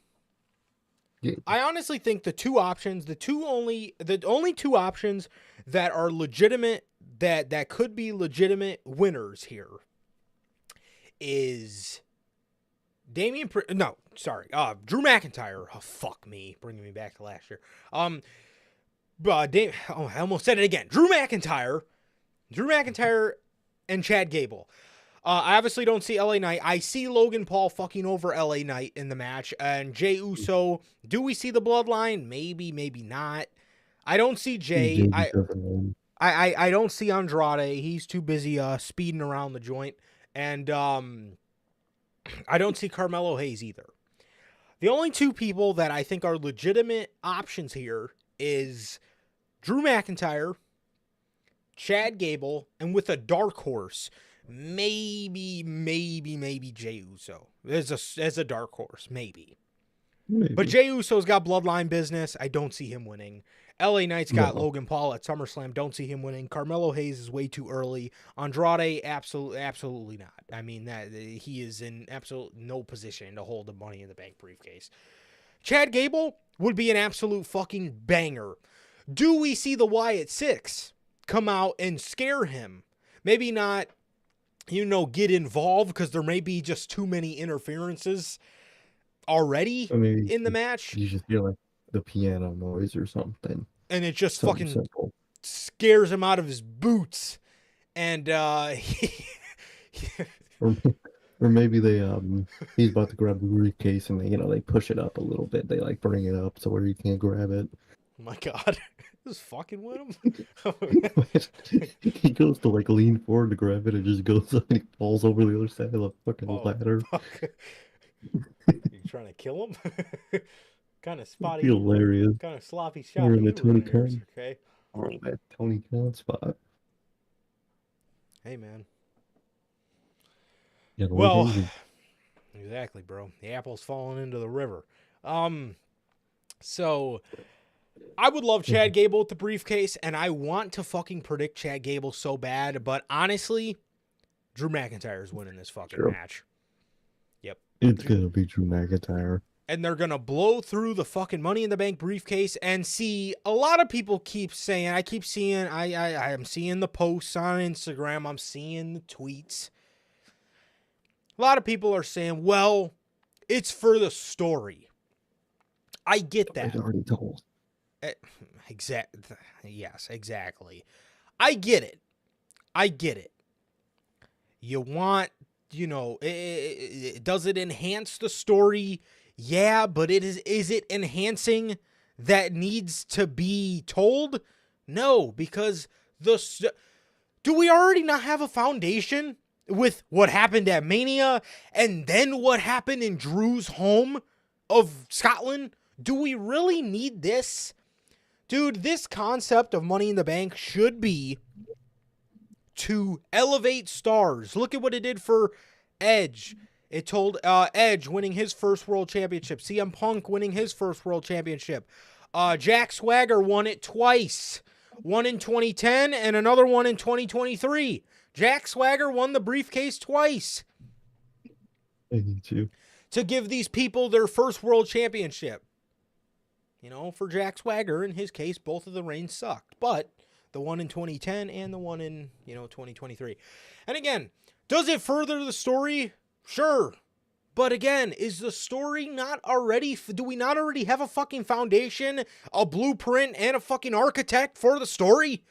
I honestly think the only two options that are legitimate, that could be legitimate winners here is Drew McIntyre. Oh, fuck me. Bringing me back to last year. I almost said it again. Drew McIntyre and Chad Gable. I obviously don't see LA Knight. I see Logan Paul fucking over LA Knight in the match. And Jey Uso. Do we see the bloodline? Maybe, maybe not. I don't see Jey. I don't see Andrade. He's too busy speeding around the joint. And I don't see Carmelo Hayes either. The only two people that I think are legitimate options here is Drew McIntyre, Chad Gable, and with a dark horse, maybe Jey Uso as a dark horse, maybe. But Jey Uso's got bloodline business. I don't see him winning. LA Knight's got Logan Paul at SummerSlam. Don't see him winning. Carmelo Hayes is way too early. Andrade, absolutely not. I mean, that he is in absolute no position to hold the Money in the Bank briefcase. Chad Gable would be an absolute fucking banger. Do we see the Wyatt Six come out and scare him? Maybe not, get involved because there may be just too many interferences already in the match. You just hear like the piano noise or something. And it just fucking simple. Scares him out of his boots. And Or maybe he's about to grab the briefcase and they push it up a little bit. They like bring it up so where he can't grab it. Oh my God, just fucking with him. He goes to like lean forward to grab it and just goes up and he falls over the other side of the fucking Oh ladder. fuck! You trying to kill him? Kind of It'd be spotty, hilarious. kind of sloppy We're shot in the you Tony running here, Khan. okay? We're in that Tony Khan spot. Hey man. Yeah, the Well, location. exactly, bro. The apple's falling into the river. So I would love Chad Gable with the briefcase, and I want to fucking predict Chad Gable so bad, but honestly, Drew McIntyre's winning this fucking True. match. Yep. It's gonna be Drew McIntyre. And they're going to blow through the fucking Money in the Bank briefcase. And see, a lot of people keep saying, I'm seeing the posts on Instagram, I'm seeing the tweets. A lot of people are saying, well, it's for the story. I get that. It's already told. Yes, exactly. I get it. You want, does it enhance the story? Yeah, but is it enhancing that needs to be told? No, because do we already not have a foundation with what happened at Mania and then what happened in Drew's home of Scotland? Do we really need this? Dude, this concept of Money in the Bank should be to elevate stars. Look at what it did for Edge. It told Edge winning his first world championship. CM Punk winning his first world championship. Jack Swagger won it twice. One in 2010 and another one in 2023. Jack Swagger won the briefcase twice. I need to. To give these people their first world championship. For Jack Swagger, in his case, both of the reigns sucked. But the one in 2010 and the one in, 2023. And again, does it further the story? Sure. But again, is the story not already, do we not already have a fucking foundation, a blueprint, and a fucking architect for the story?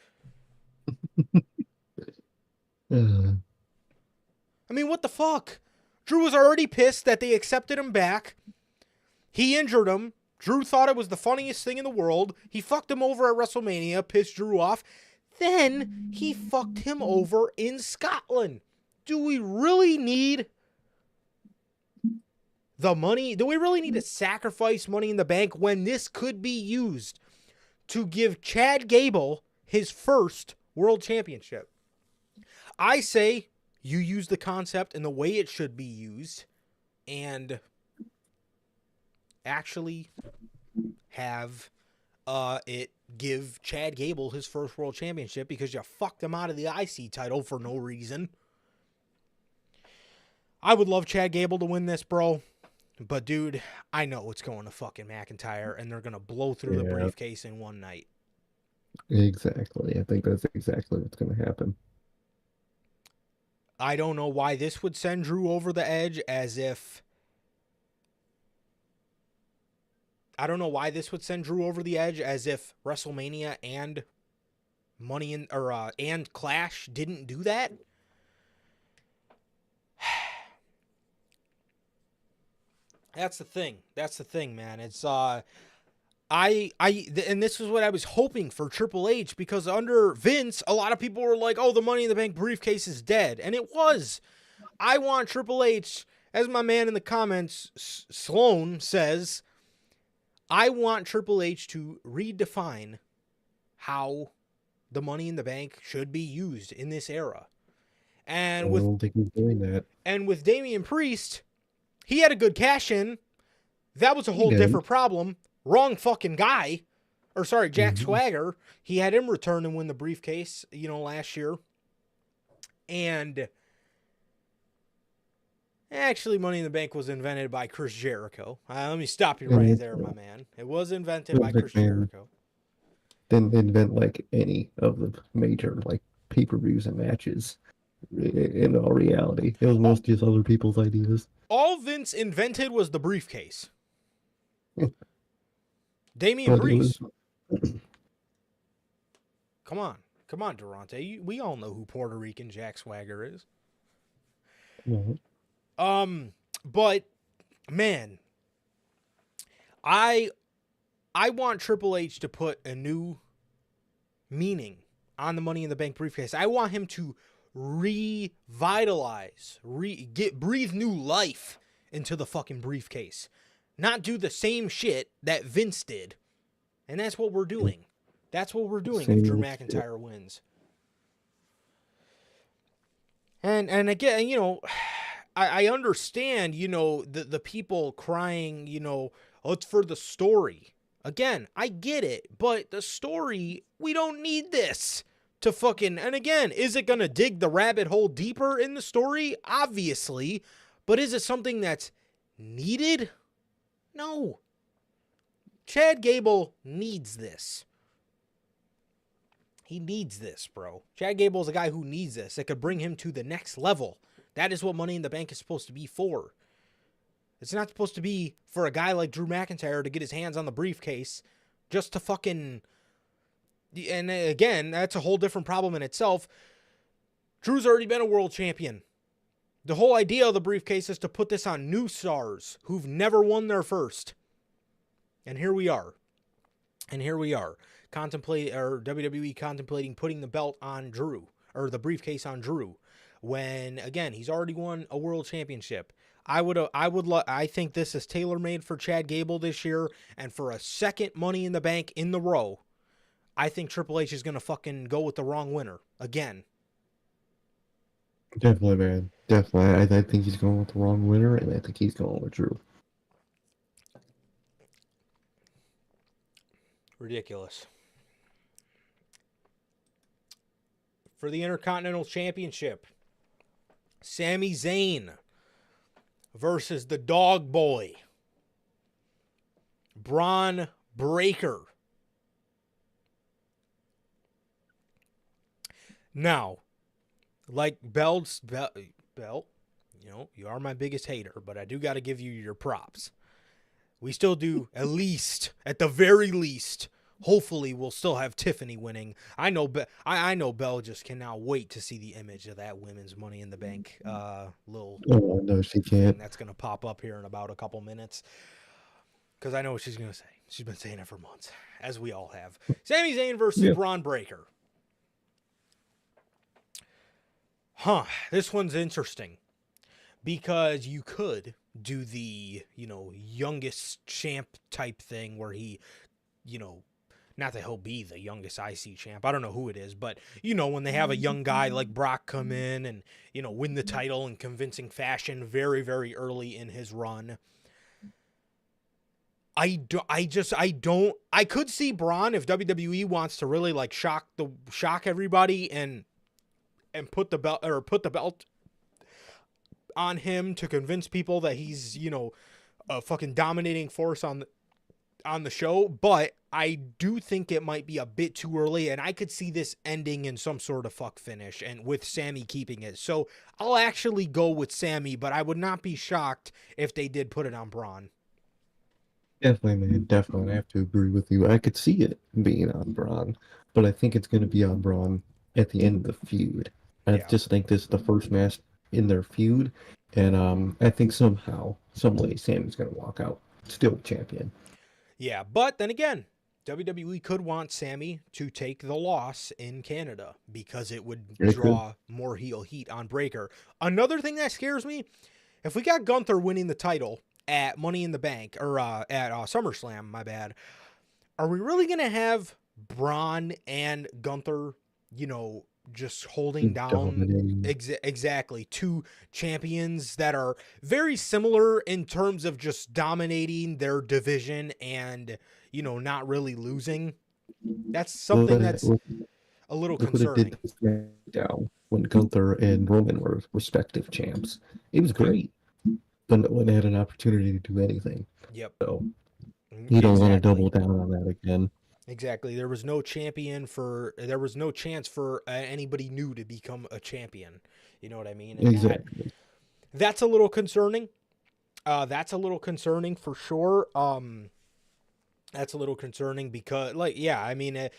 I mean, what the fuck? Drew was already pissed that they accepted him back. He injured him. Drew thought it was the funniest thing in the world. He fucked him over at WrestleMania, pissed Drew off. Then he fucked him over in Scotland. Do we really need the money? Do we really need to sacrifice Money in the Bank when this could be used to give Chad Gable his first world championship? I say you use the concept in the way it should be used and actually have it give Chad Gable his first world championship because you fucked him out of the IC title for no reason. I would love Chad Gable to win this, bro. But, dude, I know it's going to fucking McIntyre, and they're going to blow through the briefcase in one night. Exactly. I think that's exactly what's going to happen. I don't know why this would send Drew over the edge as if... WrestleMania and and Clash didn't do that. That's the thing, man. It's and this is what I was hoping for Triple H, because under Vince, a lot of people were like, "Oh, the Money in the Bank briefcase is dead," and it was. I want Triple H, as my man in the comments, Sloan says, I want Triple H to redefine how the Money in the Bank should be used in this era. And I don't think he's doing that. And with Damian Priest, he had a good cash in. That was a whole different problem. Wrong fucking guy. Or sorry, Jack Swagger. He had him return and win the briefcase, last year. And actually, Money in the Bank was invented by Chris Jericho. Let me stop you right there, my man. It was invented by Chris Jericho. Didn't invent like any of the major like pay-per-views and matches. In all reality, it was mostly just other people's ideas. All Vince invented was the briefcase. Damian Priest. Come on, Durante. We all know who Puerto Rican Jack Swagger is. But man, I want Triple H to put a new meaning on the Money in the Bank briefcase. I want him to revitalize, breathe new life into the fucking briefcase. Not do the same shit that Vince did. And that's what we're doing. That's what we're doing if Drew McIntyre wins. And again, you know, I understand, you know, the people crying, you know, oh, it's for the story. Again, I get it, but the story, we don't need this to fucking, and again, is it going to dig the rabbit hole deeper in the story? Obviously, but is it something that's needed? No. Chad Gable needs this. He needs this, bro. Chad Gable is a guy who needs this. It could bring him to the next level. That is what Money in the Bank is supposed to be for. It's not supposed to be for a guy like Drew McIntyre to get his hands on the briefcase just to fucking... And again, that's a whole different problem in itself. Drew's already been a world champion. The whole idea of the briefcase is to put this on new stars who've never won their first. And here we are. WWE contemplating putting the belt on Drew, or the briefcase on Drew, when again he's already won a world championship. I think this is tailor-made for Chad Gable this year, and for a second Money in the Bank in the row, I think Triple H is gonna fucking go with the wrong winner again. Definitely, man. Definitely. I think he's going with the wrong winner, and I think he's going with Drew. Ridiculous. For the Intercontinental Championship, Sami Zayn versus the Dog Boy, Braun Breaker. Now, like Bell, you know, you are my biggest hater, but I do got to give you your props. We still do, at the very least, hopefully we'll still have Tiffany winning. I know Belle just cannot wait to see the image of that women's Money in the Bank little Oh, no, she can't. thing that's going to pop up here in about a couple minutes. Because I know what she's going to say. She's been saying it for months, as we all have. Sami Zayn versus Braun Breaker. This one's interesting. Because you could do the, you know, youngest champ type thing where he, you know, not that he'll be the youngest IC champ. I don't know who it is, but, you know, when they have a young guy like Brock come in and, you know, win the title in convincing fashion very, very early in his run. I could see Braun, if WWE wants to really like shock everybody and put the belt on him to convince people that he's, you know, a fucking dominating force on the show, but I do think it might be a bit too early, and I could see this ending in some sort of fuck finish and with Sammy keeping it. So I'll actually go with Sammy, but I would not be shocked if they did put it on Braun. Definitely, man. Definitely. I have to agree with you. I could see it being on Braun, but I think it's going to be on Braun at the end of the feud. I just think this is the first match in their feud, and I think somehow, some way, Sammy's going to walk out still champion. Yeah, but then again, WWE could want Sammy to take the loss in Canada because it would draw more heel heat on Breaker. Another thing that scares me, if we got Gunther winning the title at Money in the Bank, or at SummerSlam, my bad, are we really going to have Braun and Gunther, you know, just holding down exactly two champions that are very similar in terms of just dominating their division and, you know, not really losing? That's something that's a little concerning. Down when Gunther and Roman were respective champs, it was great, but no one had an opportunity to do anything. Yep. So you don't want to double down on that again. Exactly. There was no chance for anybody new to become a champion. You know what I mean? And exactly. That's a little concerning. That's a little concerning for sure. That's a little concerning because, like, yeah, I mean,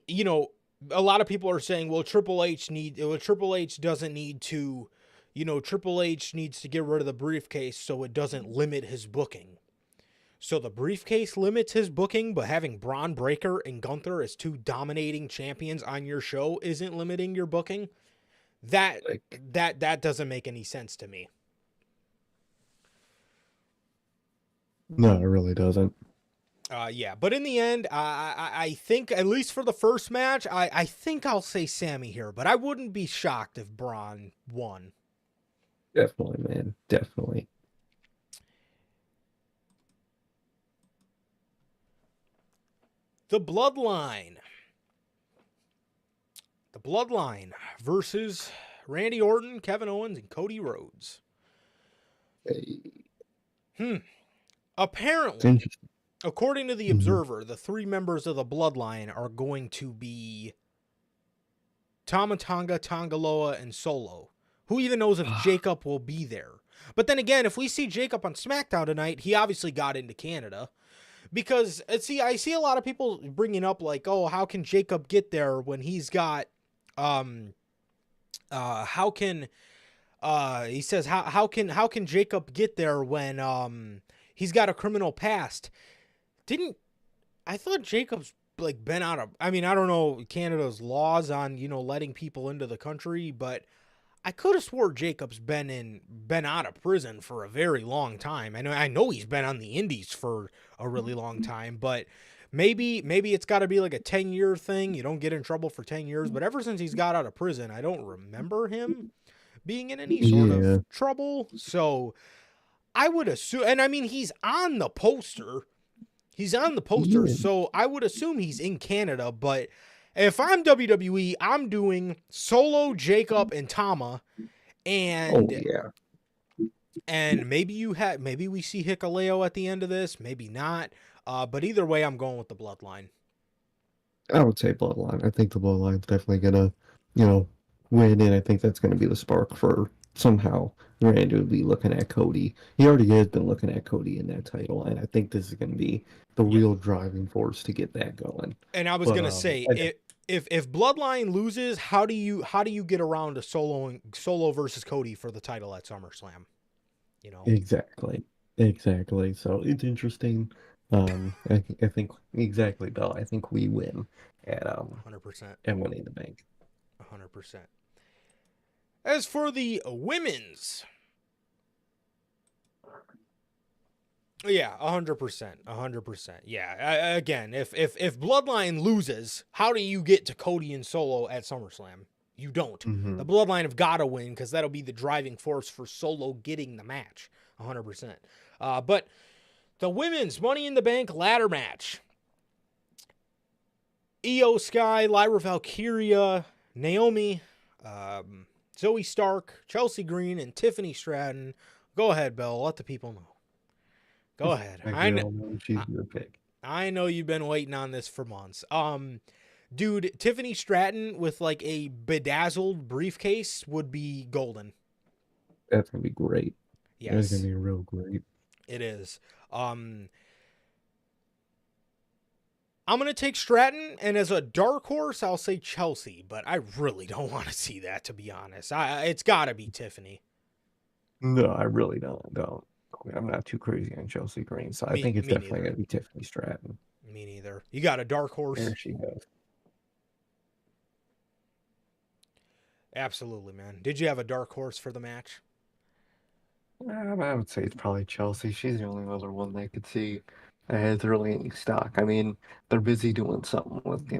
you know, a lot of people are saying, well, Triple H doesn't need to, Triple H needs to get rid of the briefcase so it doesn't limit his booking. So the briefcase limits his booking, but having Braun Breaker and Gunther as two dominating champions on your show isn't limiting your booking. That doesn't make any sense to me. No, it really doesn't. Yeah, but in the end, I think, at least for the first match, I think I'll say Sammy here, but I wouldn't be shocked if Braun won. Definitely, man. Definitely. The Bloodline. The Bloodline versus Randy Orton, Kevin Owens, and Cody Rhodes. Apparently, according to the Observer, the three members of the Bloodline are going to be Tama Tonga, Tongaloa, and Solo. Who even knows if Jacob will be there? But then again, if we see Jacob on SmackDown tonight, he obviously got into Canada. Because, I see a lot of people bringing up, like, oh, how can Jacob get there when he's got, he says, how can Jacob get there when, he's got a criminal past? I thought Jacob's, like, been out of, I don't know Canada's laws on, letting people into the country, but I could have swore Jacob's been out of prison for a very long time. I know he's been on the indies for a really long time, but maybe it's got to be like a 10-year thing. You don't get in trouble for 10 years, but ever since he's got out of prison, I don't remember him being in any sort of trouble. So I would assume, and he's on the poster. So I would assume he's in Canada, but if I'm WWE, I'm doing Solo, Jacob, and Tama, and and maybe we see Hikuleo at the end of this, maybe not. But either way, I'm going with the Bloodline. I would say Bloodline. I think the Bloodline's definitely gonna, win, and I think that's gonna be the spark for somehow Randy would be looking at Cody. He already has been looking at Cody in that title, and I think this is gonna be the real driving force to get that going. And I was gonna say, if Bloodline loses, how do you get around to Solo versus Cody for the title at SummerSlam? Exactly. So it's interesting. I think exactly, Bill. I think we win at 100% and Winning the Bank. 100%. As for the women's. Yeah, 100%. 100%. Yeah, again, if Bloodline loses, how do you get to Cody and Solo at SummerSlam? You don't. Mm-hmm. The Bloodline have got to win because that'll be the driving force for Solo getting the match. 100%. But the women's Money in the Bank ladder match. Io Sky, Lyra Valkyria, Naomi, Zoe Stark, Chelsea Green, and Tiffany Stratton. Go ahead, Belle. Let the people know. Go ahead. I know she's your pick. I know you've been waiting on this for months. Dude, Tiffany Stratton with like a bedazzled briefcase would be golden. That's gonna be great. Yes, that's gonna be real great. It is. I'm gonna take Stratton, and as a dark horse, I'll say Chelsea. But I really don't want to see that, to be honest. It's got to be Tiffany. No, I really don't. I'm not too crazy on Chelsea Green, so I think it's definitely going to be Tiffany Stratton. Me neither. You got a dark horse? There she goes. Absolutely, man. Did you have a dark horse for the match? I would say it's probably Chelsea. She's the only other one that could see has really any stock. They're busy doing something with,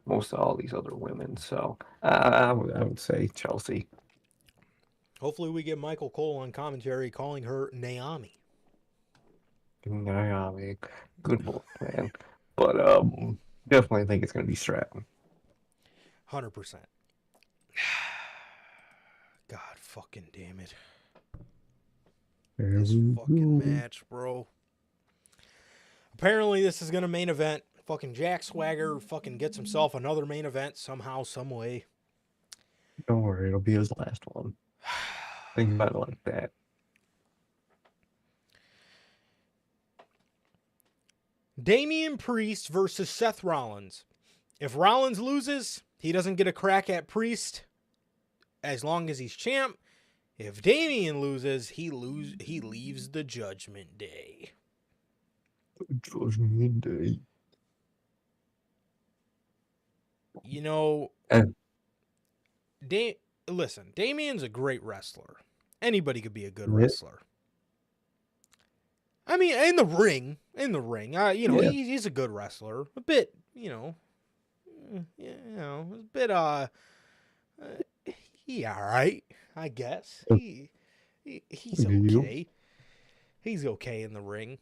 most of all these other women. So I would say Chelsea. Hopefully we get Michael Cole on commentary calling her Naomi. Naomi. Good book, man. But definitely think it's going to be Stratton. 100%. God fucking damn it. This fucking match, bro. Apparently this is going to main event. Fucking Jack Swagger fucking gets himself another main event somehow, some way. Don't worry, it'll be his last one. Think about it like that. Damian Priest versus Seth Rollins. If Rollins loses, he doesn't get a crack at Priest as long as he's champ. If Damian loses, he leaves the Judgment Day. Judgment Day. You know, Eh. listen, Damian's a great wrestler. Anybody could be a good Yeah. wrestler. I mean, in the ring, you know, Yeah. he's a good wrestler. A bit, you know, a bit, he all right, I guess. He's You. okay. He's okay in the ring.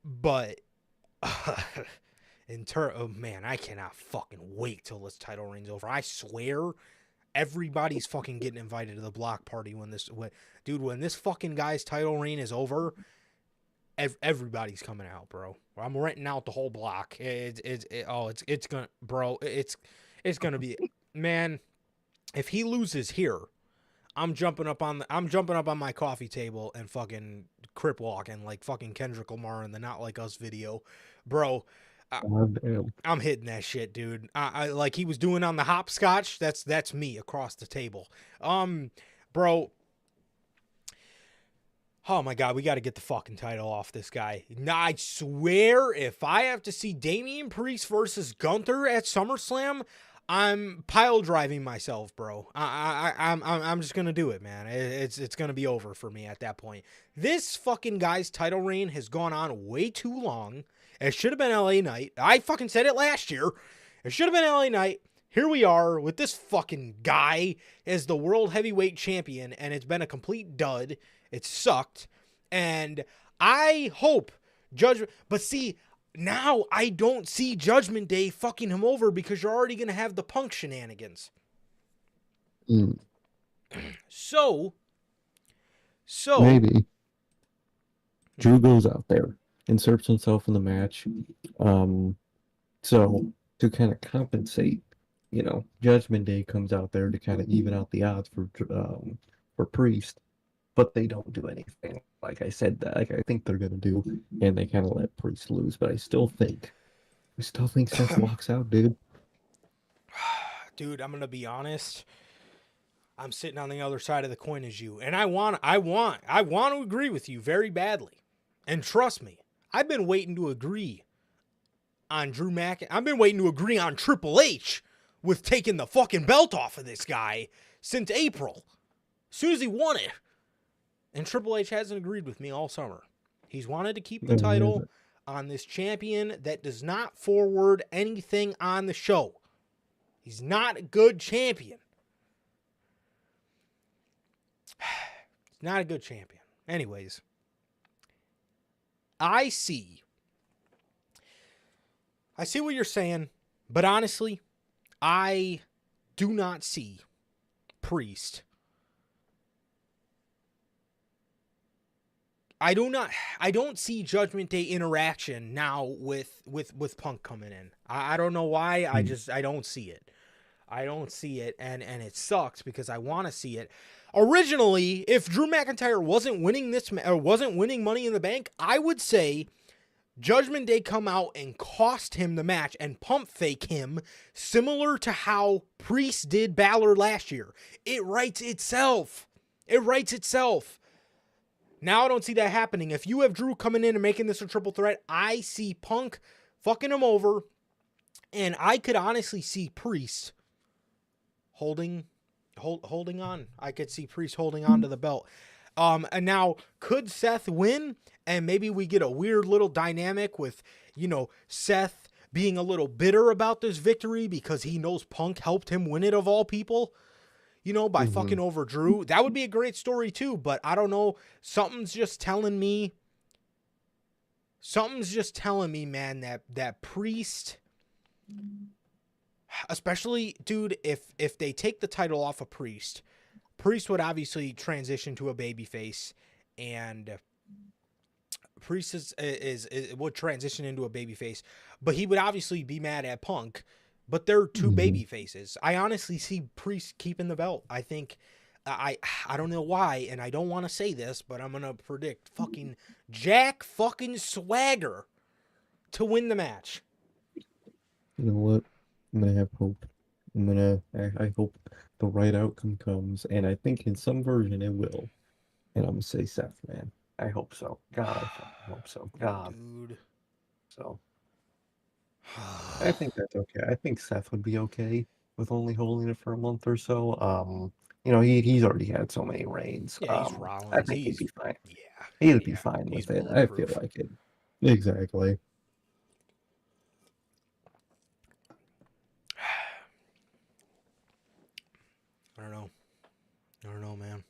But oh man, I cannot fucking wait till this title reign's over. I swear, everybody's fucking getting invited to the block party when this fucking guy's title reign is over. Everybody's coming out, bro. I'm renting out the whole block. It's gonna, bro. It's gonna be, man. If he loses here, I'm jumping up on my coffee table and fucking crip walking like fucking Kendrick Lamar in the Not Like Us video, bro. I'm hitting that shit, dude. I like he was doing on the hopscotch. That's me across the table. Bro. Oh my God, we got to get the fucking title off this guy. I swear, if I have to see Damian Priest versus Gunther at SummerSlam, I'm pile driving myself, bro. I'm just gonna do it, man. It's gonna be over for me at that point. This fucking guy's title reign has gone on way too long. It should have been LA Knight. I fucking said it last year. It should have been LA Knight. Here we are with this fucking guy as the world heavyweight champion, and it's been a complete dud. It sucked. And I hope Judgment... But see, now I don't see Judgment Day fucking him over because you're already going to have the Punk shenanigans. So... Maybe. Drew goes out there, inserts himself in the match. So, to kind of compensate, you know, Judgment Day comes out there to kind of even out the odds for Priest. But they don't do anything. Like I said, I think they're gonna do, and they kind of let Priest lose. But I still think Seth walks out, dude. Dude, I'm gonna be honest. I'm sitting on the other side of the coin as you, and I want to agree with you very badly. And trust me, I've been waiting to agree on Drew Mac. I've been waiting to agree on Triple H with taking the fucking belt off of this guy since April, as soon as he won it. And Triple H hasn't agreed with me all summer. He's wanted to keep the title on this champion that does not forward anything on the show. He's not a good champion. He's not a good champion. Anyways, I see what you're saying, but honestly, I do not see Priest. I don't see Judgment Day interaction now with Punk coming in. I don't know why. I don't see it. I don't see it, and it sucks because I want to see it. Originally, if Drew McIntyre wasn't winning Money in the Bank, I would say Judgment Day come out and cost him the match and pump fake him, similar to how Priest did Balor last year. It writes itself. Now I don't see that happening. If you have Drew coming in and making this a triple threat, I see Punk fucking him over, and I could honestly see Priest holding on. I could see Priest holding on to the belt. And now, could Seth win? And maybe we get a weird little dynamic with, you know, Seth being a little bitter about this victory because he knows Punk helped him win it of all people. You know, by fucking over Drew. That would be a great story too, but I don't know. Something's just telling me, man, that Priest, especially, dude, if they take the title off of Priest would obviously transition to a babyface, and Priest would transition into a babyface, but he would obviously be mad at Punk. But they're two baby faces. I honestly see Priest keeping the belt. I think, I don't know why, and I don't want to say this, but I'm going to predict fucking Jack fucking Swagger to win the match. You know what? I'm going to have hope. I hope the right outcome comes, and I think in some version it will. And I'm gonna say Seth, man. I hope so. God, I fucking hope so. God. Dude. So I think that's okay. I think Seth would be okay with only holding it for a month or so. He's already had so many reigns. Yeah, he's I Rollins. think he'd be fine. Yeah, He'd be yeah, fine he's with it. I feel bulletproof. like it. Exactly. I don't know, man.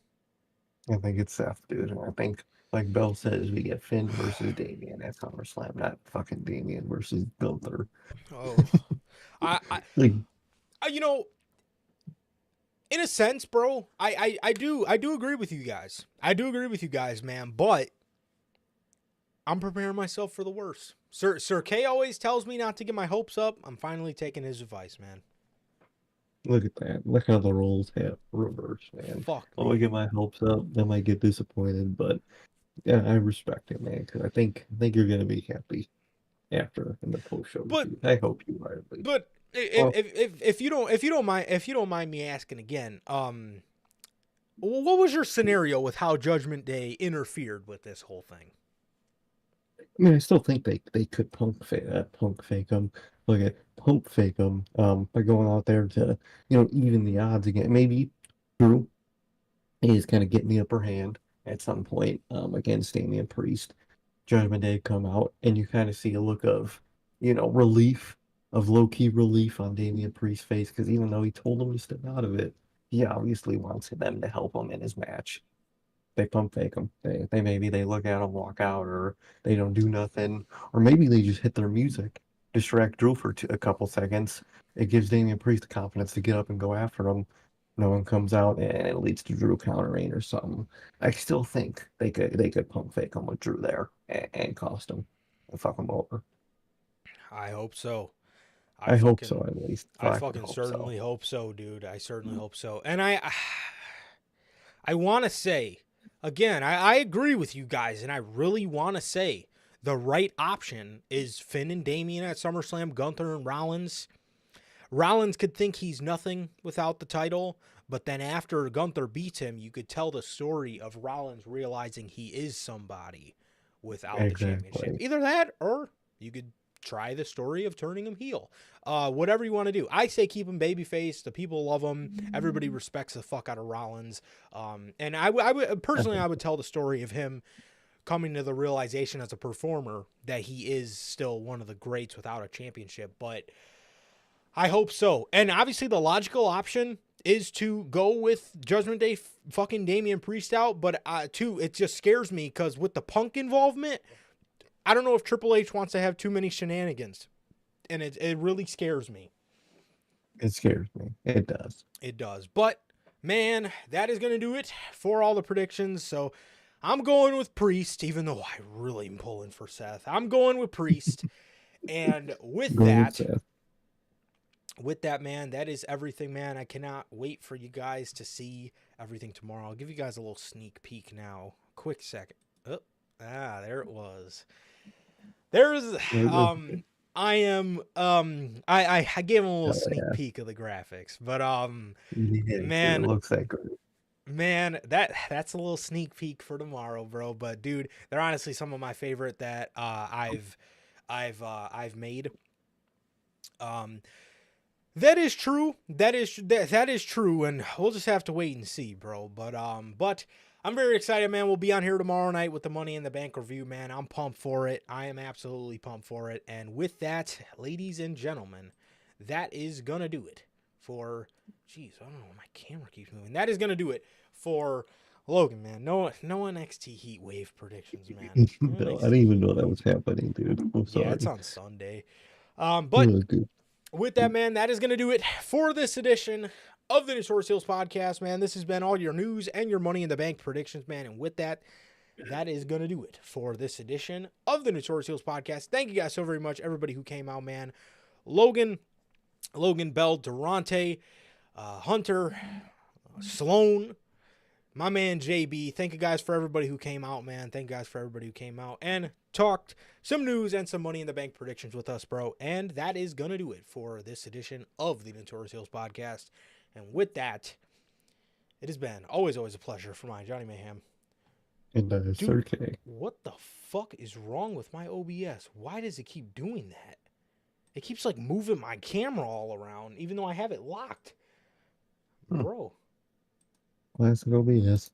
I think it's Seth, dude. And I think, like Bell says, we get Finn versus Damian at SummerSlam, not fucking Damian versus Gunther. Oh, I, I, Like, you know, in a sense, bro, I do agree with you guys. I do agree with you guys, man. But I'm preparing myself for the worst. Sir K always tells me not to get my hopes up. I'm finally taking his advice, man. look at that. Look how the roles have reversed, man. Fuck I'm gonna me. get my hopes up. I might get disappointed, but yeah, I respect it, man. Because I think you're gonna be happy after in the post show But review. I hope you are at least. but Well, if you don't mind me asking again, what was your scenario with how Judgment Day interfered with this whole thing? I mean, I still think they could punk fake them. Look at pump fake them by going out there to even the odds again. Maybe Drew is kind of getting the upper hand at some point against Damian Priest. Judgment Day come out, and you kind of see a look of relief, of low key relief on Damian Priest's face because even though he told him to step out of it, he obviously wants them to help him in his match. They pump fake them. They maybe they look at him, walk out, or they don't do nothing, or maybe they just hit their music, distract Drew for a couple seconds. It gives Damian Priest the confidence to get up and go after him. No one comes out, and it leads to Drew countering or something. I still think they could pump fake him with Drew there and cost him and fuck him over. I hope so. I hope so at least. I Fucking fucking hope so. certainly hope so, dude. I certainly hope so. And I want to say, again, I agree with you guys, and I really want to say the right option is Finn and Damian at SummerSlam, Gunther and Rollins. Rollins could think he's nothing without the title, but then after Gunther beats him, you could tell the story of Rollins realizing he is somebody without the championship. Exactly. Either that, or you could try the story of turning him heel. Whatever you want to do. I say keep him babyface. The people love him. Everybody respects the fuck out of Rollins. And I would personally, I would tell the story of him coming to the realization as a performer that he is still one of the greats without a championship. But I hope so. And obviously the logical option is to go with Judgment Day fucking Damian Priest out. But too, it just scares me because with the Punk involvement, I don't know if Triple H wants to have too many shenanigans. And it really scares me. It scares me. It does. It does. But, man, that is going to do it for all the predictions. So, I'm going with Priest, even though I really am pulling for Seth. I'm going with Priest. And with that, man, that is everything, man. I cannot wait for you guys to see everything tomorrow. I'll give you guys a little sneak peek now. Quick second. Oh, there it was. There's I gave him a little sneak peek of the graphics, but man, it looks that good. Man, that's a little sneak peek for tomorrow, bro. But dude, they're honestly some of my favorite that I've made. That is true. That is true, and we'll just have to wait and see, bro. But I'm very excited, man. We'll be on here tomorrow night with the Money in the Bank review, man. I'm pumped for it. I am absolutely pumped for it. And with that, ladies and gentlemen, that is gonna do it for. Jeez, I don't know. My camera keeps moving. That is gonna do it for Logan, man. No NXT Heat Wave predictions, man. No, I didn't even know that was happening, dude. I'm sorry. Yeah, it's on Sunday. But with that, man, that is gonna do it for this edition of the Notorious Heels podcast, man. This has been all your news and your Money in the Bank predictions, man. And with that, that is going to do it for this edition of the Notorious Heels podcast. Thank you guys so very much, everybody who came out, man. Logan, Bell, Durante, Hunter, Sloan, my man JB. Thank you guys for everybody who came out, man. Thank you guys for everybody who came out and talked some news and some Money in the Bank predictions with us, bro. And that is going to do it for this edition of the Notorious Heels podcast. And with that, it has been always a pleasure for my Johnny Mayhem. And Sir K. What the fuck is wrong with my OBS? Why does it keep doing that? It keeps like moving my camera all around, even though I have it locked. Bro. Classic OBS.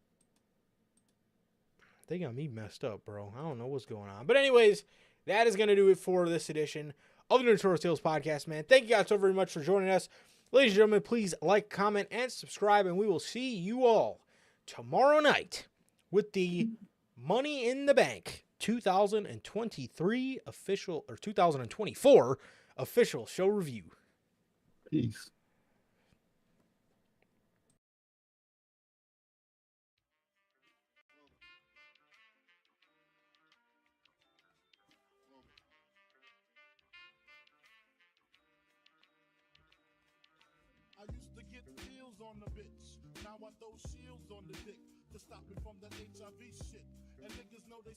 They got me messed up, bro. I don't know what's going on. But anyways, that is going to do it for this edition of the Notorious Tales podcast, man. Thank you guys so very much for joining us. Ladies and gentlemen, please like, comment, and subscribe, and we will see you all tomorrow night with the Money in the Bank 2023 official, or 2024 official show review. Peace. I used to get pills on the bitch. Now I throw shields on the dick to stop me from that HIV shit. And niggas know they